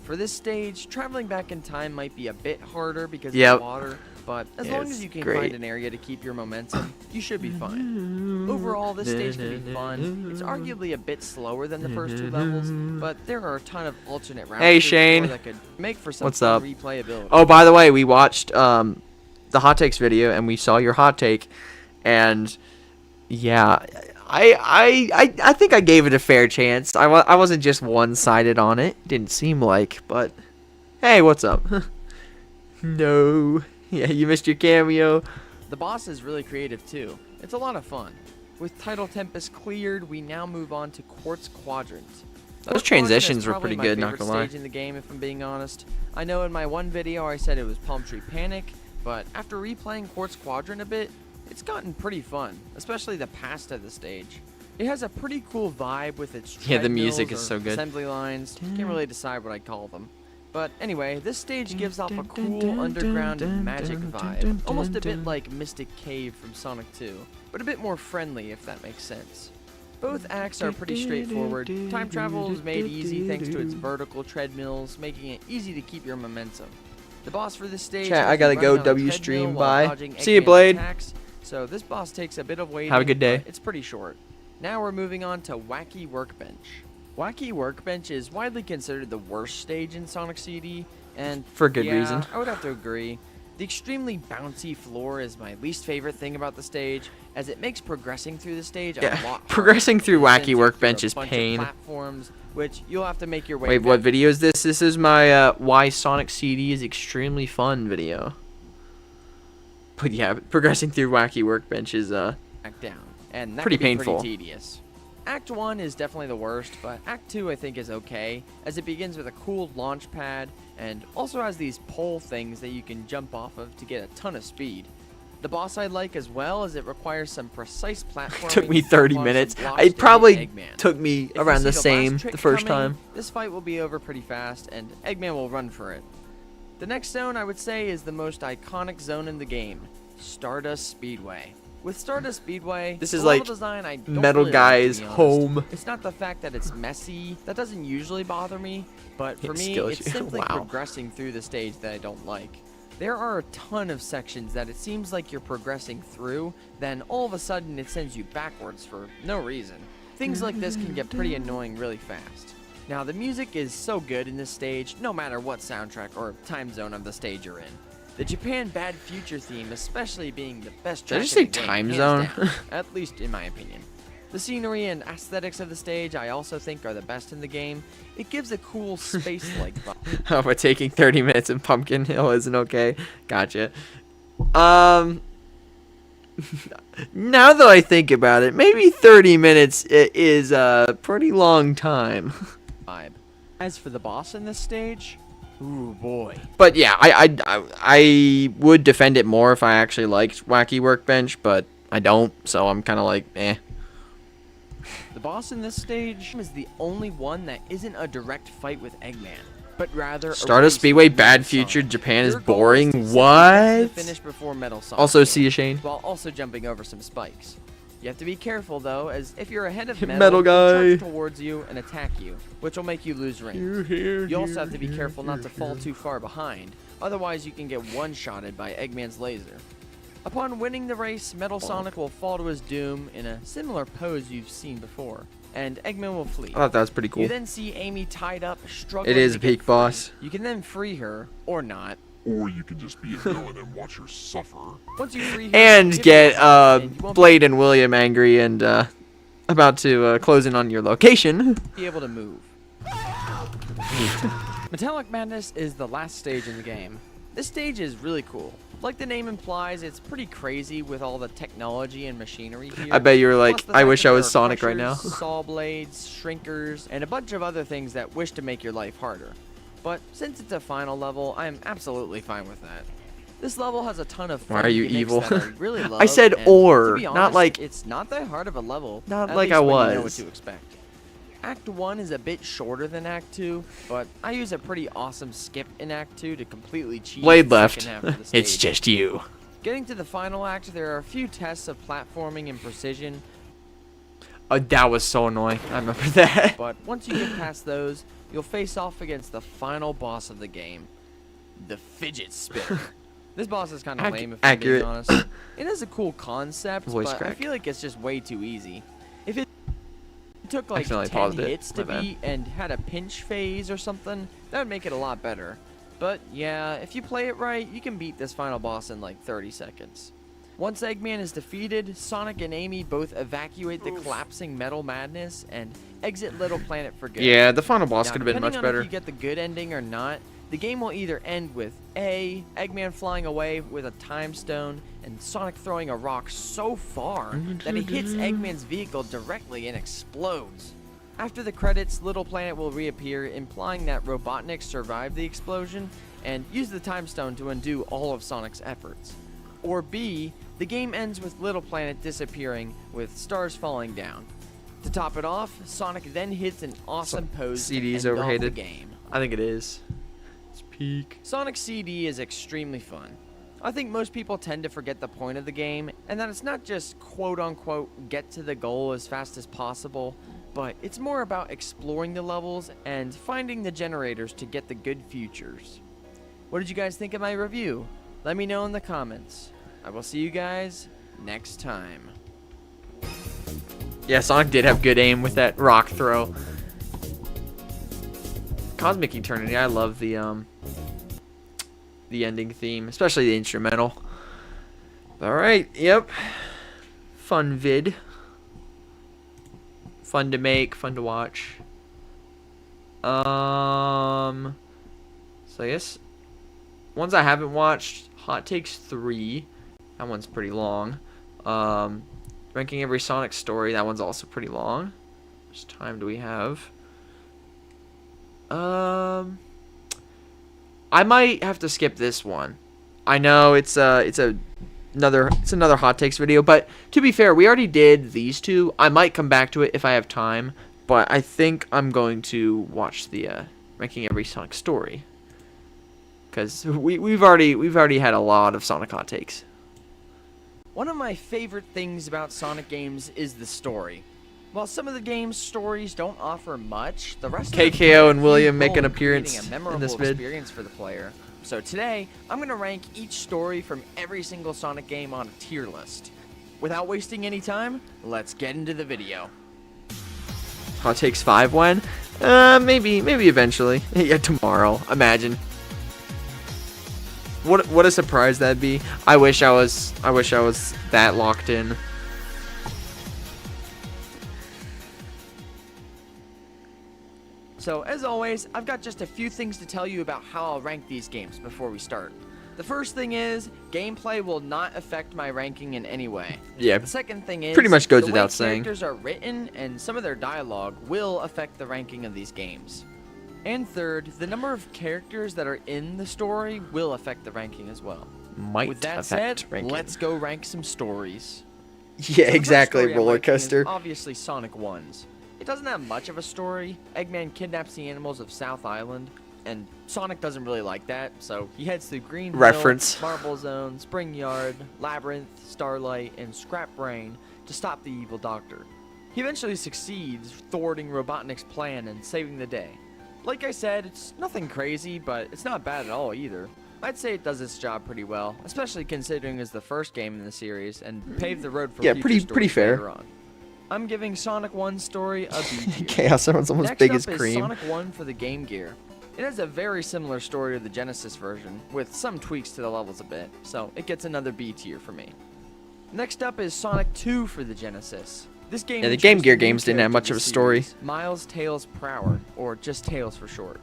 For this stage, traveling back in time might be a bit harder because of Yep. the water, but as Yeah, long it's as you can great. find an area to keep your momentum, you should be fine. Overall, this stage can be fun. It's arguably a bit slower than the first two levels, but there are a ton of alternate routes Hey, to explore Shane. that could make for some What's fun up? replayability. Oh, by the way, we watched the hot takes video and we saw your hot take, and yeah, I think I gave it a fair chance. I wasn't just one-sided on it. Didn't seem like, but hey, what's up? No. Yeah, you missed your cameo. The boss is really creative too. It's a lot of fun. With Tidal Tempest cleared, we now move on to Quartz Quadrant. Those Quartz transitions Quadrant is were probably pretty my good, not favorite gonna lie. stage in the game, if I'm being honest. I know in my one video I said it was Palm Tree Panic, but after replaying Quartz Quadrant a bit, it's gotten pretty fun, especially the past of the stage. It has a pretty cool vibe with its Yeah, the music treadmills is or so good. assembly lines. Can't really decide what I call them. But anyway, this stage gives off a cool underground magic vibe, almost a bit like Mystic Cave from Sonic 2, but a bit more friendly if that makes sense. Both acts are pretty straightforward. Time travel is made easy thanks to its vertical treadmills, making it easy to keep your momentum. The boss for this stage Chat, has I you gotta running go, on a W treadmill stream, while bye. dodging See you, Eggman's Blade. attacks, so this boss takes a bit of waiting. Have a good day. But it's pretty short. Now we're moving on to Wacky Workbench. Wacky Workbench is widely considered the worst stage in Sonic CD, and For good yeah, reason. I would have to agree. The extremely bouncy floor is my least favorite thing about the stage, as it makes progressing through the stage a lot harder. Progressing through It sends Wacky you Workbench through a is bunch of pain. platforms, which you'll have to make your way. Wait, what down. video is this? This is my why Sonic CD is extremely fun video. But yeah, progressing through Wacky Workbench is Back down, and that pretty can be painful. pretty tedious. Act 1 is definitely the worst, but Act 2 I think is okay, as it begins with a cool launch pad, and also has these pole things that you can jump off of to get a ton of speed. The boss I like as well, as it requires some precise platforming. took me to 30 jump on minutes. some blocks to It hit probably Eggman. took me If you around see the last same trick the first coming, time. This fight will be over pretty fast, and Eggman will run for it. The next zone I would say is the most iconic zone in the game, Stardust Speedway. With Stardust Speedway, This the is level like design I don't Metal really like, to Guy's be honest. home. It's not the fact that it's messy, that doesn't usually bother me, but for It me, skills it's you. simply Wow. progressing through the stage that I don't like. There are a ton of sections that it seems like you're progressing through, then all of a sudden it sends you backwards for no reason. Things like this can get pretty annoying really fast. Now, the music is so good in this stage, no matter what soundtrack or time zone of the stage you're in. The Japan Bad Future theme especially being the best Did I track just in say the game, time hands zone? down, at least in my opinion. The scenery and aesthetics of the stage I also think are the best in the game. It gives a cool space-like vibe. Oh, but taking 30 minutes in Pumpkin Hill isn't okay. Gotcha. Now that I think about it, maybe 30 minutes is a pretty long time. As for the boss in this stage, ooh boy. But yeah, I would defend it more if I actually liked Wacky Workbench, but I don't, so I'm kind of like, eh. The boss in this stage is the only one that isn't a direct fight with Eggman, but rather a Stardust race Speedway with Bad Metal Future Sonic. Japan is Your goal boring. to simply get to What? the finish before Metal Sonic Also, can, see you, Shane. while also jumping over some spikes. You have to be careful though, as if you're ahead of Metal, Metal he'll Guy. charge towards you and attack you, which will make you lose range. You also have to be careful not to fall too far behind, otherwise you can get one-shotted by Eggman's laser. Upon winning the race, Metal Sonic will fall to his doom in a similar pose you've seen before. and Eggman will flee. I thought that was pretty cool. You then see Amy tied up, struggling It is to a get peak free. boss. You can then free her, or not. Or you can just be a villain and watch her suffer. Once you free her, And give get her a and you won't Blade and William angry and about to close in on your location. be able to move. Metallic Madness is the last stage in the game. This stage is really cool. Like the name implies, it's pretty crazy with all the technology and machinery here. I bet you were like, Plus the I fact wish that I there was are Sonic right crushers, now. saw blades, shrinkers, and a bunch of other things that wish to make your life harder. But since it's a final level, I am absolutely fine with that. This level has a ton of fun Why are you gimmicks evil? that I really love, I said and or, to be not honest, like- it's not that hard of a level. Not at like least I when you know what was. to expect. Act 1 is a bit shorter than Act 2, but I use a pretty awesome skip in Act 2 to completely cheat Blade the left. second half of the It's stage. just you. Getting to the final act, there are a few tests of platforming and precision, Oh, that was so annoying. I remember that. but once you get past those, you'll face off against the final boss of the game, the Fidget Spinner. This boss is kind of lame, if I'm being accurate. honest. It is a cool concept, Voice but I crack. feel like it's just way too easy. If it took like Accidentally 10 paused it. hits to My bad. beat and had a pinch phase or something, that would make it a lot better. But yeah, if you play it right, you can beat this final boss in like 30 seconds. Once Eggman is defeated, Sonic and Amy both evacuate the collapsing metal madness and exit Little Planet for good. Yeah, the final boss Now, could have been much depending on better. If you get the good ending or not, the game will either end with A, Eggman flying away with a time stone, and Sonic throwing a rock so far that it hits Eggman's vehicle directly and explodes. After the credits, Little Planet will reappear, implying that Robotnik survived the explosion and used the time stone to undo all of Sonic's efforts. Or B, the game ends with Little Planet disappearing with stars falling down. To top it off, Sonic then hits an awesome pose CD is to end off the overhated. game. I think it is. It's peak. Sonic CD is extremely fun. I think most people tend to forget the point of the game, and that it's not just quote-unquote get to the goal as fast as possible, but it's more about exploring the levels and finding the generators to get the good futures. What did you guys think of my review? Let me know in the comments. I will see you guys next time. Yeah, Sonic did have good aim with that rock throw. Cosmic Eternity, I love the ending theme, especially the instrumental. All right, yep. Fun vid. Fun to make, fun to watch. So I guess ones I haven't watched, Hot Takes 3. That one's pretty long. Ranking every Sonic story. That one's also pretty long. How much time do we have? I might have to skip this one. I know it's another hot takes video, but to be fair, we already did these two. I might come back to it if I have time, but I think I'm going to watch the ranking every Sonic story, because we've already had a lot of Sonic hot takes. One of my favorite things about Sonic games is the story. While some of the game's stories don't offer much, the rest of them play KKO a and huge William make role an in creating appearance a in memorable this vid. experience for the player. So today, I'm going to rank each story from every single Sonic game on a tier list. Without wasting any time, let's get into the video. Hot takes 5 when? Maybe eventually. Yeah, tomorrow. Imagine. What a surprise that'd be. I wish I was that locked in. So, as always, I've got just a few things to tell you about how I'll rank these games before we start. The first thing is, gameplay will not affect my ranking in any way. Yeah. The second thing is, Pretty much goes the without way saying. characters are written and some of their dialogue will affect the ranking of these games. And third, the number of characters that are in the story will affect the ranking as well. Might With that affect said, ranking. let's go rank some stories. Yeah, So the first exactly. story I'm Roller ranking is coaster. obviously Sonic 1's. It doesn't have much of a story. Eggman kidnaps the animals of South Island, and Sonic doesn't really like that, so he heads through Green Hill, Reference. Marble Zone, Spring Yard, Labyrinth, Starlight, and Scrap Brain to stop the evil doctor. He eventually succeeds, thwarting Robotnik's plan and saving the day. Like I said, it's nothing crazy, but it's not bad at all either. I'd say it does its job pretty well, especially considering it's the first game in the series and paved the road for Yeah, future pretty stories fair. later on. I'm giving Sonic 1 story a B tier. Chaos Emerald's almost Next big up as is cream. Sonic 1 for the Game Gear. It has a very similar story to the Genesis version, with some tweaks to the levels a bit, so it gets another B tier for me. Next up is Sonic 2 for the Genesis. This game Yeah, the Game introduced Gear a new games didn't have character much to of a the story. series, Miles Tails Prower, or just Tails for short.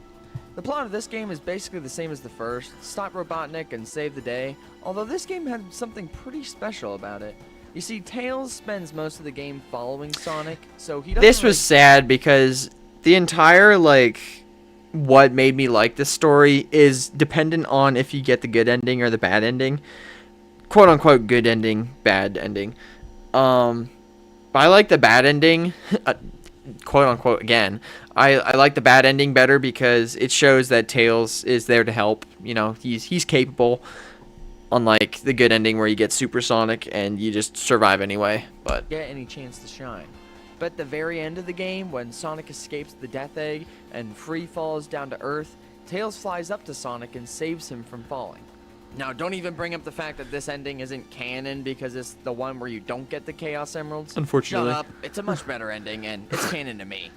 The plot of this game is basically the same as the first, stop Robotnik and save the day, although this game had something pretty special about it. You see, Tails spends most of the game following Sonic, so he doesn't This was sad because the entire, like, what made me like this story is dependent on if you get the good ending or the bad ending. Quote unquote good ending, bad ending. But I like the bad ending, quote unquote again. I like the bad ending better because it shows that Tails is there to help. You know, he's capable. Unlike the good ending where you get supersonic and you just survive anyway. But get any chance to shine. But at the very end of the game, when Sonic escapes the Death Egg and free falls down to Earth, Tails flies up to Sonic and saves him from falling. Now, don't even bring up the fact that this ending isn't canon because it's the one where you don't get the Chaos Emeralds. Unfortunately. Shut up. It's a much better ending, and it's canon to me.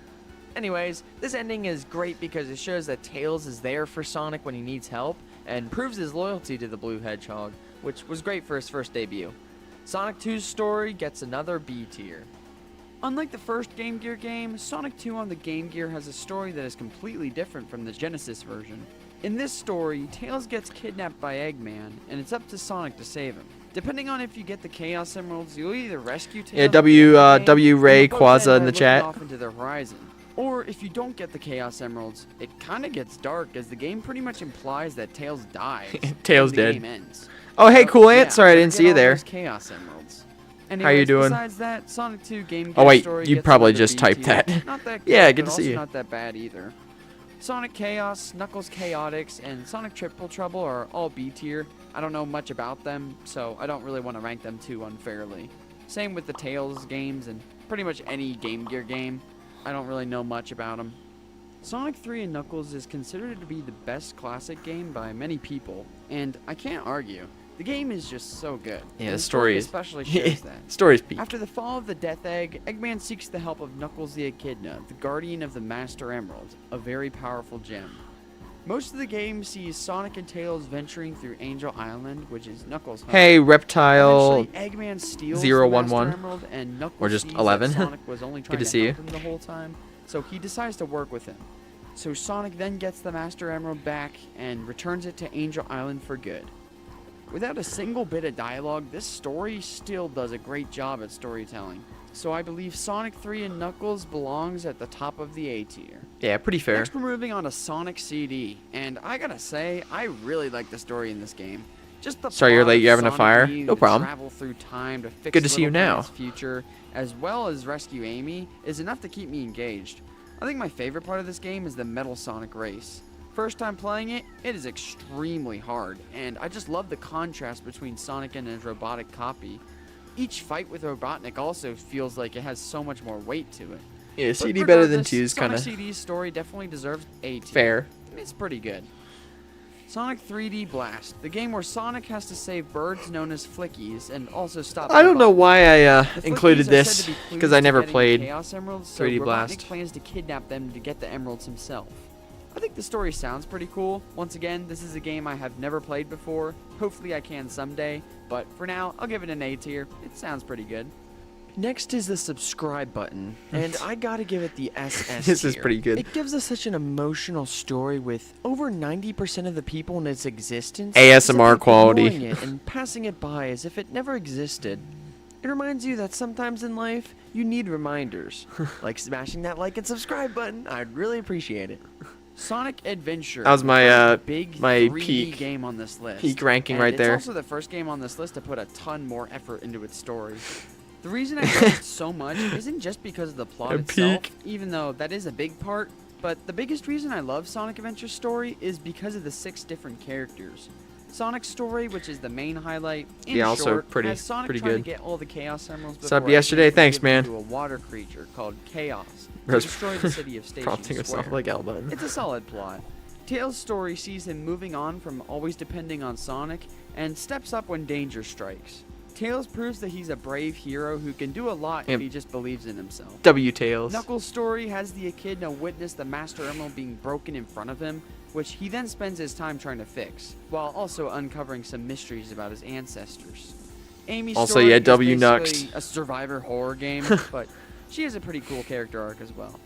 Anyways, this ending is great because it shows that Tails is there for Sonic when he needs help, and proves his loyalty to the Blue Hedgehog, which was great for his first debut. Sonic 2's story gets another B tier. Unlike the first Game Gear game, Sonic 2 on the Game Gear has a story that is completely different from the Genesis version. In this story, Tails gets kidnapped by Eggman, and it's up to Sonic to save him. Depending on if you get the Chaos Emeralds, you'll either rescue Tails, yeah, W Ray Quaza in the chat. off into the horizon. Or if you don't get the Chaos Emeralds, it kind of gets dark as the game pretty much implies that Tails dies. Tails when the dead. game ends. Oh, hey, So, cool Ant. yeah, Sorry, I didn't get see you all there. those Chaos Emeralds. How you Anyways, doing? Besides that, Sonic 2 Game Gear Oh, wait, story you gets probably another just B typed tier. that. Not that Yeah, good, good but to see also you. Not that bad either. Sonic Chaos, Knuckles Chaotix, and Sonic Triple Trouble are all B tier. I don't know much about them, so I don't really want to rank them too unfairly. Same with the Tails games and pretty much any Game Gear game. I don't really know much about them. Sonic 3 and Knuckles is considered to be the best classic game by many people, and I can't argue. The game is just so good. Yeah, And the story is especially shows that. story's peak. After the fall of the Death Egg, Eggman seeks the help of Knuckles the Echidna, the guardian of the Master Emerald, a very powerful gem. Most of the game sees Sonic and Tails venturing through Angel Island, which is Knuckles' home. Hey, Reptile. Eventually, Eggman steals 011, the Master Emerald, and Knuckles or just sees 11. that Sonic was only trying Good to see help you. him the whole time, so he decides to work with him. So Sonic then gets the Master Emerald back and returns it to Angel Island for good. Without a single bit of dialogue, this story still does a great job at storytelling. So I believe Sonic 3 and Knuckles belongs at the top of the A tier. Yeah, pretty fair. Next, we're moving on to Sonic CD, and I gotta say, I really like the story in this game. Just the Sorry you're plot late, of you're having a Sonic fire? needing No to problem. Travel through time to fix Good to see you Little now. Plank's future, as well as rescue Amy, is enough to keep me engaged. I think my favorite part of this game is the Metal Sonic race. First time playing it, it is extremely hard, and I just love the contrast between Sonic and his robotic copy. Each fight with Robotnik also feels like it has so much more weight to it. Yeah, But CD better than regardless, 2 is kind Sonic of CD's story definitely deserves A tier. fair. It's pretty good. Sonic 3D Blast, the game where Sonic has to save birds known as Flickies and also stop. I don't know Robotnik. why I The Flickies included are this said to be because clues I to never getting played Chaos Emeralds, so 3D Robotnik Blast. plans to kidnap them to get the emeralds himself. I think the story sounds pretty cool. Once again, this is a game I have never played before. Hopefully I can someday, but for now, I'll give it an A tier. It sounds pretty good. Next is the subscribe button, and I gotta give it the SS This is tier. pretty good. It gives us such an emotional story with over 90% of the people in its existence ASMR simply quality. ignoring it and passing it by as if it never existed. It reminds you that sometimes in life, you need reminders, like smashing that like and subscribe button. I'd really appreciate it. Sonic Adventure. That was the my, first big my 3D peak- game on this list. peak ranking And right there. It's also the first game on this list to put a ton more effort into its story. The reason I love it so much isn't just because of the plot A itself, peak. even though that is a big part, but the biggest reason I love Sonic Adventure's story is because of the 6 different characters. Sonic's story, which is the main highlight, in Yeah, also short, pretty- has Sonic pretty trying good. to get all the Chaos Emeralds What's up before yesterday? Eggman can Thanks, give them man. to a water creature called Chaos to Rose- destroy the city of Station Prompting herself Square. like L button. It's a solid plot. Tails' story sees him moving on from always depending on Sonic and steps up when danger strikes. Tails proves that he's a brave hero who can do a lot if he just believes in himself. W Tails. Knuckles' story has the Echidna witness the Master Emerald being broken in front of him, which he then spends his time trying to fix, while also uncovering some mysteries about his ancestors. Amy's Also, story yeah, is W basically Nux. a survivor horror game, but she has a pretty cool character arc as well.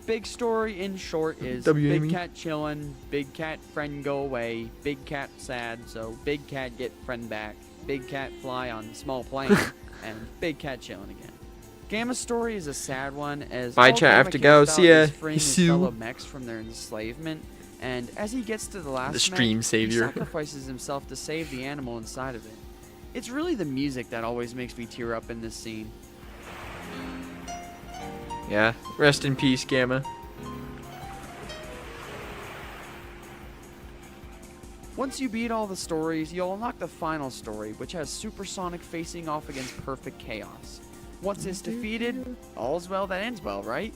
Big story, in short, is W big Amy. cat chillin', big cat friend go away, big cat sad, so big cat get friend back, big cat fly on small plane, and big cat chillin' again. Gamma's story is a sad one, as Bye, all chat, I have Gamma to cares go. about See ya. is freeing his Sue. fellow mechs from their enslavement, and as he gets to the last The stream mech, savior. he sacrifices himself to save the animal inside of it. It's really the music that always makes me tear up in this scene. Yeah. Rest in peace, Gamma. Once you beat all the stories, you'll unlock the final story, which has Supersonic facing off against Perfect Chaos. Once it's defeated, all's well that ends well, right?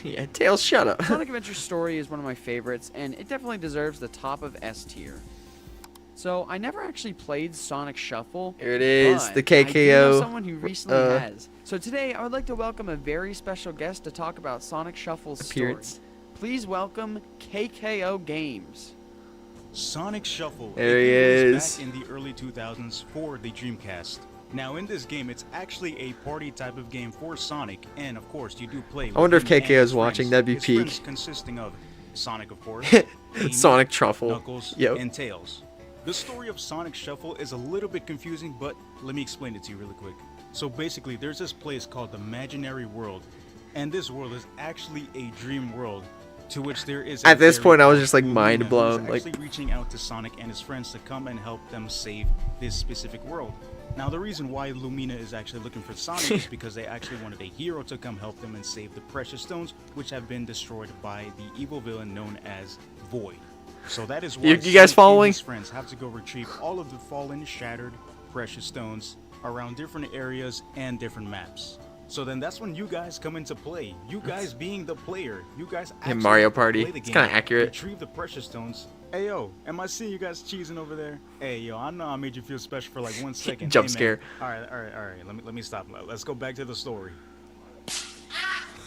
Yeah, Tails, shut up. Sonic Adventure's story is one of my favorites, and it definitely deserves the top of S tier. So, I never actually played Sonic Shuffle. Here it is, but the I do know KKO. someone who recently has. So today, I would like to welcome a very special guest to talk about Sonic Shuffle's Appearance. story. Please welcome KKO Games. Sonic Shuffle. There he It was is. back in the early 2000s for the Dreamcast. Now in this game, it's actually a party type of game for Sonic, and of course you do play. I wonder if with him KKO and his is watching, friends. that'd be His peak. friends consisting of Sonic, of course, Amy, Sonic Truffle. Knuckles, Yep. and Tails. The story of Sonic Shuffle is a little bit confusing, but let me explain it to you really quick. So basically, there's this place called the Imaginary World, and this world is actually a dream world, to which there is. At a this fairy point, I was called just, like, Lumina mind who's blown, like- actually reaching out to Sonic and his friends to come and help them save this specific world. Now, the reason why Lumina is actually looking for Sonic is because they actually wanted a hero to come help them and save the precious stones, which have been destroyed by the evil villain known as Void. So that is why You guys Sonic following? and his friends have to go retrieve all of the fallen, shattered, precious stones around different areas and different maps. So then that's when you guys come into play. You guys being the player. You guys actually Mario have to Party. play the It's game, kinda accurate. retrieve the precious stones. Hey yo, am I seeing you guys cheesing over there? Hey yo, I know I made you feel special for like 1 second. Jump Hey, man. scare. Alright. Let me stop. Let's go back to the story.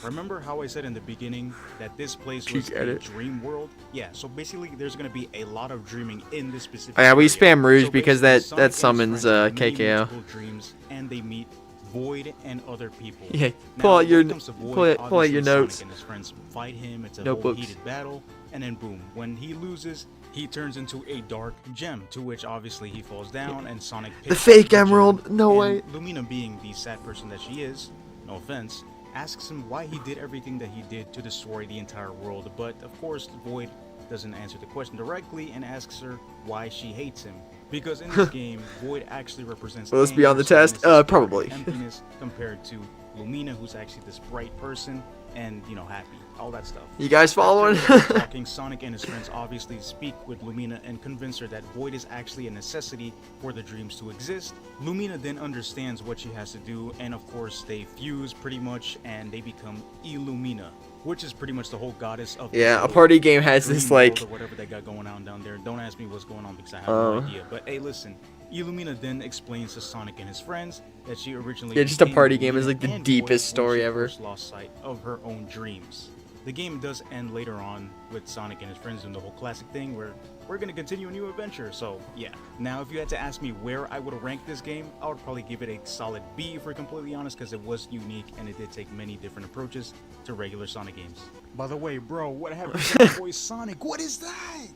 Remember how I said in the beginning that this place was Peak a edit. dream world? Yeah, so basically there's gonna be a lot of dreaming in this specific Oh, yeah, we area. spam Rouge So because basically, that Sonic and his summons, friends have many KKO. multiple dreams, and they meet Void and other people. Yeah, Now, pull out when your it comes to Void, pull out your obviously notes. Sonic and his friends fight him. It's a Notebooks. whole heated battle, and then boom, when he loses, he turns into a dark gem, to which obviously he falls down, and Sonic picks The up fake gem, emerald. No and way. Lumina, being the sad person that she is, no offense, asks him why he did everything that he did to destroy the entire world, but of course Void doesn't answer the question directly and asks her why she hates him. Because in this game, Void actually represents Will this be on the anger, sadness, test? despair, Probably. and emptiness, compared to Lumina, who's actually this bright person and, you know, happy, all that stuff. You guys following? After talking, Sonic and his friends obviously speak with Lumina and convince her that Void is actually a necessity for the dreams to exist. Lumina then understands what she has to do, and of course they fuse pretty much, and they become Illumina, which is pretty much the whole goddess of the Yeah, a whole party game has dream this, world like- or whatever they got going on down there. Don't ask me what's going on because I have no Oh. idea. But hey, listen. Illumina then explains to Sonic and his friends that she originally Yeah, just a became party game is, Lumina like, the and deepest Void when story she ever. first lost sight of her own dreams. The game does end later on with Sonic and his friends doing the whole classic thing where we're going to continue a new adventure, so yeah. Now, if you had to ask me where I would rank this game, I would probably give it a solid B if we're completely honest, because it was unique and it did take many different approaches to regular Sonic games. By the way, bro, what happened to my boy Sonic? What is that?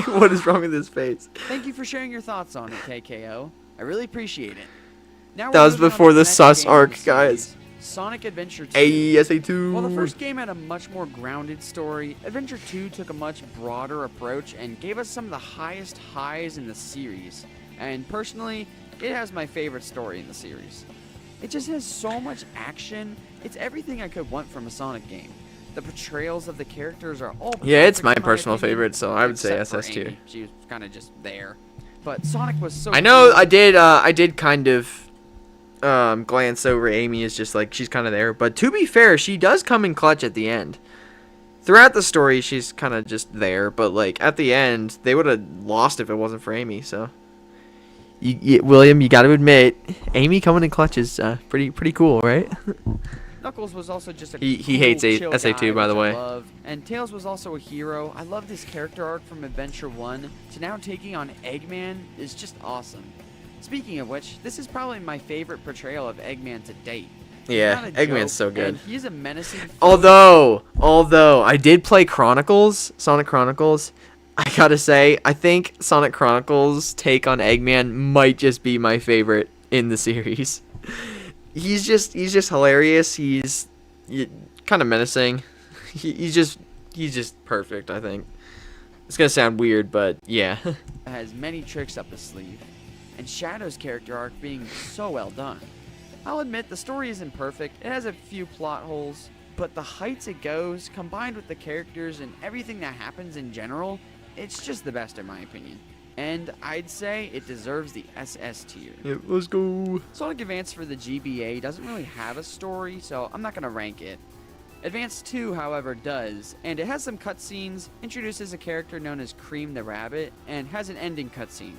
What is wrong with his face? Thank you for sharing your thoughts on it, KKO. I really appreciate it. Now That we're was moving on before to the next sus game in the arc, series, guys. Sonic Adventure 2. ASA2. While the first game had a much more grounded story, Adventure 2 took a much broader approach and gave us some of the highest highs in the series. And personally, it has my favorite story in the series. It just has so much action. It's everything I could want from a Sonic game. The portrayals of the characters are all Yeah, it's perfect my in personal opinion, favorite, so I would say except for SS tier. Amy. She was kind of just there. But Sonic was so I know cool. I did kind of glance over Amy as just like she's kind of there, but to be fair, she does come in clutch at the end. Throughout the story, she's kind of just there, but like at the end, they would have lost if it wasn't for Amy. So William, you got to admit, Amy coming in clutch is pretty cool, right? Knuckles was also just a He cool, hates chill SA2, guy, by the which I way. love. And Tails was also a hero. I love this character arc from Adventure 1 to now taking on Eggman is just awesome. Speaking of which, this is probably my favorite portrayal of Eggman to date. Yeah, Not a Eggman's joke, so good. and he's a menacing foe. Although I did play Sonic Chronicles, I gotta say, I think Sonic Chronicles' take on Eggman might just be my favorite in the series. He's just hilarious. He's kind of menacing. He's just perfect, I think. It's gonna sound weird, but yeah. Has many tricks up his sleeve, and Shadow's character arc being so well done. I'll admit the story isn't perfect. It has a few plot holes, but the heights it goes, combined with the characters and everything that happens in general, it's just the best in my opinion. And I'd say it deserves the SS tier. Yep, let's go. Sonic Advance for the GBA doesn't really have a story, so I'm not going to rank it. Advance 2, however, does, and it has some cutscenes, introduces a character known as Cream the Rabbit, and has an ending cutscene.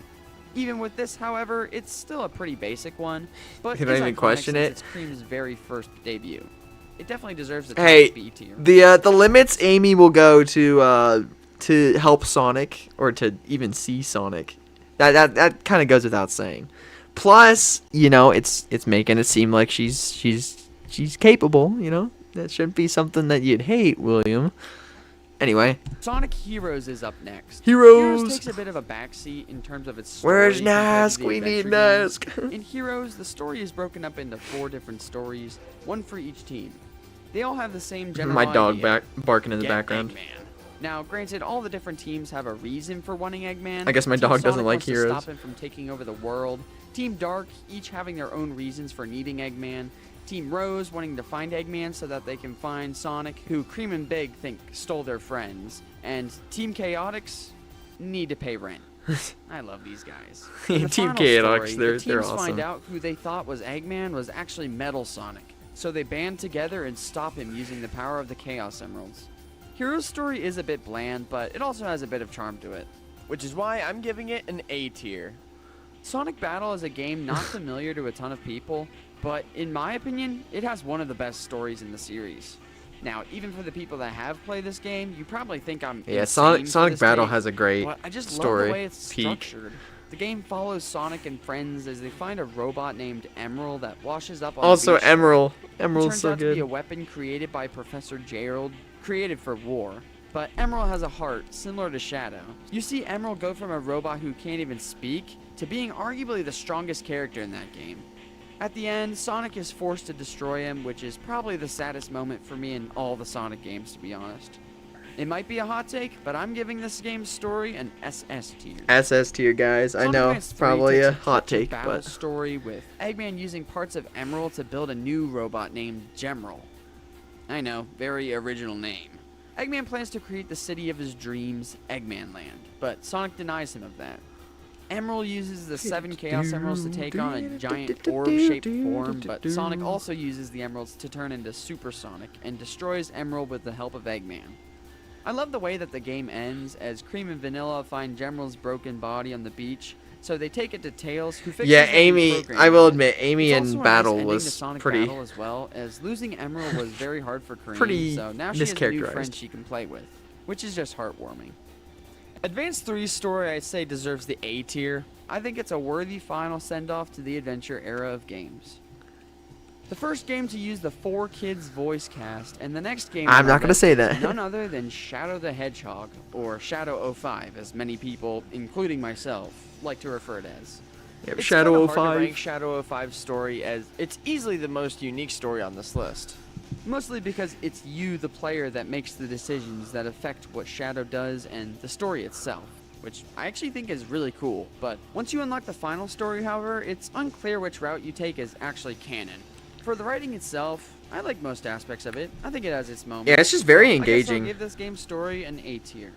Even with this, however, it's still a pretty basic one, but You don't it's even iconic question since it? it's Cream's very first debut. It definitely deserves the Hey, B tier. the limits Amy will go to help Sonic or to even see Sonic. That kind of goes without saying. Plus, it's making it seem like she's capable. That shouldn't be something that you'd hate, William. Anyway, Sonic Heroes is up next. Heroes takes a bit of a backseat in terms of its story. Where's compared to Nask? the We need adventure games. Nask. In Heroes, the story is broken up into 4 different stories, one for each team. They all have the same general my dog idea. barking in the Get background. Eggman. Now, granted, all the different teams have a reason for wanting Eggman. I guess my Team dog doesn't Sonic like wants to Heroes. stop him from taking over the world. Team Dark, each having their own reasons for needing Eggman. Team Rose wanting to find Eggman so that they can find Sonic, who Cream and Big think stole their friends. And Team Chaotix need to pay rent. I love these guys. In the Team final Chaotix, story, they're the teams awesome. find out who they thought was Eggman was actually Metal Sonic. So they band together and stop him using the power of the Chaos Emeralds. Hero's story is a bit bland, but it also has a bit of charm to it. Which is why I'm giving it an A tier. Sonic Battle is a game not familiar to a ton of people, but in my opinion, it has one of the best stories in the series. Now, even for the people that have played this game, you probably think I'm Yeah, insane for Sonic this Battle take, has a great but I just story. love the way it's Peak. structured. The game follows Sonic and friends as they find a robot named Emerald that washes up on Also, the beach. Emerald. It Emerald's turns so out to be a good. weapon created by Professor Gerald, created for war. But Emerald has a heart, similar to Shadow. You see Emerald go from a robot who can't even speak to being arguably the strongest character in that game. At the end, Sonic is forced to destroy him, which is probably the saddest moment for me in all the Sonic games, to be honest. It might be a hot take, but I'm giving this game's story an SS tier. SS tier, guys. I Sonic know, Advance 3 probably takes a hot clever take, battle but story with Eggman using parts of Emerald to build a new robot named Gemerald. I know, very original name. Eggman plans to create the city of his dreams, Eggman Land, but Sonic denies him of that. Emerald uses the 7 Chaos Emeralds to take on a giant orb-shaped form, but Sonic also uses the Emeralds to turn into Super Sonic and destroys Emerald with the help of Eggman. I love the way that the game ends, as Cream and Vanilla find Gemerald's broken body on the beach, so they take it to Tails, who fixes yeah, it and Amy. reprograms I will it. admit, Amy It's in also a nice battle ending to was Sonic pretty. Battle as well, as losing Emerald was very hard for Cream, Pretty so now she has a new mischaracterized. friend she can play with, which is just heartwarming. Advance 3's story, I'd say, deserves the A tier. I think it's a worthy final send-off to the adventure era of games. The first game to use the 4 Kids voice cast, and the next game I'm on not our gonna list say is that. none other than Shadow the Hedgehog, or Shadow 05, as many people, including myself, like to refer it as. Yeah, It's Shadow kinda hard to 05. rank Shadow 05's story as it's easily the most unique story on this list. Mostly because it's you, the player, that makes the decisions that affect what Shadow does and the story itself, which I actually think is really cool. But once you unlock the final story, however, it's unclear which route you take is actually canon. For the writing itself, I like most aspects of it. I think it has its moments. Yeah, it's just very So I guess I'll engaging. give this game's story an A tier.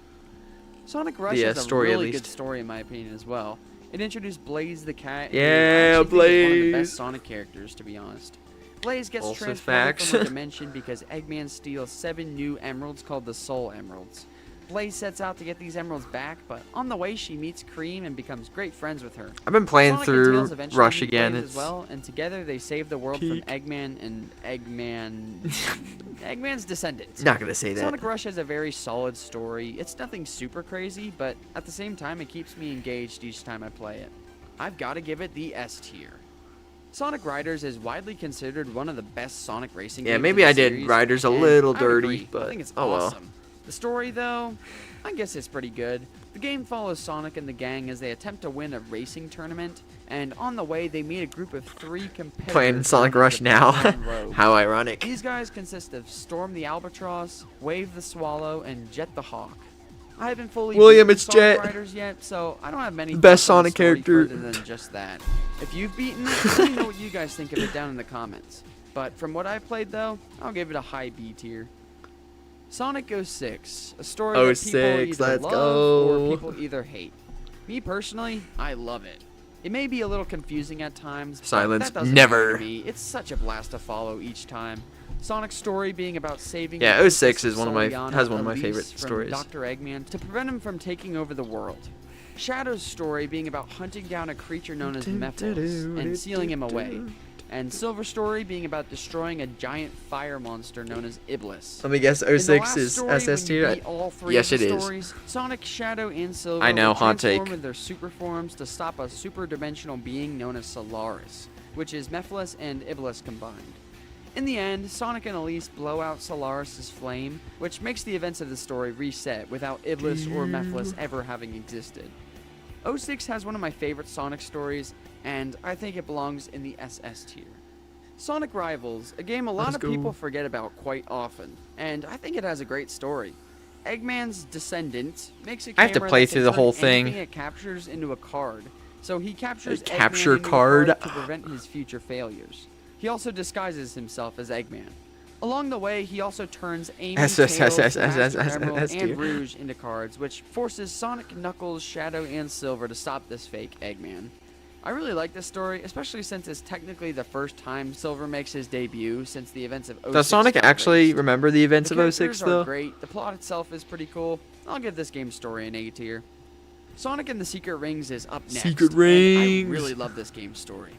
Sonic Rush The, has a story, at really least. good story in my opinion as well. It introduced Blaze the cat. who I Yeah, actually think is one of the Blaze. best Sonic characters, to be honest. Blaze gets Also transported facts. from a dimension because Eggman steals 7 new emeralds called the Soul Emeralds. Blaze sets out to get these emeralds back, but on the way she meets Cream and becomes great friends with her. I've been playing Sonic and through Tails eventually Rush meet again. Blaze It's as well, and together they save the world peak. from Eggman's descendants. Not gonna say that. Sonic Rush has a very solid story. It's nothing super crazy, but at the same time, it keeps me engaged each time I play it. I've got to give it the S tier. Sonic Riders is widely considered one of the best Sonic racing games. Yeah, maybe in the I did series, Riders a and little I dirty, agree. but I think it's oh well. awesome. The story, though, I guess it's pretty good. The game follows Sonic and the gang as they attempt to win a racing tournament, and on the way they meet a group of 3 competitors. Playing Sonic known as Rush the now. Brown Rogues. How ironic. These guys consist of Storm the Albatross, Wave the Swallow, and Jet the Hawk. I haven't fully William, beaten it's Sonic Jet. Riders yet, so I don't have many Best thoughts on the Sonic story character. further than just that. If you've beaten it, let me know what you guys think of it down in the comments. But from what I've played, though, I'll give it a high B tier. Sonic 06, a story that people 06, either let's love go. or people either hate. Me personally, I love it. It may be a little confusing at times, but Silence, that doesn't never. matter to me. It's such a blast to follow each time. Sonic's story being about saving Yeah, the 06 princess is one of my- Soliana has one of my Elise favorite from stories. Dr. Eggman to prevent him from taking over the world. Shadow's story being about hunting down a creature known as Mephiles and sealing him away. And Silver's story being about destroying a giant fire monster known as Iblis. Let me guess, In the 06 last is story, SS when you tier? beat all 3 Yes, of the it is. stories, Sonic, Shadow, and Silver I know, will hot take. transform in their super forms to stop a super dimensional being known as Solaris, which is Mephiles and Iblis combined. In the end, Sonic and Elise blow out Solaris' flame, which makes the events of the story reset without Iblis or Mephiles ever having existed. 06 has one of my favorite Sonic stories, and I think it belongs in the SS tier. Sonic Rivals, a game a lot Let's of go. people forget about quite often, and I think it has a great story. Eggman's descendant makes a I have to camera play that through can the turn whole thing. anything it captures into a card. So he captures Eggman capture into a card? to prevent his future failures. He also disguises himself as Eggman. Along the way, he also turns Amy, Tails, Master Emerald, and Rouge into cards, which forces Sonic, Knuckles, Shadow, and Silver to stop this fake Eggman. I really like this story, especially since it's technically the first time Silver makes his debut since the events of 06. Does Sonic got actually released. remember the events The of 06 characters are though? great. The plot itself is pretty cool. I'll give this game's story an A tier. Sonic and the Secret Rings is up next. Secret and Rings. I really love this game's story.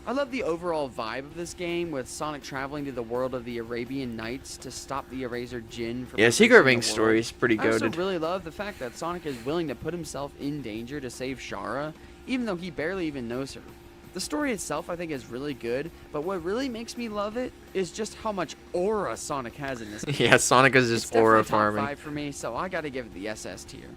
I love the overall vibe of this game, with Sonic traveling to the world of the Arabian Nights to stop the Eraser Djinn from Yeah, Secret erasing the Rings world. story is pretty I also goated. really love the fact that Sonic is willing to put himself in danger to save Shara, even though he barely even knows her. The story itself, I think, is really good, but what really makes me love it is just how much aura Sonic has in this game. Yeah, Sonic is just It's definitely aura top farming. 5 for me, so I gotta give it the SS tier.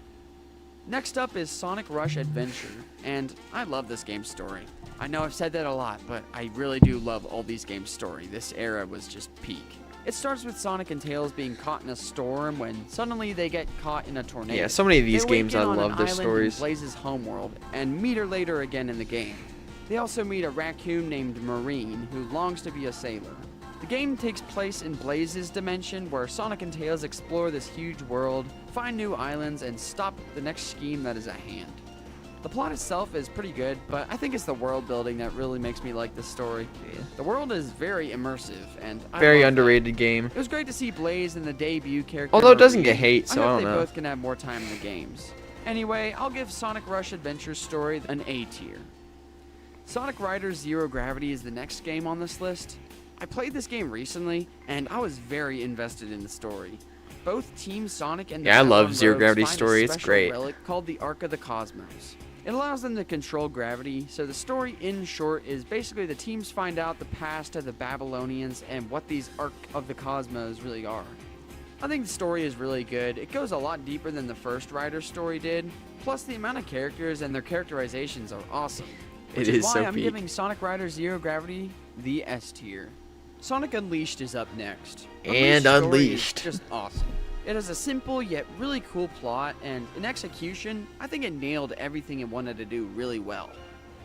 Next up is Sonic Rush Adventure, and I love this game's story. I know I've said that a lot, but I really do love all these games' story. This era was just peak. It starts with Sonic and Tails being caught in a storm when suddenly they get caught in a tornado. Yeah, so many of these They games, I awaken on love an their island stories. in Blaze's homeworld and meet her later again in the game. They also meet a raccoon named Marine who longs to be a sailor. The game takes place in Blaze's dimension, where Sonic and Tails explore this huge world, find new islands, and stop the next scheme that is at hand. The plot itself is pretty good, but I think it's the world building that really makes me like this story. The world is very immersive, and I Very love that. underrated game. It was great to see Blaze and the debut character. Although it doesn't Marine. get hate, so I hope don't they know. both can have more time in the games. Anyway, I'll give Sonic Rush Adventure's story an A tier. Sonic Riders Zero Gravity is the next game on this list. I played this game recently, and I was very invested in the story. Both Team Sonic and the Yeah, I love Babylon Zero Rogues Gravity's find a story, it's special great. relic called the Ark of the Cosmos. It allows them to control gravity, so the story, in short, is basically the teams find out the past of the Babylonians and what these Ark of the Cosmos really are. I think the story is really good. It goes a lot deeper than the first Rider story did, plus the amount of characters and their characterizations are awesome. Which It is why so I'm peak. giving Sonic Riders Zero Gravity the S tier. Sonic Unleashed is up next. And story is Unleashed. just awesome. It has a simple yet really cool plot, and in execution, I think it nailed everything it wanted to do really well.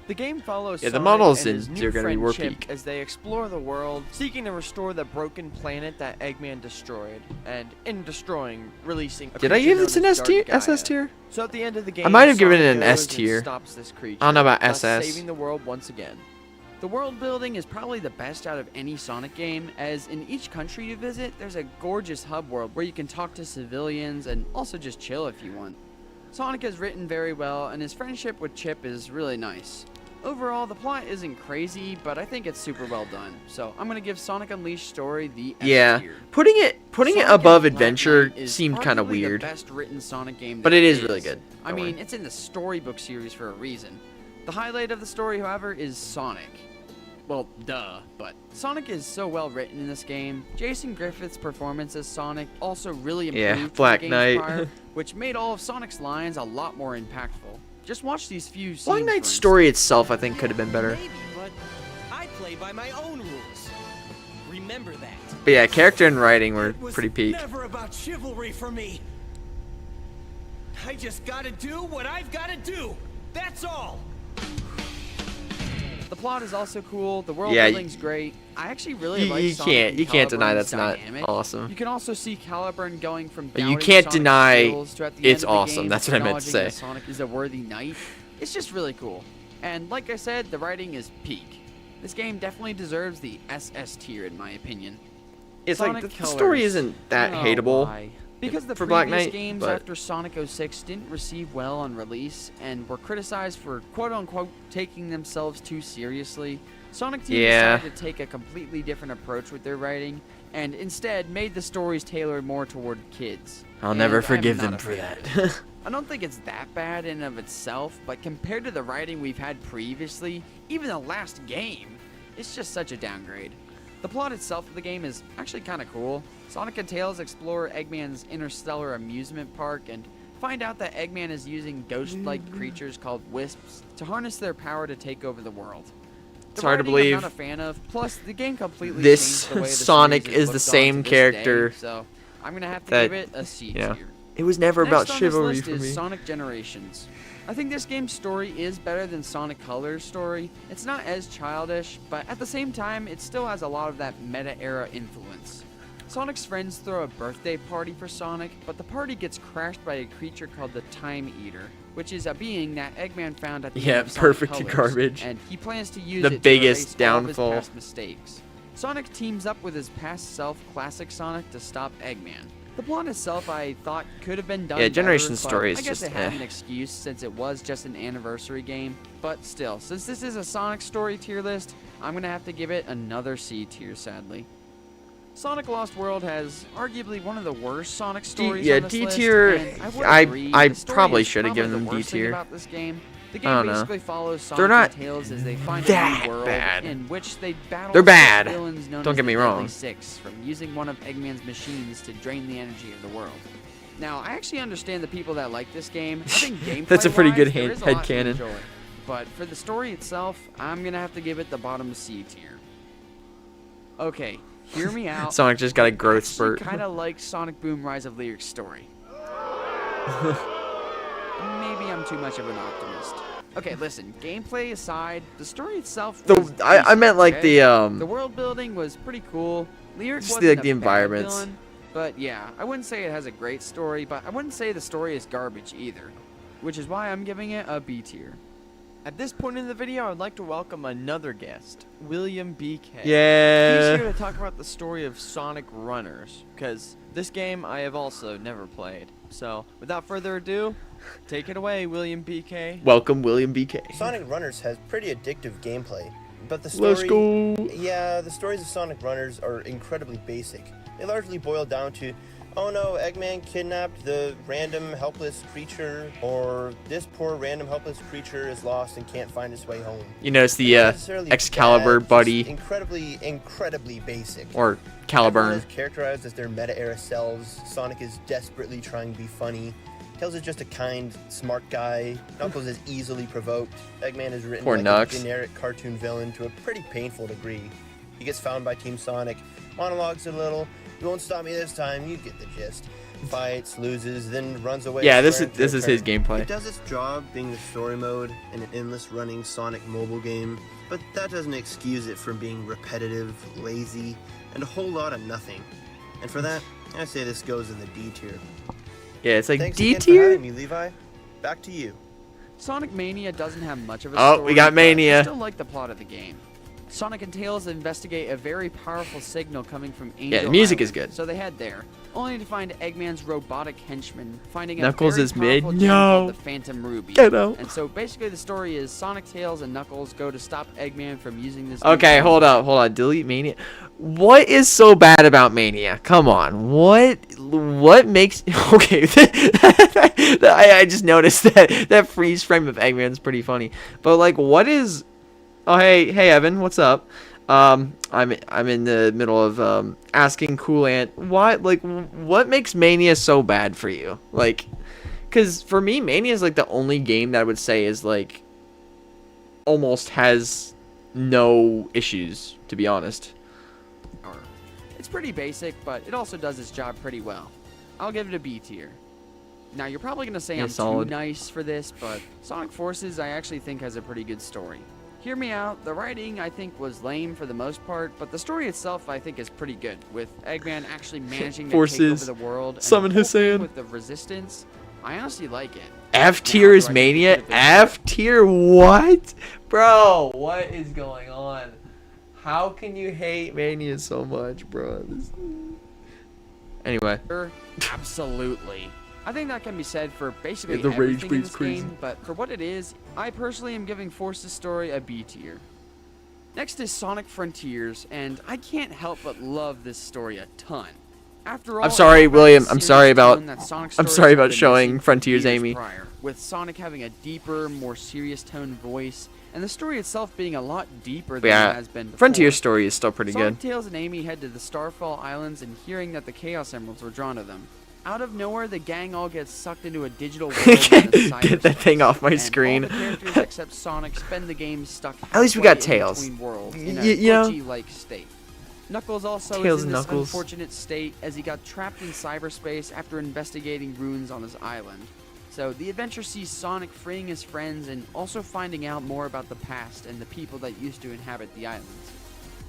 The game follows Yeah, the Sonic models and in his new Zero Gravity friend were Chip peak. As they explore the world, seeking to restore the broken planet that Eggman destroyed, and in destroying, releasing a Did I creature give known this an as S tier? Dark SS Gaia. tier? So at the end of the game, I might have given it Sonic an goes S and tier. stops this creature, I don't know about thus SS. saving the world once again. The world building is probably the best out of any Sonic game, as in each country you visit, there's a gorgeous hub world where you can talk to civilians and also just chill if you want. Sonic is written very well, and his friendship with Chip is really nice. Overall, the plot isn't crazy, but I think it's super well done. So I'm gonna give Sonic Unleashed story the S tier. Putting it Sonic above and Black Adventure Knight is seemed kind of arguably weird. The best written Sonic game But there it is really good. I Don't mean, worry. it's in the storybook series for a reason. The highlight of the story, however, is Sonic. Well, duh, but Sonic is so well written in this game. Jason Griffith's performance as Sonic also really improved Black from the Knight. games prior, which made all of Sonic's lines a lot more impactful. Just watch these few scenes. Black for Knight's instance. story itself, I think, could have been better. Maybe, but I play by my own rules. Remember that. But yeah, character and writing were It was pretty peak. never about chivalry for me. I just gotta do what I've gotta do. That's all. The plot is also cool. The world Yeah, building's great. I actually really like You Sonic can't and you can't deny Caliburn's that's not dynamic. awesome. You can also see Caliburn going from But you doubting can't Sonic's deny skills to at the it's end of the awesome. game That's what I meant to acknowledging say. that Sonic is a worthy knight. It's just really cool. And like I said, the writing is peak. This game definitely deserves the SS tier in my opinion. It's Sonic like the Colors. story isn't that Oh, hateable. why? Because the for previous Black Knight, games but after Sonic 06 didn't receive well on release and were criticized for quote-unquote taking themselves too seriously, Sonic Team decided to take a completely different approach with their writing and instead made the stories tailored more toward kids. I'll And never I'm forgive not them a for fan that. of it. I don't think it's that bad in and of itself, but compared to the writing we've had previously, even the last game, it's just such a downgrade. The plot itself of the game is actually kind of cool. Sonic and Tails explore Eggman's interstellar amusement park and find out that Eggman is using ghost-like creatures called wisps to harness their power to take over the world. It's hard to writing believe I'm not a fan of. Plus, the game completely this changed the way the Sonic series is the looked same on to this character day, so I'm gonna have to that- give it a C tier. It was never about Next on chivalry this for list me. is Sonic Generations. I think this game's story is better than Sonic Colors' story. It's not as childish, but at the same time, it still has a lot of that meta-era influence. Sonic's friends throw a birthday party for Sonic, but the party gets crashed by a creature called the Time Eater, which is a being that Eggman found at the end of Sonic perfect Colors, garbage. and he plans to use The it biggest to erase all of downfall. his past mistakes. Sonic teams up with his past self, Classic Sonic, to stop Eggman. The plot itself, I thought, could have been done Yeah, better, Generations but story is I guess just it had eh. an excuse since it was just an anniversary game. But still, since this is a Sonic story tier list, I'm gonna have to give it another C tier, sadly. Sonic Lost World has arguably one of the worst Sonic stories on this D list, tier, and I would I agree, the story probably is should have given probably them the D worst thing tier. about this game. The I game don't know. basically follows Sonic They're not and Tails as they find that a new world bad. in which they battle They're bad. villains known Don't as get me the Deadly wrong. Six from using one of Eggman's machines to drain the energy of the world. Now, I actually understand the people that like this game. I think gameplay That's a pretty good there is a lot to headcanon. enjoy. But for the story itself, I'm gonna have to give it the bottom C tier. Okay, hear me out. Sonic just got a growth spurt. Kind of like Sonic Boom Rise of Lyric's story. Maybe I'm too much of an optimist. Okay, listen. Gameplay aside, the story itself. Was I meant like okay. the The world building was pretty cool. Lyric just wasn't like the a bad environments. villain, but yeah, I wouldn't say it has a great story, but I wouldn't say the story is garbage either, which is why I'm giving it a B tier. At this point in the video, I'd like to welcome another guest, William BK. Yeah. He's here to talk about the story of Sonic Runners, because this game I have also never played. So, without further ado, take it away, William BK. Welcome, William BK. Sonic Runners has pretty addictive gameplay, but the story... Let's go. Yeah, the stories of Sonic Runners are incredibly basic. They largely boil down to, oh no, Eggman kidnapped the random helpless creature, or this poor random helpless creature is lost and can't find its way home. You know, it's the Not necessarily Excalibur bad, buddy. just incredibly basic. Or Everyone Caliburn. is characterized as their meta-era selves. Sonic is desperately trying to be funny. Tails is just a kind, smart guy. Knuckles is easily provoked. Eggman is written Poor like Nux. a generic cartoon villain to a pretty painful degree. He gets found by Team Sonic, monologues a little. You won't stop me this time, you get the gist. Fights, loses, then runs away. Yeah, this swearing is to his return. gameplay. It does its job being the story mode in an endless running Sonic mobile game, but that doesn't excuse it from being repetitive, lazy, and a whole lot of nothing. And for that, I say this goes in the D tier. Yeah, it's like Thanks D again for tier. having me, Levi. Back to you. Sonic Mania doesn't have much of a Oh, story. we got but I Mania. still like the plot of the game. Sonic and Tails investigate a very powerful signal coming from Angel Yeah, the music is Island, good. so they head there, only to find Eggman's robotic henchman finding Knuckles a very is mid. powerful gem No. called the Phantom Ruby. Get out. And so basically the story is Sonic, Tails, and Knuckles go to stop Eggman from using this. Okay, new hold on. Delete Mania. What is so bad about Mania? Come on. What makes okay? I just noticed that freeze frame of Eggman's pretty funny. But like, what is? Oh hey Evan, what's up? I'm in the middle of asking Cool Ant what makes Mania so bad for you? Like, cause for me Mania is like the only game that I would say is like almost has no issues, to be honest. It's pretty basic, but it also does its job pretty well. I'll give it a B tier. Now you're probably gonna say Yeah, I'm solid. too nice for this, but Sonic Forces I actually think has a pretty good story. Hear me out, the writing I think was lame for the most part, but the story itself I think is pretty good, with Eggman actually managing to take Forces, over the world. And summon the whole thing Hassan. with the resistance, I honestly like it. F tier is do I think it Mania? could've been F tier? What? Bro, what is going on? How can you hate Mania so much, bro? Anyway. Absolutely. I think that can be said for basically Yeah, the rage everything in breeds this crazy. game, but for what it is, I personally am giving Force's story a B tier. Next is Sonic Frontiers, and I can't help but love this story a ton. After all, I'm sorry, it covers William. the I'm series sorry about. tone that Sonic's I'm stories sorry have about been showing missing Frontiers, years Amy. prior, with Sonic having a deeper, more serious tone voice, and the story itself being a lot deeper than it Yeah, has been before. Frontier's story is still pretty Sonic, good. Tails, and Amy head to the Starfall Islands, and hearing that the Chaos Emeralds were drawn to them. Out of nowhere, the gang all gets sucked into a digital world. Get that thing off my screen. All the characters except Sonic spend the game stuck. At least we got halfway in Tails. between worlds in a You know? glitchy-like state. Knuckles also Tails is in and this Knuckles. unfortunate state as he got trapped in cyberspace after investigating ruins on his island. So the adventure sees Sonic freeing his friends and also finding out more about the past and the people that used to inhabit the islands.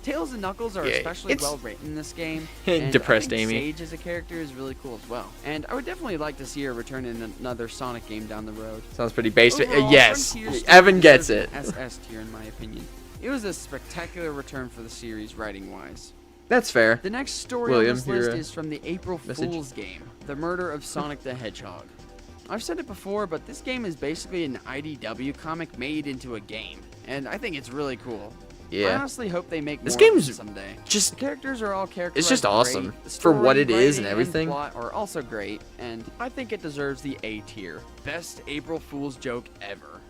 Tails and Knuckles are Yeah, especially it's- well written in this game. And Depressed I think Amy. Sage as a character is really cool as well. And I would definitely like to see her return in another Sonic game down the road. Sounds pretty basic. Overall, Yes, Frontiers Evan gets deserves it. an SS tier in my opinion. It was a spectacular return for the series writing-wise. That's fair. The next story William, on this your, list is from the April message. Fool's game, The Murder of Sonic the Hedgehog. I've said it before, but this game is basically an IDW comic made into a game, and I think it's really cool. I Yeah. honestly hope they make This more of game's it someday. just- The characters are all characterized It's just great, awesome. the For what story, it is and writing, everything. plot are also great, and I think it deserves the A tier. Best April Fool's joke ever.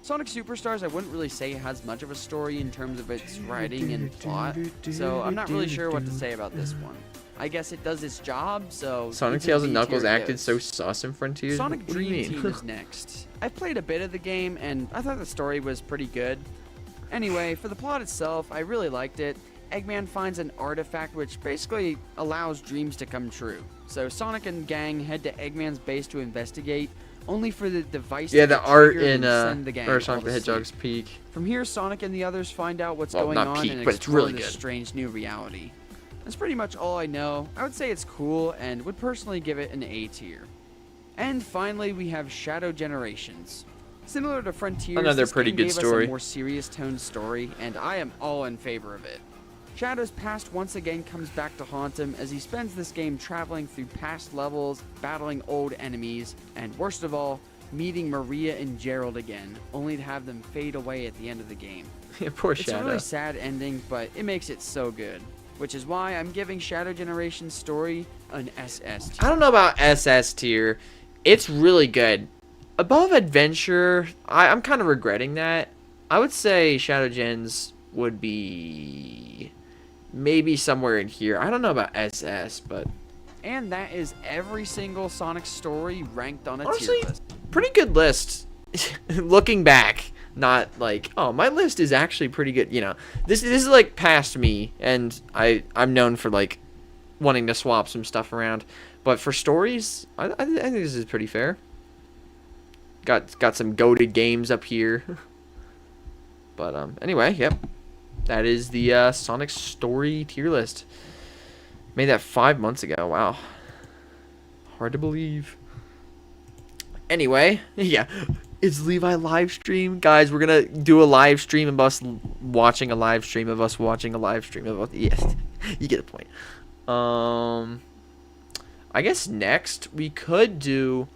Sonic Superstars, I wouldn't really say has much of a story in terms of its writing and plot, so I'm not really sure what to say about this one. I guess it does its job, so Sonic, it's a Tails, and B tier Knuckles it acted goes. so sus in Frontiers. Sonic What do Dream you mean? Team is next. I've played a bit of the game, and I thought the story was pretty good. Anyway, for the plot itself, I really liked it. Eggman finds an artifact which basically allows dreams to come true. So Sonic and gang head to Eggman's base to investigate, only for the device Yeah, to the get art triggered in and send the gang or all Sonic the to sleep. Hedgehog's Peak. From here, Sonic and the others find out what's Well, going not on peak, and but it's explore really this good. strange new reality. That's pretty much all I know. I would say it's cool and would personally give it an A tier. And finally, we have Shadow Generations. Similar to Frontiers, Another this pretty game good gave story. us a more serious toned story, and I am all in favor of it. Shadow's past once again comes back to haunt him as he spends this game traveling through past levels, battling old enemies, and worst of all, meeting Maria and Gerald again, only to have them fade away at the end of the game. Poor It's a Shadow. really sad ending, but it makes it so good, which is why I'm giving Shadow Generations story an SS tier. I don't know about SS tier. It's really good. Above Adventure, I'm kind of regretting that. I would say Shadow Gens would be maybe somewhere in here. I don't know about SS, but And that is every single Sonic story ranked on a honestly, tier list. pretty good list. Looking back, not like, oh, my list is actually pretty good. You know, this is like past me, and I'm known for like wanting to swap some stuff around. But for stories, I think this is pretty fair. Got some goated games up here. But anyway, yep. That is the Sonic story tier list. Made that 5 months ago. Wow. Hard to believe. Anyway, yeah. It's Levi live stream. Guys, we're going to do a live stream and bust watching a live stream of us watching a live stream of us. Yes, you get the point. I guess next we could do.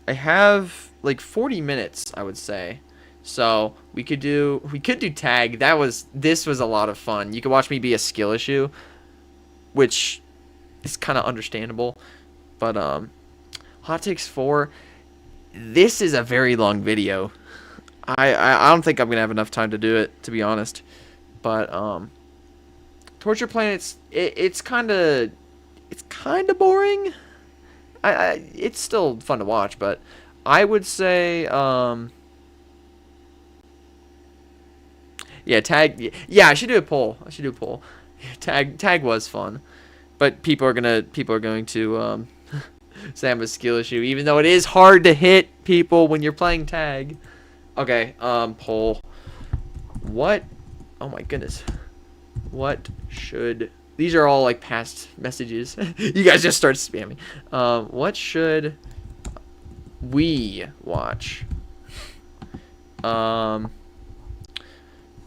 I have like 40 minutes, I would say. So we could do tag. This was a lot of fun. You could watch me be a skill issue, which is kind of understandable. But Hot Takes 4. This is a very long video. I don't think I'm gonna have enough time to do it, to be honest. But Torture Planets, it's kind of boring. It's still fun to watch, but I would say yeah, tag. Yeah, I should do a poll. Tag was fun, but people are going to say I'm a skill issue, even though it is hard to hit people when you're playing tag. Okay, poll. What? Oh my goodness. What should... These are all like past messages. You guys just start spamming. What should we watch? I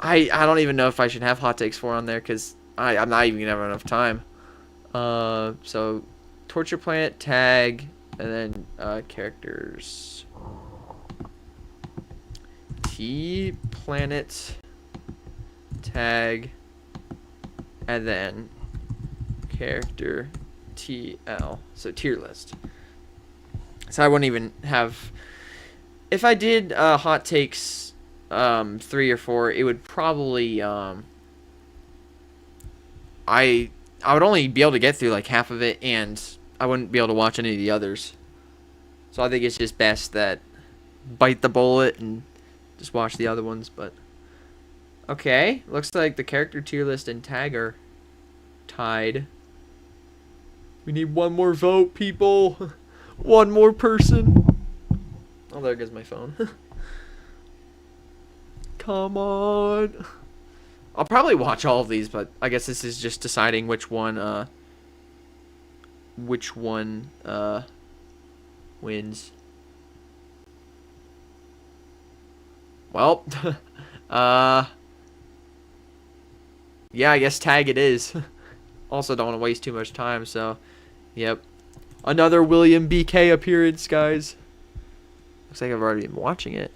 don't even know if I should have Hot Takes 4 on there because I'm not even gonna have enough time. So Torture Planet, tag, and then characters. T Planet, tag, and then character TL. So tier list. So I wouldn't even have. If I did Hot Takes 3 or 4, it would probably I would only be able to get through like half of it, and I wouldn't be able to watch any of the others. So I think it's just best that bite the bullet and just watch the other ones. But okay, looks like the character tier list and tag are tied. We need one more vote, people. One more person. Oh, there goes my phone. Come on. I'll probably watch all of these, but I guess this is just deciding which one wins. Well, yeah, I guess tag it is. Also don't want to waste too much time, so yep. Another William BK appearance, guys. Looks like I've already been watching it.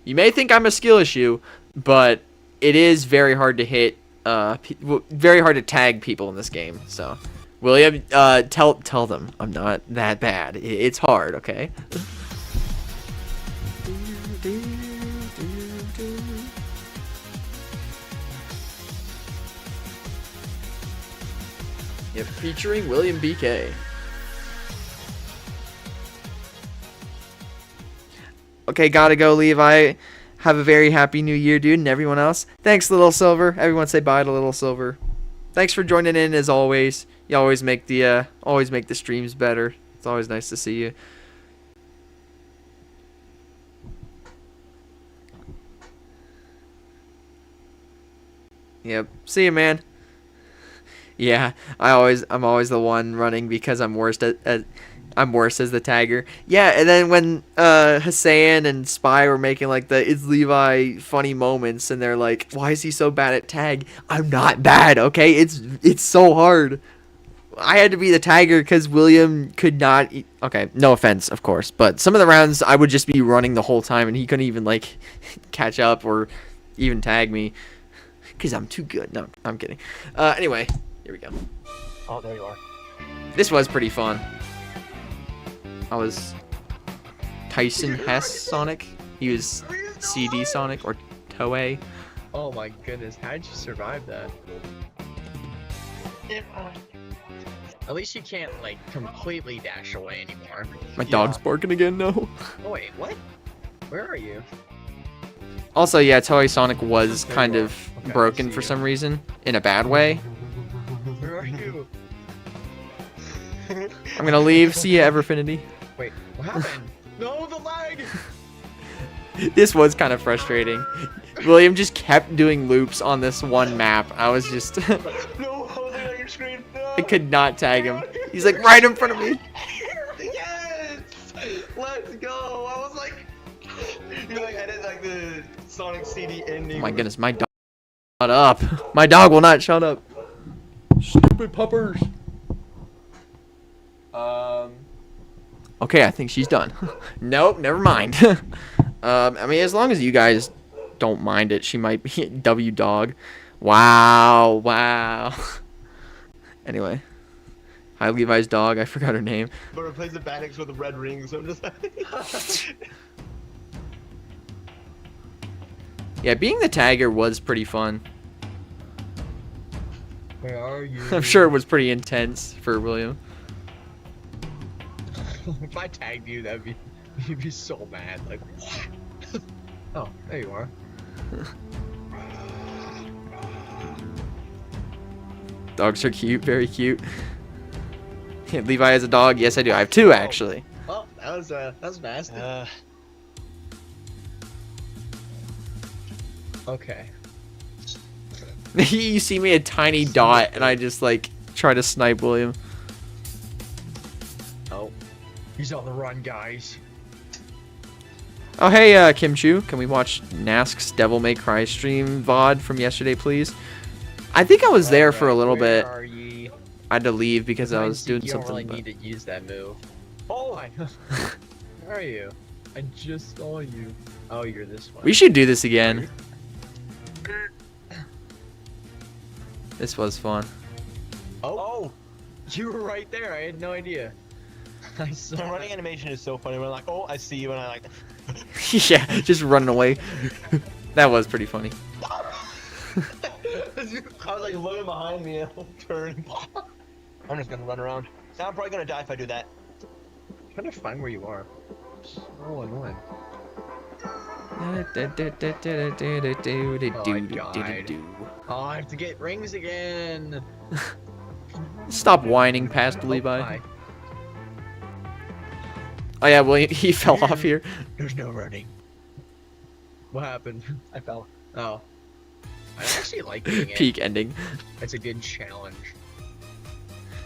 You may think I'm a skill issue, but it is very hard to hit, very hard to tag people in this game. So, William, tell them I'm not that bad. It's hard, okay? Yep, featuring William BK. Okay, gotta go, Levi. Have a very happy new year, dude, and everyone else. Thanks, Little Silver. Everyone say bye to Little Silver. Thanks for joining in, as always. You always make the streams better. It's always nice to see you. Yep. See you, man. Yeah, I'm always the one running because I'm worse as the tagger. Yeah, and then when Hassan and Spy were making like the ItzLevi funny moments, and they're like, "Why is he so bad at tag?" I'm not bad, okay? It's so hard. I had to be the tagger because William could not. Okay, no offense, of course, but some of the rounds I would just be running the whole time, and he couldn't even like catch up or even tag me because I'm too good. No, I'm kidding. Anyway. Here we go. Oh, there you are. This was pretty fun. I was Tyson Hess Sonic. He was CD Sonic or Toei. Oh my goodness, how did you survive that? At least you can't like completely dash away anymore. My dog's barking again, no. Oh wait, what? Where are you? Also, yeah, Toei Sonic was kind of broken for some reason, in a bad way. Where are you? I'm gonna leave. See ya, Everfinity. Wait, what happened? No, the lag! This was kind of frustrating. William just kept doing loops on this one map. I was just... No, holding on your screen. No. I could not tag him. He's like right in front of me. Yes! Let's go! I was like... You like edit like the Sonic CD ending. Oh my goodness, my dog. Shut up. My dog will not shut up. Stupid puppers. Okay, I think she's done. Nope, never mind. I mean, as long as you guys don't mind it, she might be W dog. Wow, wow. Anyway. Hi, Levi's dog. I forgot her name. But replace the Badix with a red ring, so I'm just like... Yeah, being the tagger was pretty fun. Where are you? I'm sure it was pretty intense for William. If I tagged you, you'd be so mad. Like, what? Oh, there you are. Dogs are cute, very cute. Levi has a dog. Yes, I do. I have two, actually. Well, that was fast. Okay. You see me a tiny dot, and I just like try to snipe William. Oh, he's on the run, guys. Oh, hey, Kim Chu, can we watch Nask's Devil May Cry stream VOD from yesterday, please? I think I was there for a little bit. Where are ye? I had to leave because I was doing You something. don't really but... need to use that move. Oh, where are you? I just saw you. Oh, you're this one. We should do this again. This was fun. Oh, you were right there. I had no idea. I saw. The running animation is so funny. We're like, oh, I see you, and I like. Yeah, just running away. That was pretty funny. I was like looking behind me and turn. I'm just gonna run around. Now I'm probably gonna die if I do that. I'm trying to find where you are. Oh, annoying. Oh Oh, I have to get rings again. Stop whining past Levi. Hi. Oh yeah, well he fell off here. There's no running. What happened? I fell. Oh. I actually like doing it. Peak ending. It's a good challenge.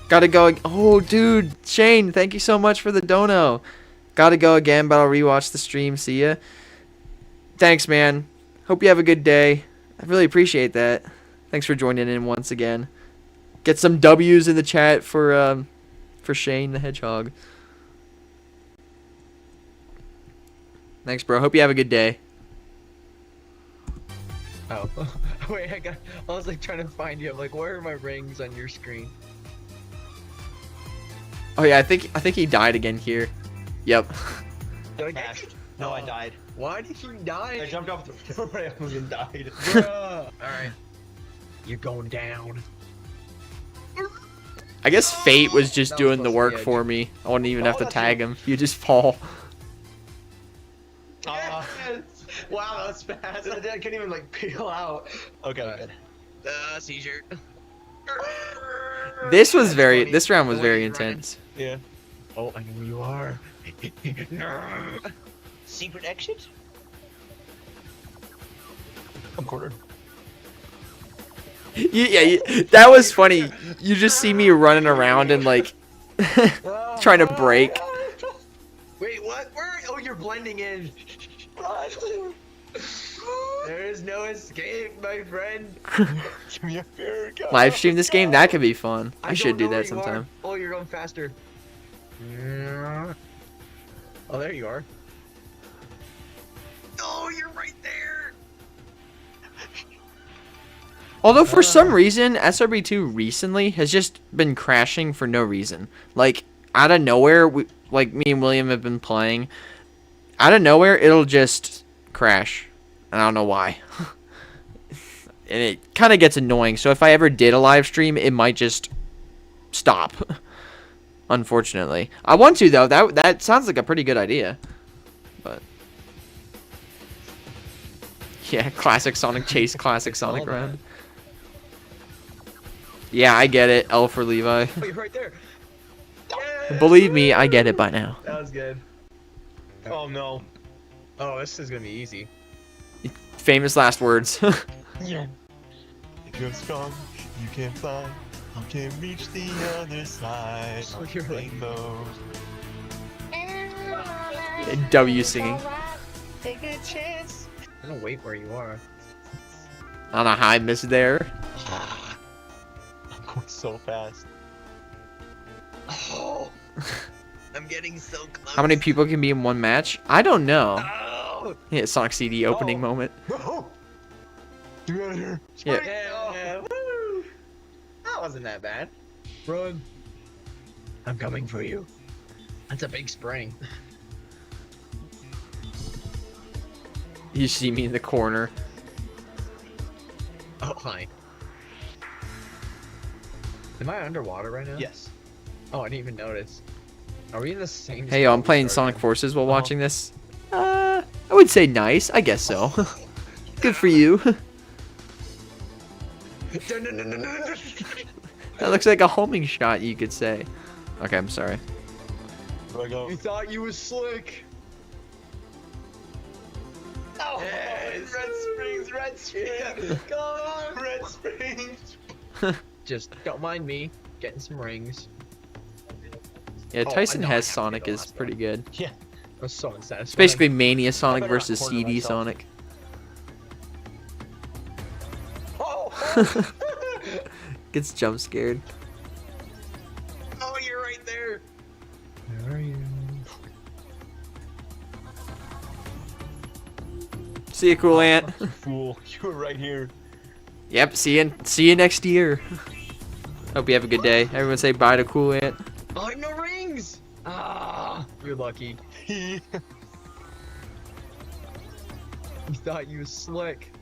Gotta go. Oh, dude, Shane, thank you so much for the dono. Gotta go again, but I'll rewatch the stream. See ya. Thanks, man. Hope you have a good day. I really appreciate that. Thanks for joining in once again. Get some W's in the chat for Shane the Hedgehog. Thanks, bro. Hope you have a good day. Oh, wait, I was like trying to find you. I'm like, where are my rings on your screen? Oh yeah, I think he died again here. Yep. No, I died. Why did you die? I jumped off the door and died. Alright. You're going down. I guess fate was just That was doing the supposed to work be edgy. for me. I wouldn't even have to that's tag him. You just fall. Wow, that was fast. I couldn't even like peel out. Okay, good. Seizure. This round was very intense. Yeah. Oh, I know where you are. Secret exit? I'm cornered. That was funny. You just see me running around and like trying to break. Wait, what? Where? Oh, you're blending in. There is no escape, my friend. Give me a fair go. Live stream this game, that could be fun. I don't should do know where that you are. sometime. Oh, you're going faster. Oh, there you are. Oh, you're right there. Although for some reason, SRB2 recently has just been crashing for no reason. Like out of nowhere, like me and William have been playing. Out of nowhere, it'll just crash. I don't know why. And it kind of gets annoying. So if I ever did a live stream, it might just stop. Unfortunately, I want to though. That sounds like a pretty good idea. But yeah, classic Sonic chase, classic Sonic run. Yeah, I get it. L for Levi. Oh, you're right there. Believe me, I get it by now. That was good. Oh no. Oh, this is gonna be easy. Famous last words. Yeah. If you're strong, you can fly. You can reach the other side. Oh, you're right. Rainbows. W singing. Take a chance. I'm gonna wait where you are. On a high miss there. I'm going so fast. Oh, I'm getting so close. How many people can be in one match? I don't know. Oh, Yeah, Sonic CD opening moment. no. Get out of here. Yeah. Yeah, woo! That wasn't that bad. Run. I'm coming for you. That's a big spring. You see me in the corner. Oh, hi. Am I underwater right now? Yes. Oh, I didn't even notice. Are we in the same Hey, yo, I'm spot we playing started Sonic in? Forces while watching this. I would say nice. I guess so. Good for you. That looks like a homing shot, you could say. Okay, I'm sorry. Where do I go? You thought you was slick. Oh, yes. Red Springs. Come on, Red Springs. Just don't mind me getting some rings. Yeah, Oh, Tyson I know I has have to Sonic go is last pretty good. Yeah. That was so unsatisfying. It's basically Mania Sonic better not versus corner CD myself. Sonic. Oh. Gets jump scared. Oh, you're right there. Where are you? See you, cool ant. You fool. You were right here. Yep, see you next year. Hope you have a good day. Everyone say bye to cool ant. Oh, no rings. Ah, you're lucky. You thought you was slick.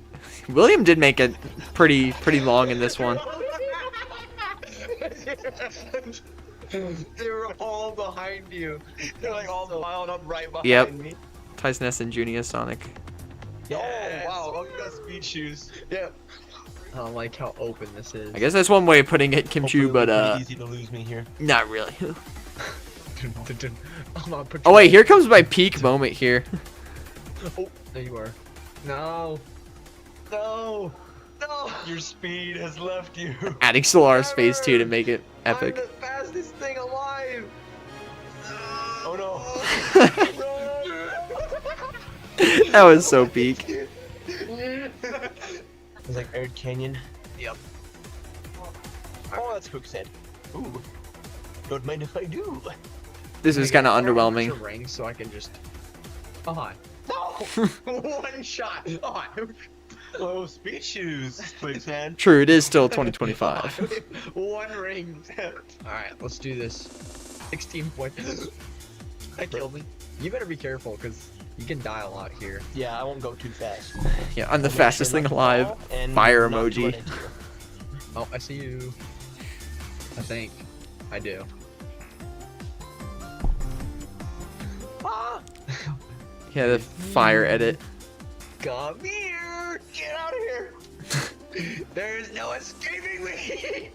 William did make it pretty long in this one. They were all behind you. They're like all piled up right behind Yep. me. Tyson S and Junior Sonic. Yes. Oh, wow. Oh, you got speed shoes. Yep. I don't like how open this is. I guess that's one way of putting it, Kimchu, Hopefully but it'll be pretty easy to lose me here. not really. Oh wait, here comes my peak moment here. Oh, there you are. No. No. No. Your speed has left you. Adding Solaris Phase 2 to make it I'm epic. the fastest thing alive. Oh no. That was so peak. It's like Air Canyon. Yep. Oh, that's Hook's head. Ooh. Don't mind if I do. This is kind of underwhelming. Ring so I can just. Oh hi. No. One shot. Oh hi. Oh, speed shoes, please, man. True, it is still 2025. One ring. Alright, let's do this. 16 points. That killed me. You better be careful, because you can die a lot here. Yeah, I won't go too fast. Yeah, I'm the I'll make fastest sure thing not to alive. fall and Fire not to run emoji. into you. Oh, I see you. I think. I do. Ah! Yeah, the fire edit. Come here! Get out of here! There's no escaping me!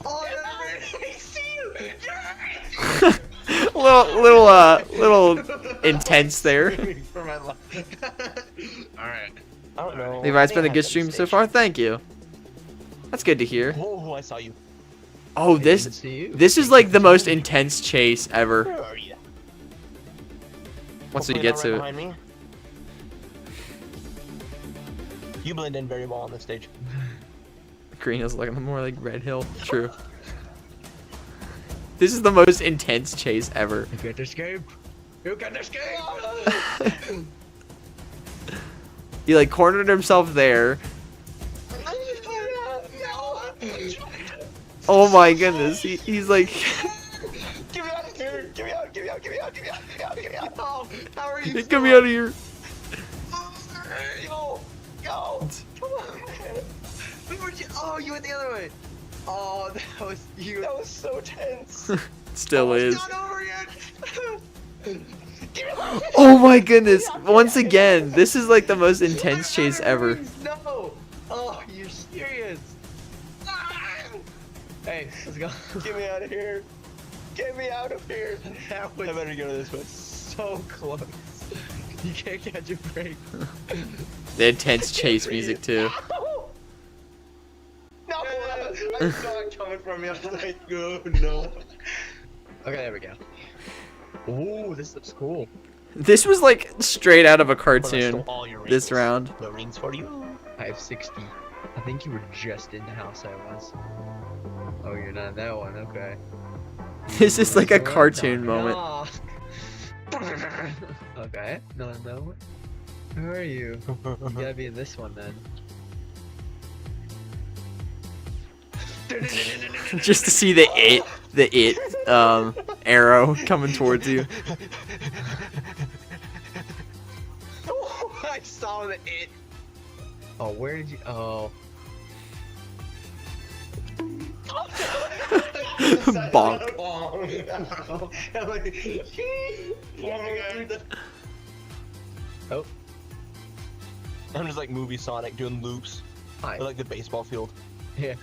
Oh, I see you! little intense there. For my life. Alright. I don't know. Levi, it's been a good stream so far. Thank you. That's good to hear. Oh, I saw you. Oh, Didn't this see you. is like the most intense chase ever. Where are you? Once we Hopefully get not to right behind me. You blend in very well on this stage. Green Hill's looking more like Red Hill. True. This is the most intense chase ever. You can't escape. You can't escape. He like cornered himself there. Oh my goodness, he's like. Get me out of here! Get me out! Get me out! Get me out! Get me out! Get me out! Get me out! Oh, how are you? Get me out of here. Go! Go! Come on! Where'd you? Oh, you went the other way. Oh, that was you. That was so tense. Still is. It's not over yet. Oh my goodness! Once again, this is like the most intense chase ever. No. Oh, you're serious. Hey, let's go. Get me out of here! Get me out of here! That was I better go this way. so close. You can't catch a break. The intense chase music too. No! I saw it coming from me. I was like, oh no. Okay, there we go. Ooh, this looks cool. This was like straight out of a But I cartoon. stole all your This rings. round. The rings for you. I have 60. I think you were just in the house I was. Oh, you're not that one. Okay. This is like a Knock it cartoon moment. off. Okay. No. Who are you? You gotta be in this one then. Just to see the it arrow coming towards you. I saw the it. Oh, where did you? Oh. Bonk. Oh. I'm just like movie Sonic doing loops. Hi. Or like the baseball field. Yeah.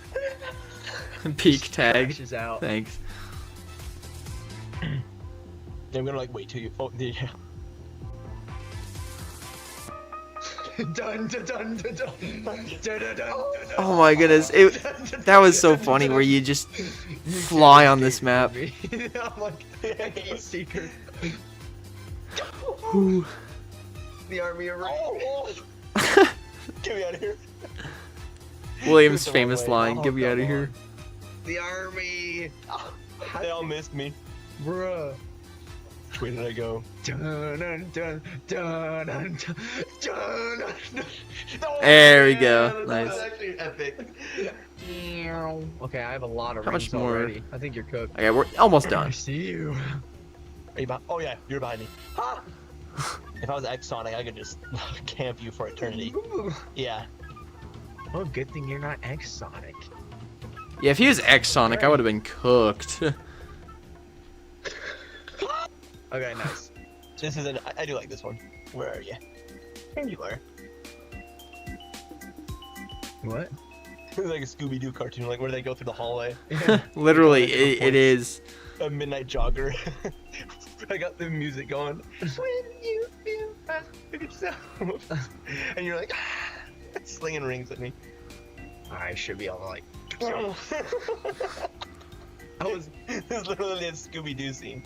Peak tag. Crashes out. Thanks. I'm gonna like wait till you. Oh, yeah. Dun, dun, dun, dun, dun. Dun, dun, dun, dun. Oh my goodness, that was so funny where you just fly on this map. I'm like, a seeker. Ooh. The army of rain. Get me out of here. William's It's the wrong famous way. line, Oh, "Get me out of come here." The army. They all missed me. Bruh. Which way did I go? Dun, dun, dun, dun, dun, dun, dun. There we go. That was Nice. actually epic. Okay, I have a lot of How much rings more? already. I think you're cooked. Okay, we're almost I done. see you. Are you behind? Oh yeah, you're behind me. If I was X Sonic, I could just camp you for eternity. Yeah. Well, good thing you're not X Sonic. Yeah, if he was X Sonic, I would have been cooked. Okay, nice. This is I do like this one. Where are you? There you are. What? It's like a Scooby-Doo cartoon, like where they go through the hallway. Literally, it is. A midnight jogger. I got the music going. When you feel yourself. And you're like, slinging rings at me. I should be able to like. I was. It was literally a Scooby-Doo scene.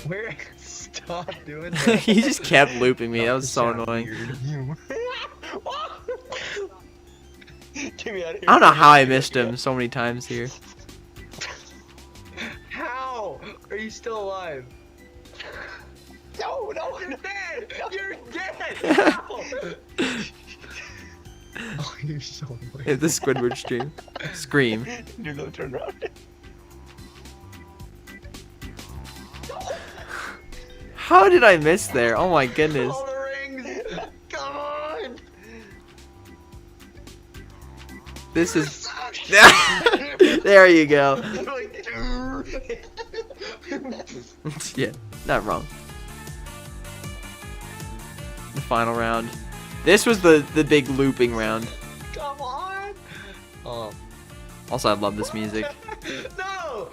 Where? Stop doing that. He just kept looping me. That was so annoying. Get me out of here. I don't know how I missed him so many times here. How? Are you still alive? No, You're dead! You're dead! How? Oh, you're so annoying. Hit the Squidward stream. Scream. Do no turn around. How did I miss there? Oh my goodness. All the rings! Come on! This is. There you go. Yeah, not wrong. The final round. This was the big looping round. Come on! Oh. Also, I love this music. No!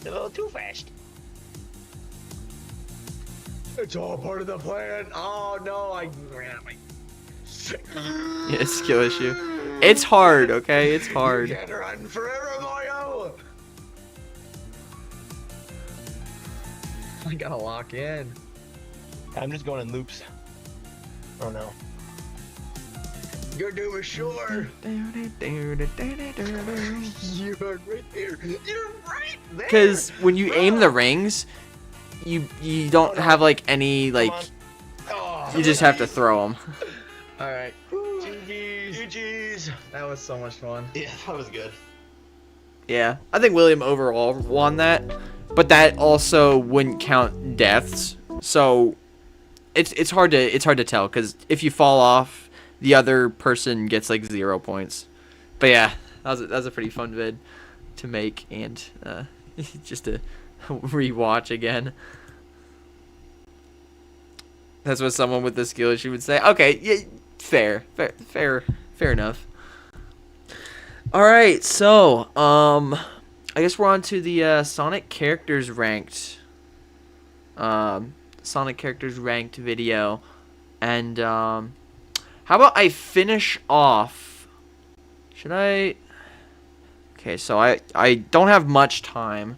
A little too fast. It's all part of the plan. Oh no, I ran out my. Yeah, skill issue. It's hard, okay? It's hard. You can't run forever, Mario! I gotta lock in. I'm just going in loops. Oh no. Your doom is sure. You are right there. You're right there. Because when you aim the rings, you don't have like any like. Oh, You just have to throw them. all right. GG's. That was so much fun. Yeah, that was good. Yeah, I think William overall won that, but that also wouldn't count deaths. So it's hard to tell because if you fall off, the other person gets like 0 points. But yeah, that was a pretty fun vid to make and just to rewatch again. That's what someone with the skill issue would say. Okay, yeah, fair enough. All right, so I guess we're on to the Sonic characters ranked. Sonic characters ranked video, and how about I finish off? Should I? Okay, so I don't have much time.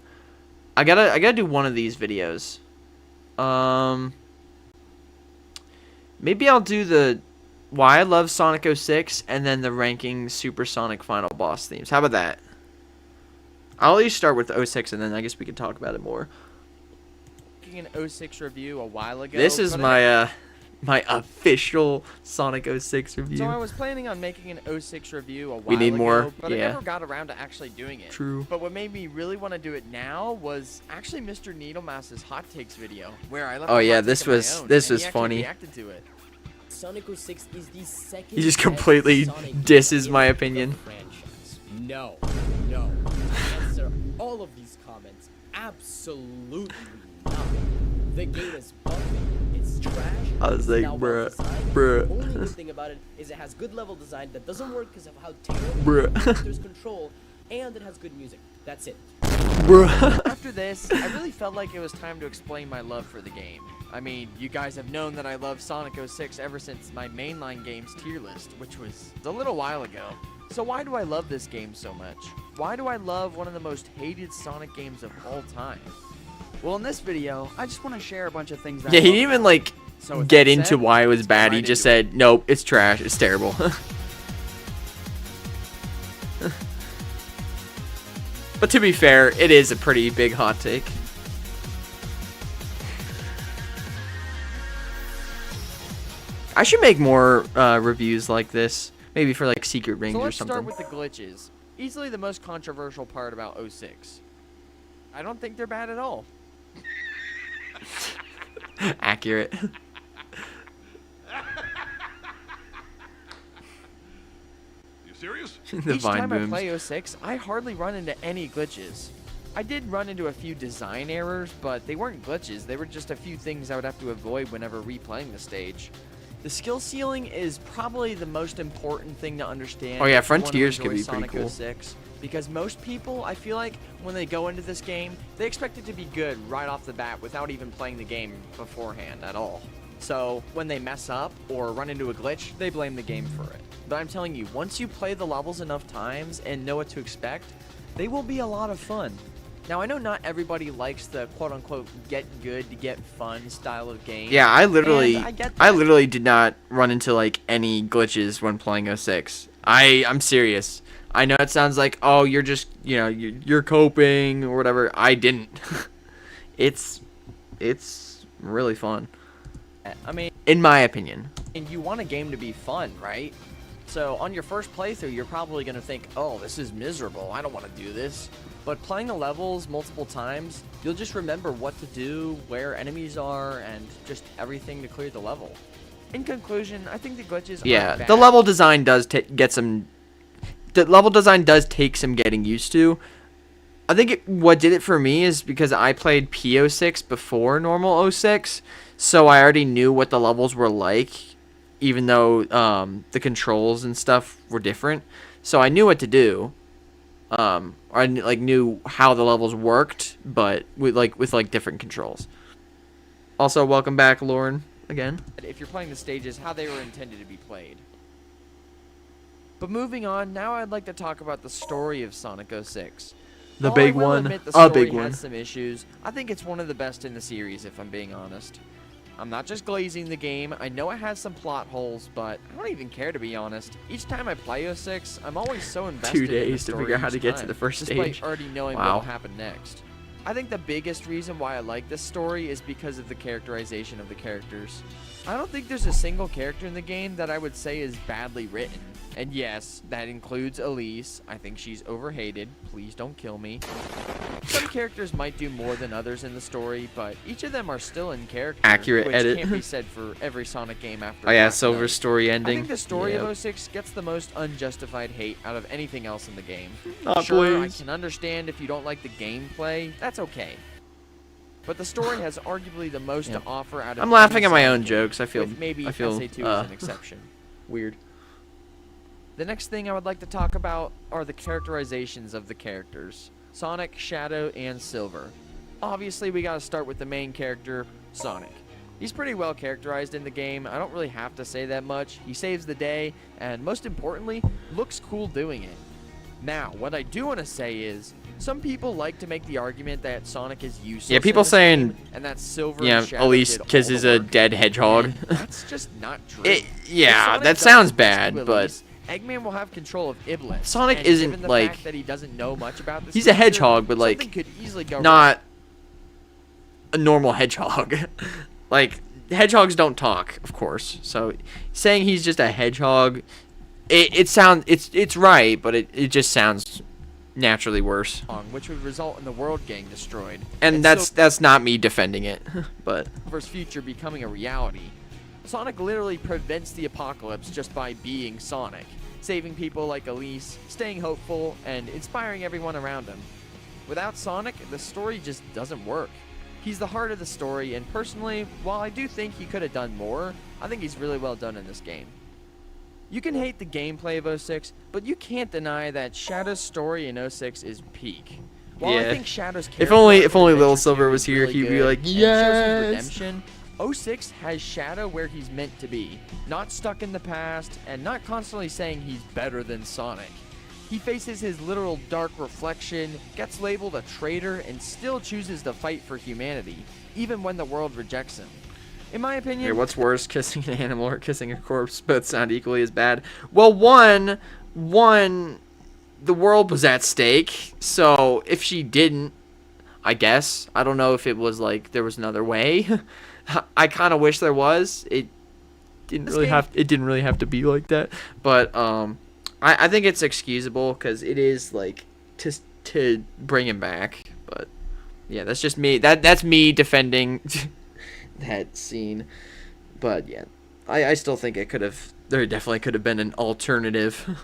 I gotta do one of these videos. Maybe I'll do the why I love Sonic 06 and then the ranking Supersonic final boss themes. How about that? I'll at least start with 06 and then I guess we can talk about it more. Making an 06 review a while ago. This is my my official Sonic 06 review. So I was planning on making an 06 review a while We need ago, more, but yeah. I never got around to actually doing it. True. But what made me really want to do it now was actually Mr. Needlemass's hot takes video, where I left. Oh, a yeah, hot this take of my was- own, this and was he actually funny. Reacted to it. Sonic 06 is the second. He just best completely Sonic disses game my in the opinion. franchise. No. Answer all of these comments. Absolutely not. The game is bumpy. It's trash. I was it's like, not well bruh, designed. bruh. The only good thing about it is it has good level design that doesn't work because of how terrible Bruh. there's control, and it has good music. That's it. Bruh. After this, I really felt like it was time to explain my love for the game. I mean, you guys have known that I love Sonic 06 ever since my mainline games tier list, which was a little while ago. So why do I love this game so much? Why do I love one of the most hated Sonic games of all time? Well, in this video, I just want to share a bunch of things that Yeah, I he love didn't even about like it. So with get that into said, why it was let's get bad. He right just into said, "Nope, it's trash. It's terrible." But to be fair, it is a pretty big hot take. I should make more reviews like this, maybe for like secret rings So or let's something. start with the glitches. Easily the most controversial part about 06. I don't think they're bad at all. Accurate. You serious? The Each vine time booms. I play 06, I hardly run into any glitches. I did run into a few design errors, but they weren't glitches. They were just a few things I would have to avoid whenever replaying the stage. The skill ceiling is probably the most important thing to understand. Oh, yeah, if you wanna Frontiers could enjoy be pretty Sonic cool. 06, because most people, I feel like, when they go into this game, they expect it to be good right off the bat without even playing the game beforehand at all. So when they mess up or run into a glitch, they blame the game for it. But I'm telling you, once you play the levels enough times and know what to expect, they will be a lot of fun. Now, I know not everybody likes the quote-unquote get good to get fun style of game. Yeah, I literally, and I get I that. literally did not run into like any glitches when playing 06. I'm serious. I know it sounds like, oh, you're just, you know, you're coping or whatever. I didn't. it's really fun, I mean, in my opinion. and you want a game to be fun, right? So on your first playthrough, you're probably going to think, oh, this is miserable. I don't want to do this. But playing the levels multiple times, you'll just remember what to do, where enemies are, and just everything to clear the level. In conclusion, I think the glitches Yeah, aren't bad. the level design does get some. The level design does take some getting used to. I think what did it for me is because I played P06 before normal 06, so I already knew what the levels were like, even though the controls and stuff were different. So I knew what to do. I knew how the levels worked, but with different controls. Also, welcome back, Lauren, again. If you're playing the stages, how they were intended to be played. But moving on, now I'd like to talk about the story of Sonic 06. The While big I will one. admit the A story big one. has some issues, I think it's one of the best in the series, if I'm being honest. I'm not just glazing the game. I know it has some plot holes, but I don't even care, to be honest. Each time I play 06, I'm always so invested 2 in the days to story figure out how each to get to time, the first despite stage. already knowing Wow. what will happen next. I think the biggest reason why I like this story is because of the characterization of the characters. I don't think there's a single character in the game that I would say is badly written. And yes, that includes Elise. I think she's overhated. Please don't kill me. Some characters might do more than others in the story, but each of them are still in character. Accurate which edit. can't be said for every Sonic game after. Oh yeah, Black Silver's Knight. story I ending. think the story Yep. of 06 gets the most unjustified hate out of anything else in the game. Not Sure, please. I can understand if you don't like the gameplay. That's okay. But the story has arguably the most to offer out of. I'm laughing any at my Sonic own game, jokes. I feel with maybe I feel SA2 as an exception. Weird. The next thing I would like to talk about are the characterizations of the characters. Sonic, Shadow, and Silver. Obviously, we gotta start with the main character, Sonic. He's pretty well characterized in the game. I don't really have to say that much. He saves the day, and most importantly, looks cool doing it. Now, what I do want to say is, Some people like to make the argument that Sonic is useless. Yeah, people saying, and that Silver yeah, and Shadow Elise did all kisses the a work. dead hedgehog. And that's just not true. Yeah, If Sonic that does sounds rescue bad, but Elise, Eggman will have control of Iblis. Sonic and isn't, given the like- fact that he doesn't know much about this he's a creature, hedgehog, but like something could easily go not wrong. a normal hedgehog. Like hedgehogs don't talk, of course. So saying he's just a hedgehog, it's right, but it just sounds naturally worse. Which would result in the world getting destroyed. And that's not me defending it, but Silver's future becoming a reality. Sonic literally prevents the apocalypse just by being Sonic, saving people like Elise, staying hopeful, and inspiring everyone around him. Without Sonic, the story just doesn't work. He's the heart of the story, and personally, while I do think he could have done more, I think he's really well done in this game. You can hate the gameplay of 06, but you can't deny that Shadow's story in 06 is peak. While I yeah. think Shadow's If character only arc Little adventure Silver here was is here, really he'd be good like, and shows his yes. redemption, 06 has Shadow where he's meant to be, not stuck in the past, and not constantly saying he's better than Sonic. He faces his literal dark reflection, gets labeled a traitor, and still chooses to fight for humanity, even when the world rejects him. In my opinion... Here, what's worse, kissing an animal or kissing a corpse? Both sound equally as bad. Well, one, the world was at stake, so if she didn't, I guess, I don't know if it was like there was another way. I kind of wish there was. It didn't really have to be like that, but I think it's excusable because it is like to bring him back. But yeah, that's just me. That's me defending that scene. But yeah, I still think there definitely could have been an alternative.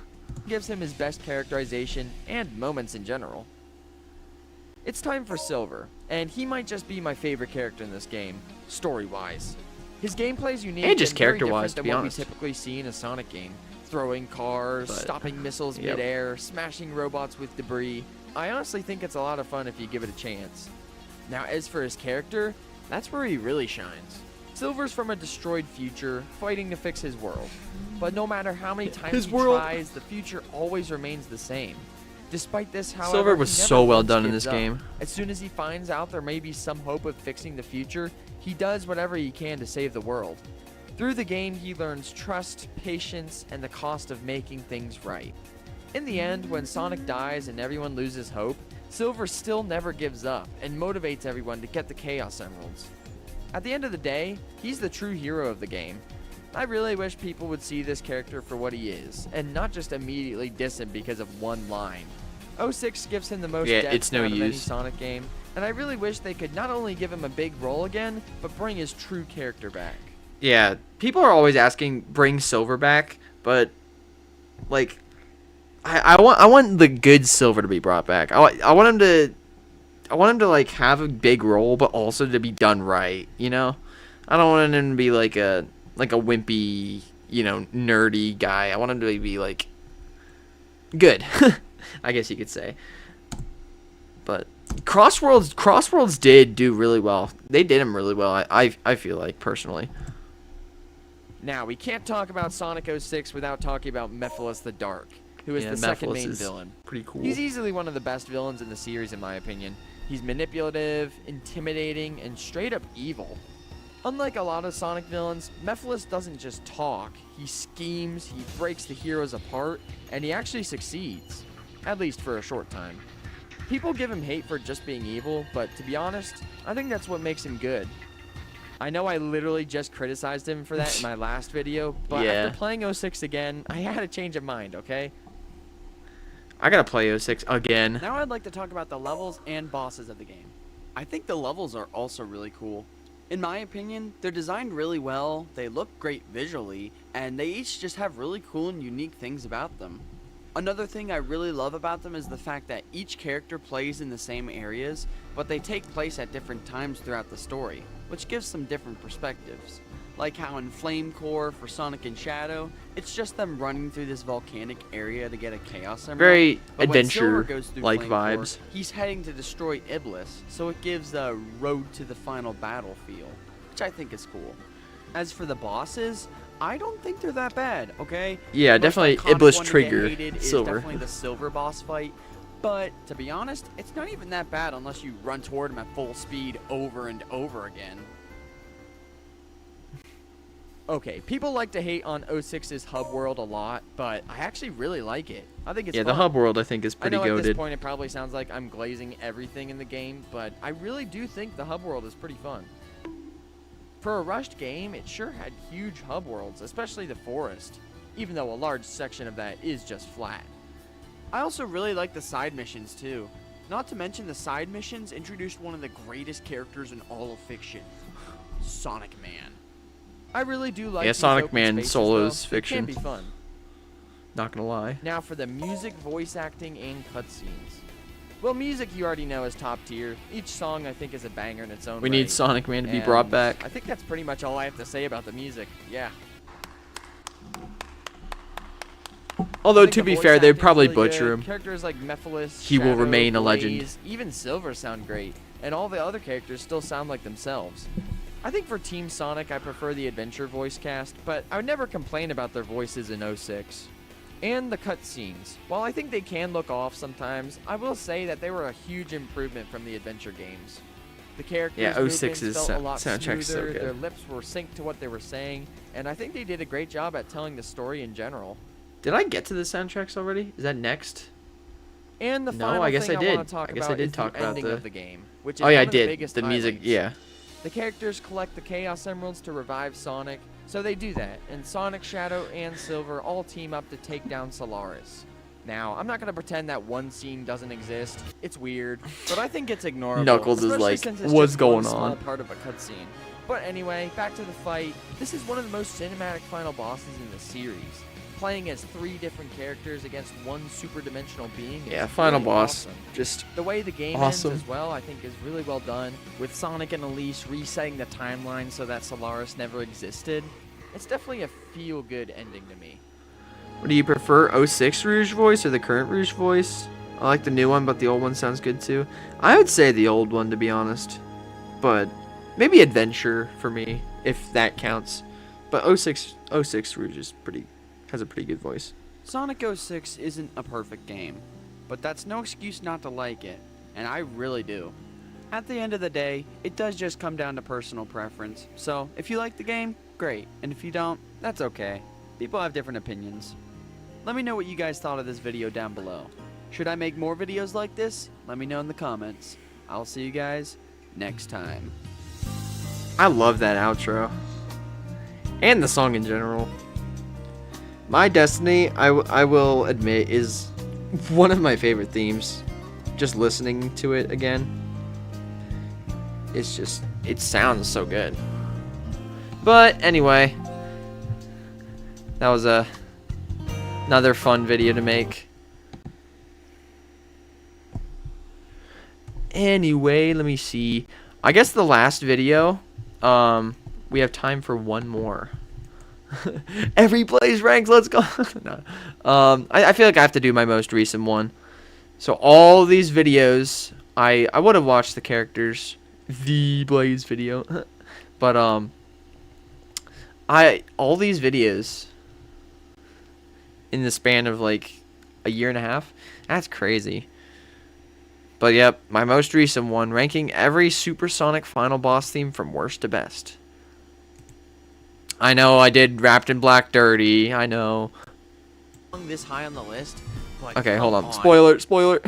gives him his best characterization and moments in general. It's time for Silver, and he might just be my favorite character in this game, story-wise. His gameplay is unique and just very character-wise, different to be than what honest. we typically see in a Sonic game. Throwing cars, stopping missiles yep. mid-air, smashing robots with debris. I honestly think it's a lot of fun if you give it a chance. Now, as for his character, that's where he really shines. Silver's from a destroyed future, fighting to fix his world. But no matter how many times he tries, the future always remains the same. Despite this, however, Silver was he never so well once done in gives this up. game. As soon as he finds out there may be some hope of fixing the future, he does whatever he can to save the world. Through the game, he learns trust, patience, and the cost of making things right. In the end, when Sonic dies and everyone loses hope, Silver still never gives up and motivates everyone to get the Chaos Emeralds. At the end of the day, he's the true hero of the game. I really wish people would see this character for what he is, and not just immediately diss him because of one line. 06 gives him the most depth it's no out of any use. Sonic game, and I really wish they could not only give him a big role again, but bring his true character back. Yeah, people are always asking bring Silver back, but like I want the good Silver to be brought back. I want him to like have a big role, but also to be done right. You know, I don't want him to be like a wimpy, nerdy guy. I want him to be like good, I guess you could say. But Crossworlds did do really well. They did him really well. I feel like personally. Now, we can't talk about Sonic 06 without talking about Mephiles the Dark, who is the second main villain. Pretty cool. He's easily one of the best villains in the series, in my opinion. He's manipulative, intimidating, and straight up evil. Unlike a lot of Sonic villains, Mephiles doesn't just talk. He schemes, he breaks the heroes apart, and he actually succeeds. At least for a short time. People give him hate for just being evil, but to be honest, I think that's what makes him good. I know I literally just criticized him for that in my last video, but after playing 06 again, I had a change of mind, okay? I gotta play 06 again. Now I'd like to talk about the levels and bosses of the game. I think the levels are also really cool. In my opinion, they're designed really well, they look great visually, and they each just have really cool and unique things about them. Another thing I really love about them is the fact that each character plays in the same areas, but they take place at different times throughout the story, which gives some different perspectives. Like how in Flame Core for Sonic and Shadow, it's just them running through this volcanic area to get a Chaos Emerald. Very But when Silver adventure goes through like Flame Core, vibes. he's heading to destroy Iblis, so it gives a road to the final battle feel, which I think is cool. As for the bosses, I don't think they're that bad, okay? Yeah, The most definitely iconic Iblis one to get Trigger, hated is Silver. definitely the Silver boss fight. But to be honest, it's not even that bad unless you run toward him at full speed over and over again. Okay, people like to hate on 06's hub world a lot, but I actually really like it. I think it's Yeah, fun. the hub world I think is pretty I know at this goated. point it probably sounds like I'm glazing everything in the game, but I really do think the hub world is pretty fun. For a rushed game, it sure had huge hub worlds, especially the forest, even though a large section of that is just flat. I also really like the side missions too. Not to mention the side missions introduced one of the greatest characters in all of fiction, Sonic Man. I really do like Yeah, these Sonic open Man spaces, Solo's though. fiction. It can be fun. Not gonna lie. Now for the music, voice acting, and cutscenes. Well, music you already know is top tier. Each song I think is a banger in its own We right. need Sonic Man to be brought And back. I think that's pretty much all I have to say about the music. Yeah. Although I think to the be voice fair, they'd acting's probably really butcher good. him. Characters like Mephiles, He will Shadow, remain a legend. Blaze, even Silver sound great, and all the other characters still sound like themselves. I think for Team Sonic, I prefer the Adventure voice cast, but I would never complain about their voices in 06. And the cutscenes. While I think they can look off sometimes, I will say that they were a huge improvement from the Adventure games. The characters' Yeah, movements 06's felt a lot soundtrack's so smoother, good. their lips were synced to what they were saying, and I think they did a great job at telling the story in general. Did I get to the soundtracks already? Is that next? And the No, final I guess thing I did. want to talk I guess I about did is talk the about ending the- of the game, which is Oh yeah, I one of the did. biggest The music, highlights. yeah. The characters collect the Chaos Emeralds to revive Sonic, so they do that, and Sonic, Shadow, and Silver all team up to take down Solaris. Now, I'm not going to pretend that one scene doesn't exist. It's weird, but I think it's ignorable. Knuckles is especially like, since it's "What's just going one small on?" part of a cutscene. But anyway, back to the fight. This is one of the most cinematic final bosses in the series. Playing as 3 different characters against one super dimensional being is Yeah, final really boss. awesome. Just The way the game awesome. ends as well, I think, is really well done. With Sonic and Elise resetting the timeline so that Solaris never existed. It's definitely a feel-good ending to me. What do you prefer, 06 Rouge voice or the current Rouge voice? I like the new one, but the old one sounds good too. I would say the old one, to be honest. But maybe Adventure for me, if that counts. But 06 Rouge is has a pretty good voice. Sonic 06 isn't a perfect game, but that's no excuse not to like it, and I really do. At the end of the day, it does just come down to personal preference, so if you like the game, great, and if you don't, that's okay. People have different opinions. Let me know what you guys thought of this video down below. Should I make more videos like this? Let me know in the comments. I'll see you guys next time. I love that outro. And the song in general. My Destiny, I will admit, is one of my favorite themes. Just listening to it again. It's just, it sounds so good. But anyway, that was another fun video to make. Anyway, let me see. I guess the last video, we have time for one more. Every plays ranks, let's go. No. I feel like I have to do my most recent one. So all these videos, I would have watched the characters, the Blaze video, but all these videos in the span of like a year and a half, that's crazy. But yep, my most recent one, ranking every Supersonic final boss theme from worst to best. I know I did Wrapped in Black Dirty, I know. This high on the list, but Okay, hold come on. Spoiler.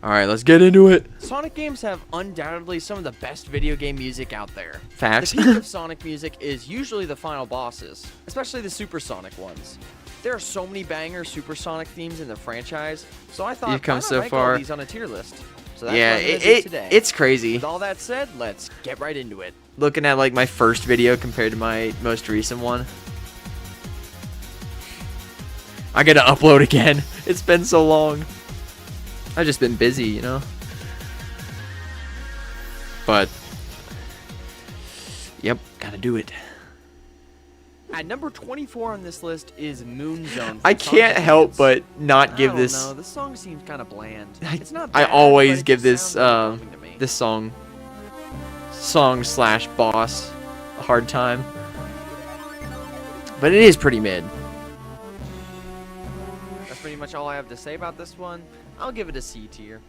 Alright, let's get into it. Sonic games have undoubtedly some of the best video game music out there. Facts. The peak of Sonic music is usually the final bosses, especially the Supersonic ones. There are so many banger Supersonic themes in the franchise, so I thought You've come why not so rank far. all these on a tier list. So that's Yeah, what I'm gonna do today. it's crazy. With all that said, let's get right into it. Looking at like my first video compared to my most recent one. I gotta upload again. It's been so long. I've just been busy, you know. But yep, gotta do it. At number 24 on this list is Moon Zone. I can't help but not give this. No, this song seems kind of bland. It's not I bad, always but it give just this sounds overwhelming to me. this song / boss a hard time. But it is pretty mid. That's pretty much all I have to say about this one. I'll give it a C tier.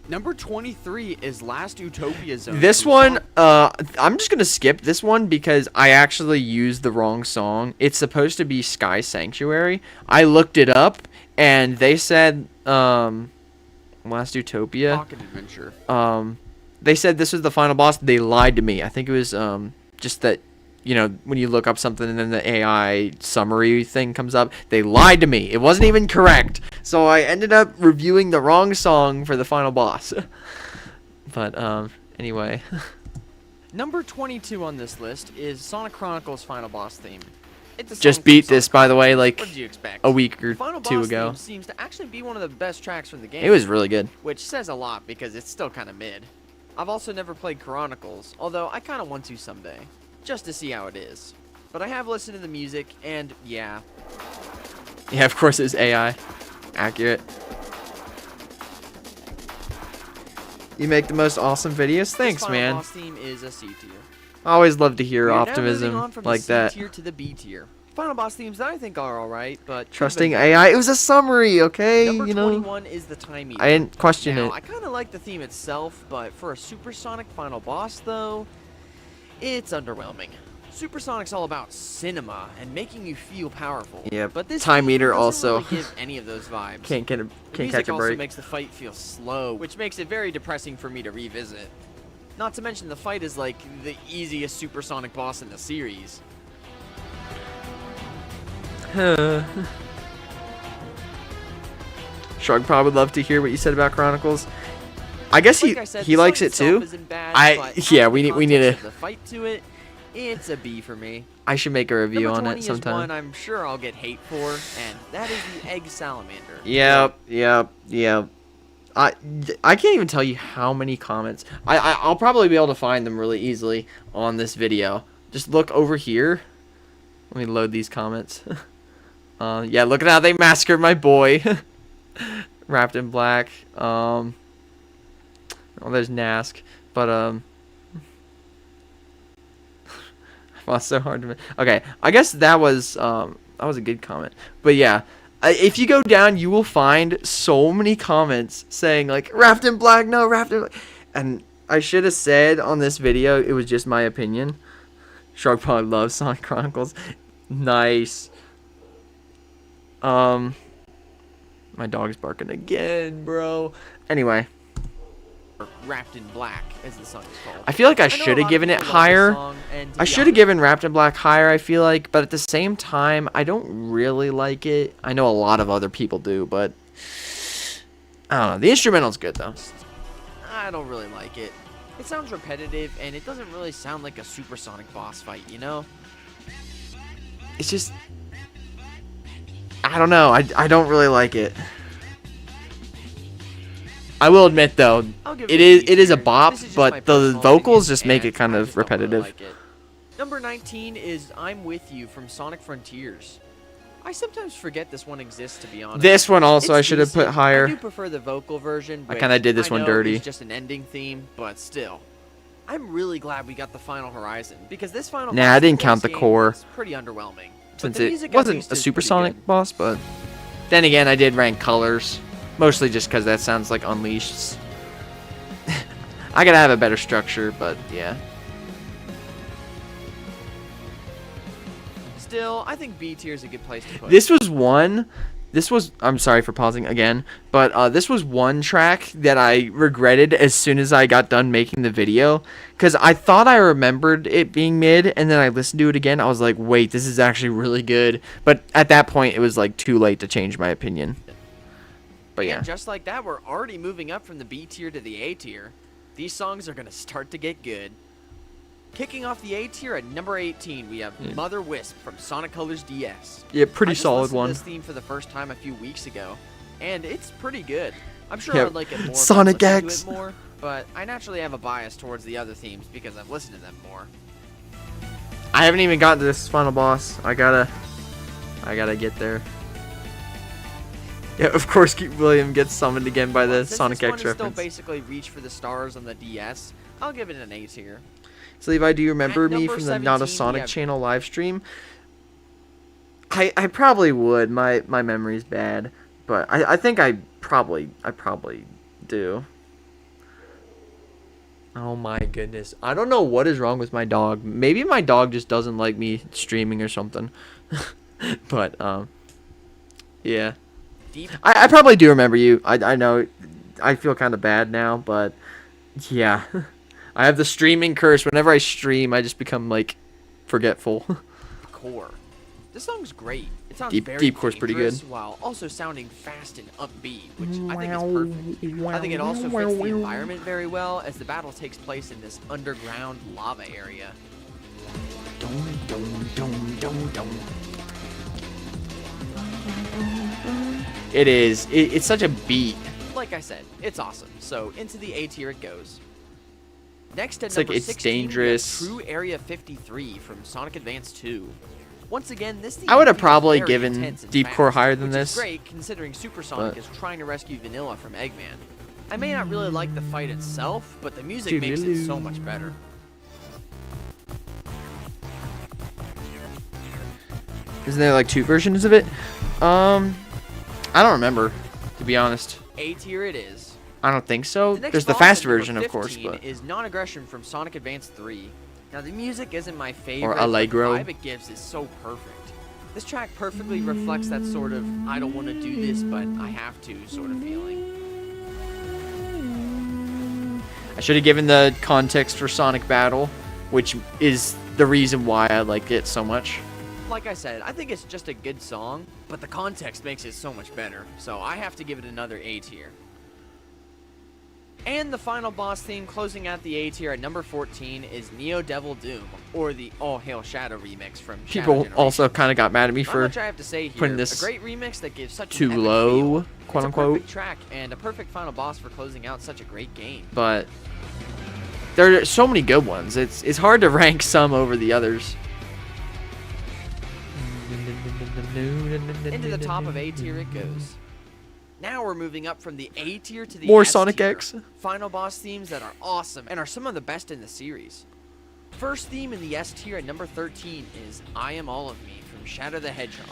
Number 23 is Last Utopia Zone. This one, I'm just gonna skip this one because I actually used the wrong song. It's supposed to be Sky Sanctuary. I looked it up, and they said, Last Utopia. Pocket Adventure. They said this was the final boss. They lied to me. I think it was, just that, you know, when you look up something and then the AI summary thing comes up, they lied to me. It wasn't even correct. So I ended up reviewing the wrong song for the final boss. But, anyway. Number 22 on this list is Sonic Chronicles Final Boss theme. It's a song Just from beat Sonic this, by the way, Chronicles. like What did you expect? a week or Final two boss ago. theme seems to actually be one of the best tracks from the game. It was really good. Which says a lot because it's still kind of mid. I've also never played Chronicles, although I kind of want to someday, just to see how it is. But I have listened to the music, and yeah. Yeah, of course it's AI. Accurate. You make the most awesome videos. Thanks, This man. Final boss theme is a C tier. I always love to hear We are now moving optimism on from like the C that. tier to the B tier. Final boss themes that I think are alright, but Trusting AI. It was a summary, okay? Number you know. 21 is the Time Eater. I didn't question now, it. I kind of like the theme itself, but for a Supersonic final boss, though, it's underwhelming. Supersonic's all about cinema and making you feel powerful. Yep. But this Time theme Eater doesn't also really give any of those vibes. can't The catch music a also break. makes the fight feel slow, which makes it very depressing for me to revisit. Not to mention the fight is like the easiest Supersonic boss in the series. Shrug probably would love to hear what you said about Chronicles. I guess Like I said, he the likes song it too. itself isn't bad, but yeah, adding we the need context to. of the fight to it. It's a B for me. I should make a review Number on 20 it is one sometime. I'm sure I'll get hate for, and that is the Egg Salamander. Yep. I can't even tell you how many comments. I'll probably be able to find them really easily on this video. Just look over here. Let me load these comments. Yeah, look at how they massacred my boy. Wrapped in black. Oh, there's Nask. But, well, it's so hard to... Okay, I guess that was a good comment. But, yeah. If you go down, you will find so many comments saying, like, wrapped in black, no, wrapped in black. And I should have said on this video, it was just my opinion. Shark probably loves Sonic Chronicles. Nice. My dog's barking again, bro. Anyway. Wrapped in Black, as the song is called. I feel like I know should a have lot given of it people love this higher. song, and to I be should have honest- given Wrapped in Black higher, I feel like. But at the same time, I don't really like it. I know a lot of other people do, but... I don't know. The instrumental's good, though. I don't really like it. It sounds repetitive, and it doesn't really sound like a Supersonic boss fight, you know? It's just... I don't know. I don't really like it. I will admit, though, I'll give it it is a B tier. bop, This is just my but the personal vocals opinion, just make and it kind I of just don't really repetitive. like it. Number 19 is I'm With You from Sonic Frontiers. I sometimes forget this one exists, to be honest. This one also I It's should have put decent. higher. I do prefer the vocal version. I which kinda did this one know dirty. is just an ending theme, but still. I'm really glad we got the Final Horizon, because this Final Nah, I Horizon didn't count the game core. was pretty underwhelming. But Since the it music, at wasn't least, a is pretty supersonic good. boss, but... Then again, I did rank colors. Mostly just because that sounds like Unleashed. I gotta have a better structure, but yeah. Still, I think B tier is a good place to put This was one... I'm sorry for pausing again, but this was one track that I regretted as soon as I got done making the video. Because I thought I remembered it being mid, and then I listened to it again. I was like, wait, this is actually really good. But at that point, it was like too late to change my opinion. But yeah. And just like that, we're already moving up from the B tier to the A tier. These songs are going to start to get good. Kicking off the A tier at number 18, we have Mother Wisp from Sonic Colors DS. Yeah, pretty I just solid listened one. to this theme for the first time a few weeks ago, and it's pretty good. I'm sure Yeah, I'd like it more. Sonic if I listened X. to it more, but I naturally have a bias towards the other themes because I've listened to them more. I haven't even gotten to this final boss. I gotta get there. Yeah, of course, William gets summoned again by the Since Sonic this X one is still reference. basically Reach for the Stars on the DS, I'll give it an A tier. So Levi, do you remember At me number from the Not 17, a we Sonic have- channel live stream? I probably would. My memory's bad. But I think I probably do. Oh my goodness. I don't know what is wrong with my dog. Maybe my dog just doesn't like me streaming or something. But, yeah. I probably do remember you. I know. I feel kind of bad now, but yeah. I have the streaming curse. Whenever I stream, I just become, like, forgetful. Core. This song's great. It sounds Deep Core's pretty good. While also sounding fast and upbeat, which I think is perfect. I think it also fits the environment very well as the battle takes place in this underground lava area. It is. It's such a beat. Like I said, it's awesome. So into the A tier it goes. Next at It's number like, it's 16, dangerous. we have True Area 53 from Sonic Advance 2. Once again, this theme I would have feels probably very given intense and Deep fast, Core higher than which this. is great considering Super Sonic but- is trying to rescue Vanilla from Eggman. I may not really like the fight itself, but the music makes it so much better. Isn't there like 2 versions of it? I don't remember, to be honest. A tier it is. I don't think so. The next There's the boss fast at number version, of course, 15 but is Non-Aggression from Sonic Advance 3. Now the music isn't my favorite, but Allegro. the vibe it gives is so perfect. This track perfectly reflects that sort of I don't want to do this, but I have to sort of feeling. I should have given the context for Sonic Battle, which is the reason why I like it so much. Like I said, I think it's just a good song, but the context makes it so much better. So I have to give it another A tier. And the final boss theme closing out the A tier at number 14 is Neo Devil Doom, or the All Hail Shadow remix from Shadow People Generation. also kind of got mad at me Not for much I have to say here. putting this a great remix that gives such too an epic low, feel. quote It's unquote. a perfect track and a perfect final boss for closing out such a great game. But there are so many good ones. It's hard to rank some over the others. Into the top of A tier it goes. Now we're moving up from the A tier to the More S Sonic tier. X. Final boss themes that are awesome and are some of the best in the series. First theme in the S tier at number 13 is I Am All of Me from Shadow the Hedgehog.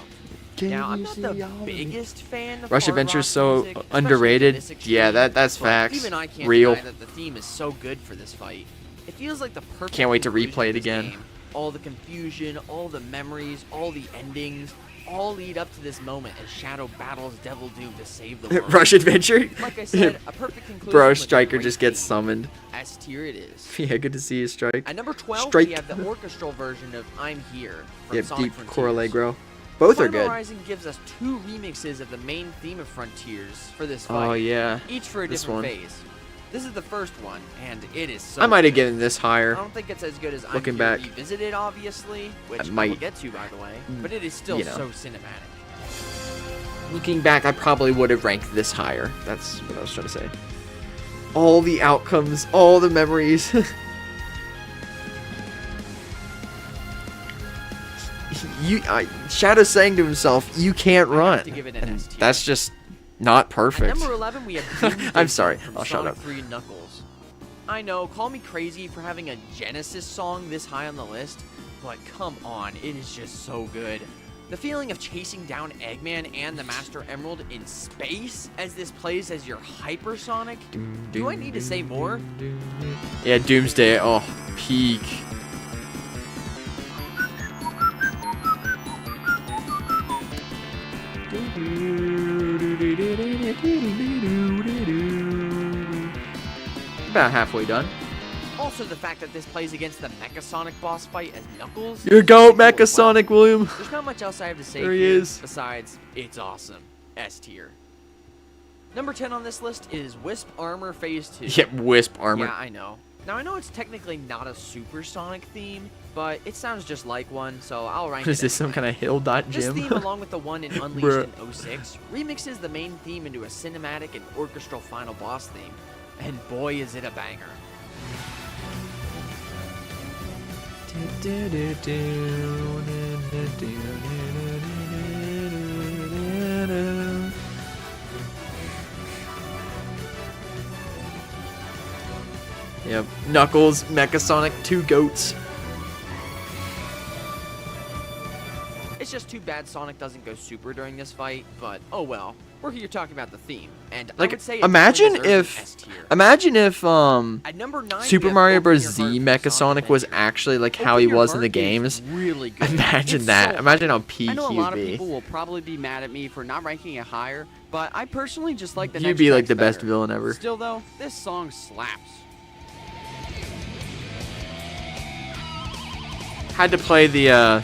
Now, I'm not the biggest fan of Rush hard Adventure is rock so music, especially underrated. to this extreme, Yeah, that's but facts. Even I can't Real. deny that the theme is so good for this fight. It feels like the perfect Can't wait to conclusion replay it this again. game. All the confusion, all the memories, all the endings, all lead up to this moment as Shadow battles Devil Doom to save the world. Rush Adventure? Like I said, a perfect conclusion. Bro, with a Striker great just gets theme. summoned. S tier it is. Yeah, good to see you, Strike. At number 12, Strike. we have the orchestral version of I'm Here from Yeah, Sonic Deep Frontiers. Core Allegro. Both are Final good. Rising gives us 2 remixes of the main theme of Frontiers for this fight. Oh, yeah. Each for a This different one. phase. This is the first one, and it is so I might have good. given this I higher. don't think it's as good as Looking I'm back. Here Revisited, obviously, which I will might- get to, by the way, but it is still you know. so cinematic. Looking back, I probably would have ranked this higher. That's what I was trying to say. All the outcomes, all the memories. Shadow's saying to himself, "You can't run." to give it an And S tier. that's just not At perfect. number 11, we have Doomsday I'm sorry. from I'll shut Sonic up. 3 Knuckles. I know, call me crazy for having a Genesis song this high on the list, but come on, it is just so good. The feeling of chasing down Eggman and the Master Emerald in space as this plays as your hypersonic. Do I need to say more? Yeah, Doomsday. Oh, peak. About halfway done. Also, the fact that this plays against the Mecha Sonic boss fight as Knuckles. Your goat, Mecha Sonic, William. There's not much else I have to say There he here is. besides it's awesome. S tier. Number 10 on this list is Wisp Armor Phase 2. Yep, Wisp Armor. Yeah, I know. Now, I know it's technically not a Supersonic theme, but it sounds just like one, so I'll rank What is it this, some kind of hill dot This gym? theme, along with the one in Unleashed Bruh. in 06, remixes the main theme into a cinematic and orchestral final boss theme. And boy, is it a banger. Yep, Knuckles, Mecha Sonic, 2 goats. It's just too bad Sonic doesn't go super during this fight, but oh well. We're here talking about the theme, and I Like, would say it imagine definitely deserves if, an S tier. At number 9, Super we have Mario Open Bros. Your Z Heart from Mecha Sonic was Adventure. actually like how Open he Your was in the Heart is games. really good. Imagine It's that. so Imagine how I peak know a he'd lot of be. people will probably be mad at me for not ranking it higher, but I personally just like the You'd next be like tracks the best better. villain ever. Still though, this song slaps. Had to play the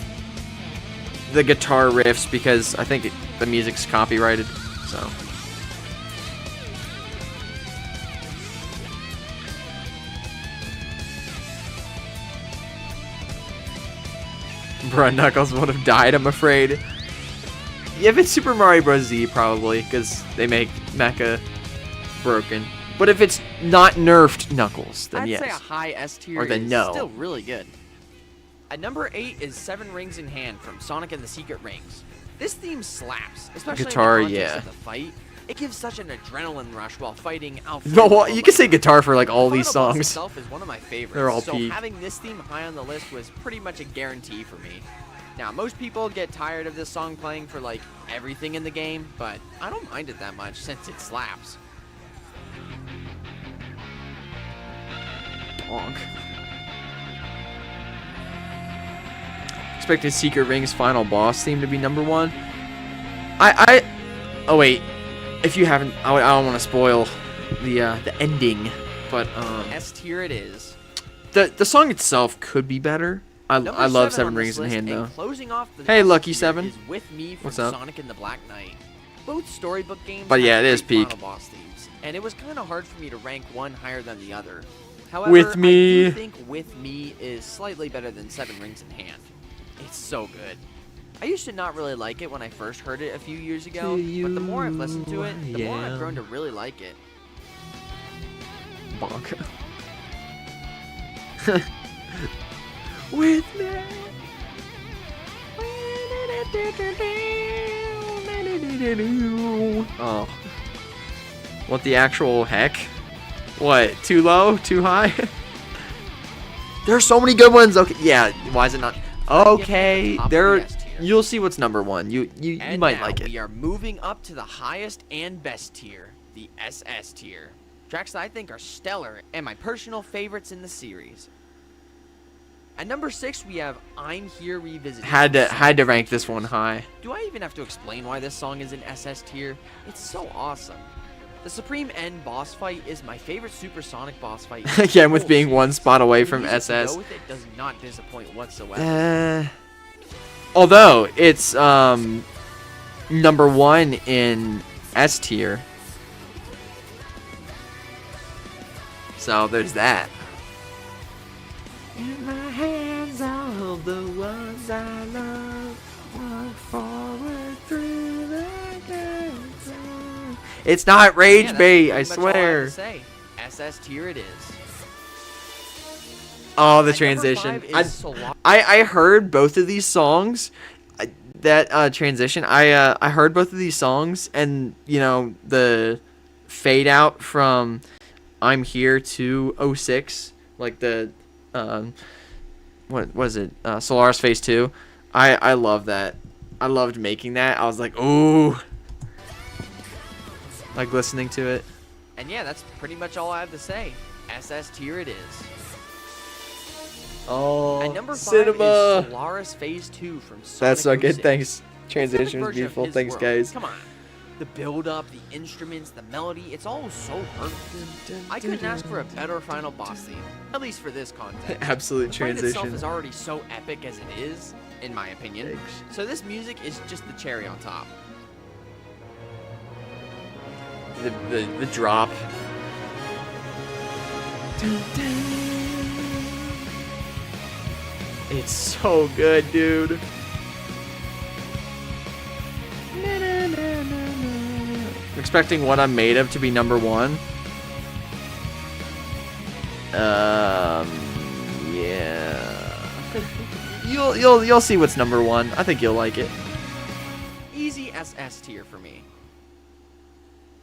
guitar riffs because I think the music's copyrighted. So. Bruh, Knuckles would have died, I'm afraid. Yeah, if it's Super Mario Bros. Z, probably, because they make Mecha broken. But if it's not nerfed Knuckles, then I'd yes. say a high S tier Or then is no. still really good. At number 8 is 7 Rings in Hand from Sonic and the Secret Rings. This theme slaps, especially Guitar, in the context yeah. of the fight. It gives such an adrenaline rush while fighting Alfred. No, well, you can say guitar for like all these The final boss songs. itself is one of my favorites. They're all so peak. having this theme high on the list was pretty much a guarantee for me. Now, most people get tired of this song playing for like everything in the game, but I don't mind it that much since it slaps. Bonk. Expected Secret Rings final boss theme to be number 1. Oh wait, if you haven't, I don't want to spoil the ending, but S tier it is. the song itself could be better. I Number love 7 Seven on Rings this in list, Hand and though. closing off the Hey, S Lucky tier 7. is With Me from What's up? Sonic and the Black Knight. Both storybook games. But yeah, have it is great peak. final boss themes, and it was kind of hard for me to rank one higher than the other. However, With Me. I do think With Me is slightly better than 7 Rings in Hand. It's so good. I used to not really like it when I first heard it a few years ago, but the more I've listened to it, the more I've grown to really like it. Bonk. With me. Oh. What the actual heck? What? Too low? Too high? There's so many good ones. Okay, yeah. Why is it not? Okay, there. You'll see what's number 1. You And might now like it. we are moving up to the highest and best tier, the SS tier. Tracks that I think are stellar and my personal favorites in the series. At number 6, we have I'm Here Revisited. Had to rank this one high. Do I even have to explain why this song is in SS tier? It's so awesome. The Supreme End boss fight is my favorite supersonic boss fight. Again, with being one spot away from The music to SS. go with it does not disappoint whatsoever. Although it's number 1 in S tier. So there's that. In my hands, all the ones I love walk forward through the gates. It's not Rage Yeah, that's Bait, pretty I much all have swear. to say. SS tier it is. Oh, the At number transition. 5 is Solar- I heard both of these songs. That transition. I heard both of these songs, and you know the fade out from I'm Here to 06, like the what was it? Solaris Phase 2. I love that. I loved making that. I was like, ooh, like listening to it. And yeah, that's pretty much all I have to say. SS tier it is. Oh, At number 5 cinema. is Solaris Phase 2 from Sonic That's so good. 06. Thanks. Transition Perfect was version of beautiful. his Thanks, world. guys. Come on. The build-up, the instruments, the melody, it's all so perfect. I couldn't ask for a better final boss theme, at least for this content. Absolute The fight itself transition. is already so epic as it is, in my opinion. So this music is just the cherry on top. The drop. It's so good, dude. I'm expecting What I'm Made Of to be number 1. Yeah. You'll see what's number 1. I think you'll like it. Easy SS tier for me.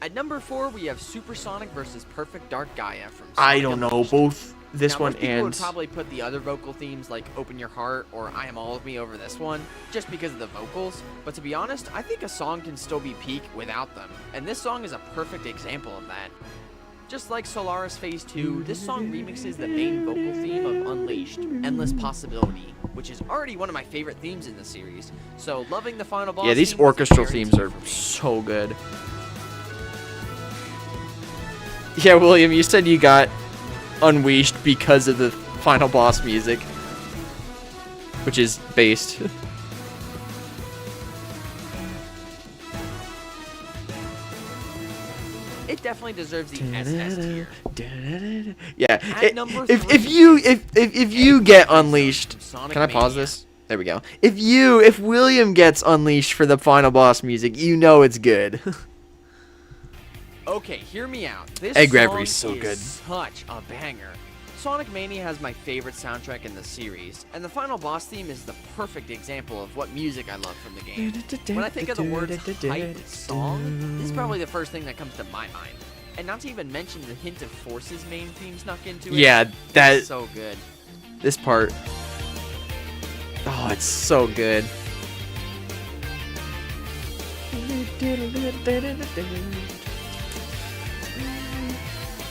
At number 4, we have Supersonic versus Perfect Dark Gaia from Sonic I don't know, Unleashed. both this Now, one most people and would probably put the other vocal themes like Open Your Heart or I Am All of Me over this one, just because of the vocals. But to be honest, I think a song can still be peak without them, and this song is a perfect example of that. Just like Solaris Phase 2, this song remixes the main vocal theme of Unleashed, Endless Possibility, which is already one of my favorite themes in the series. So loving the final boss. yeah, these theme was a orchestral guarantee themes are for me. so good. Yeah, William, you said you got Unleashed because of the final boss music, which is based. It definitely deserves the SS tier. Yeah, At number if 3, you get Unleashed, Sonic can I pause Mania. this? There we go. If William gets Unleashed for the final boss music, you know it's good. Okay, hear me out. This Egg song Reverie is so is good. such a banger. Sonic Mania has my favorite soundtrack in the series, and the final boss theme is the perfect example of what music I love from the game. When I think of the words hype song, this is probably the first thing that comes to my mind. And not to even mention the hint of Force's main theme snuck into it. Yeah, that It's so good. this part. Oh, it's so good.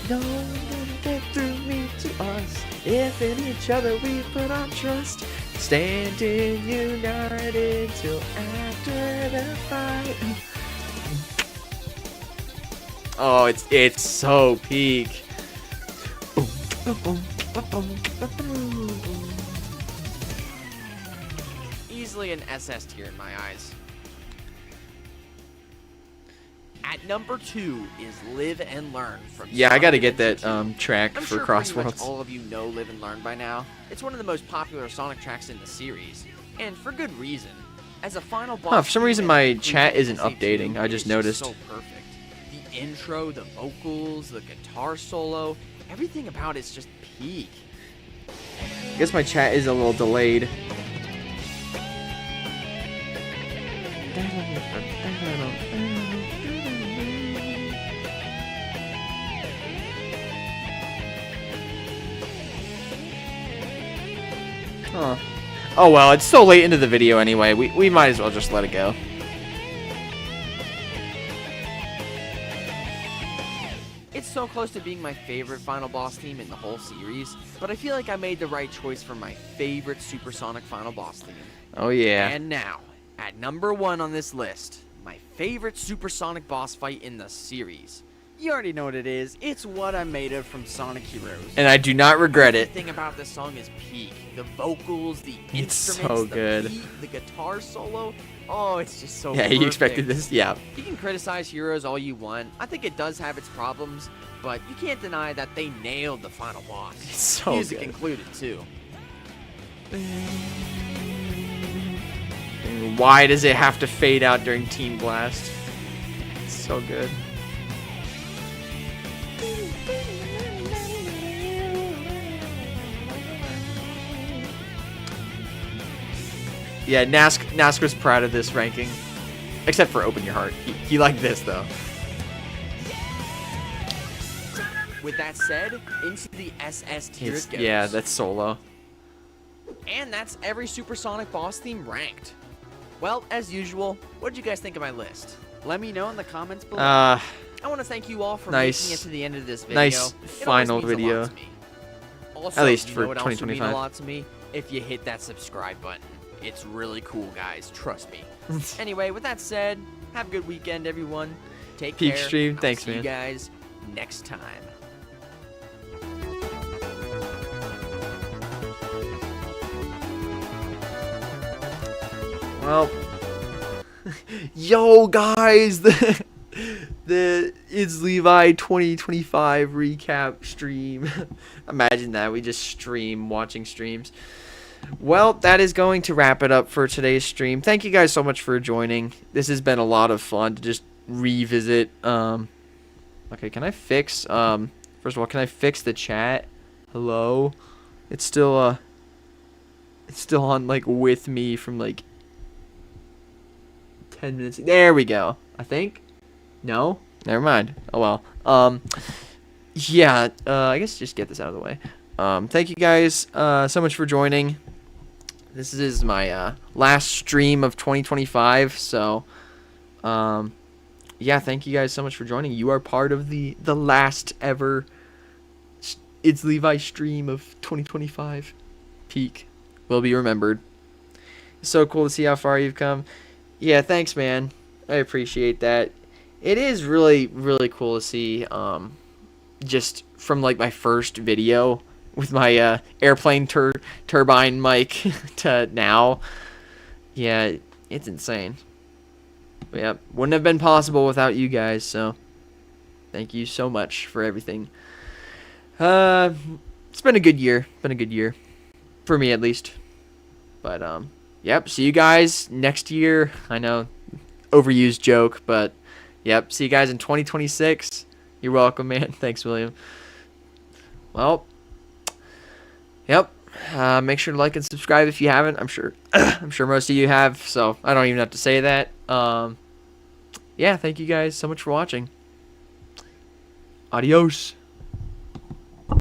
No one can get through me to us. If in each other we put our trust, standing united till after the fight. Oh, it's so peak. Easily an SS tier in my eyes. At number 2 is Live and Learn from Yeah, I Sonic gotta get that Adventure 2. track I'm for sure pretty much Crossworlds. all of you know Live and Learn by now. It's one of the most popular Sonic tracks in the series, and for good reason. As a final boss, For some reason theme my and chat conclusion isn't of SAE2 updating. I just is noticed. so perfect. The intro, the vocals, the guitar solo, everything about it's just peak. I guess my chat is a little delayed. Huh. Oh well, it's so late into the video anyway. We might as well just let it go. It's so close to being my favorite final boss theme in the whole series, but I feel like I made the right choice for my favorite Supersonic final boss theme. Oh yeah. And now, at number 1 on this list, my favorite Supersonic boss fight in the series. You already know what it is. It's What I'm Made Of from Sonic Heroes. And I do not regret it. Everything about this song is peak. The vocals, the It's instruments, so the good. beat, the guitar solo. Oh, it's just so Yeah, perfect. you expected this? Yeah. You can criticize Heroes all you want. I think it does have its problems, but you can't deny that they nailed the final boss. It's so Music good. included, too. Why does it have to fade out during Team Blast? It's so good. Yeah, Nask was proud of this ranking. Except for Open Your Heart. He liked this, though. With that said, into the SS tier it goes. Yeah, that's solo. And that's every Supersonic boss theme ranked. Well, as usual, what did you guys think of my list? Let me know in the comments below. I want to thank you all for making it to the end of this video. Nice final video. Also, At least you for know what else would mean a 2025. lot to me? If you hit that subscribe button. It's really cool, guys. Trust me. Anyway, with that said, have a good weekend, everyone. Take Peak care. stream. I'll Thanks, see man. you guys next time. Well, yo guys, the ItzLevi 2025 recap stream. Imagine that, we just stream watching streams. Well, that is going to wrap it up for today's stream. Thank you guys so much for joining. This has been a lot of fun to just revisit. Okay, can I fix first of all, can I fix the chat? Hello? It's still on like with me from like 10 minutes. There we go. I think. No? Never mind. Oh well. Yeah. I guess just get this out of the way. Thank you guys so much for joining. This is my last stream of 2025. So, yeah. Thank you guys so much for joining. You are part of the last ever ItzLevi stream of 2025. Peak will be remembered. It's so cool to see how far you've come. Yeah, thanks, man. I appreciate that. It is really, really cool to see, just from, like, my first video with my airplane turbine mic to now. Yeah, it's insane. But yeah, wouldn't have been possible without you guys, so thank you so much for everything. It's been a good year. Been a good year. For me, at least. But, yep, see you guys next year. I know, overused joke, but, yep, see you guys in 2026. You're welcome, man. Thanks, William. Well, yep, make sure to like and subscribe if you haven't. I'm sure most of you have, so I don't even have to say that. Yeah, thank you guys so much for watching. Adios.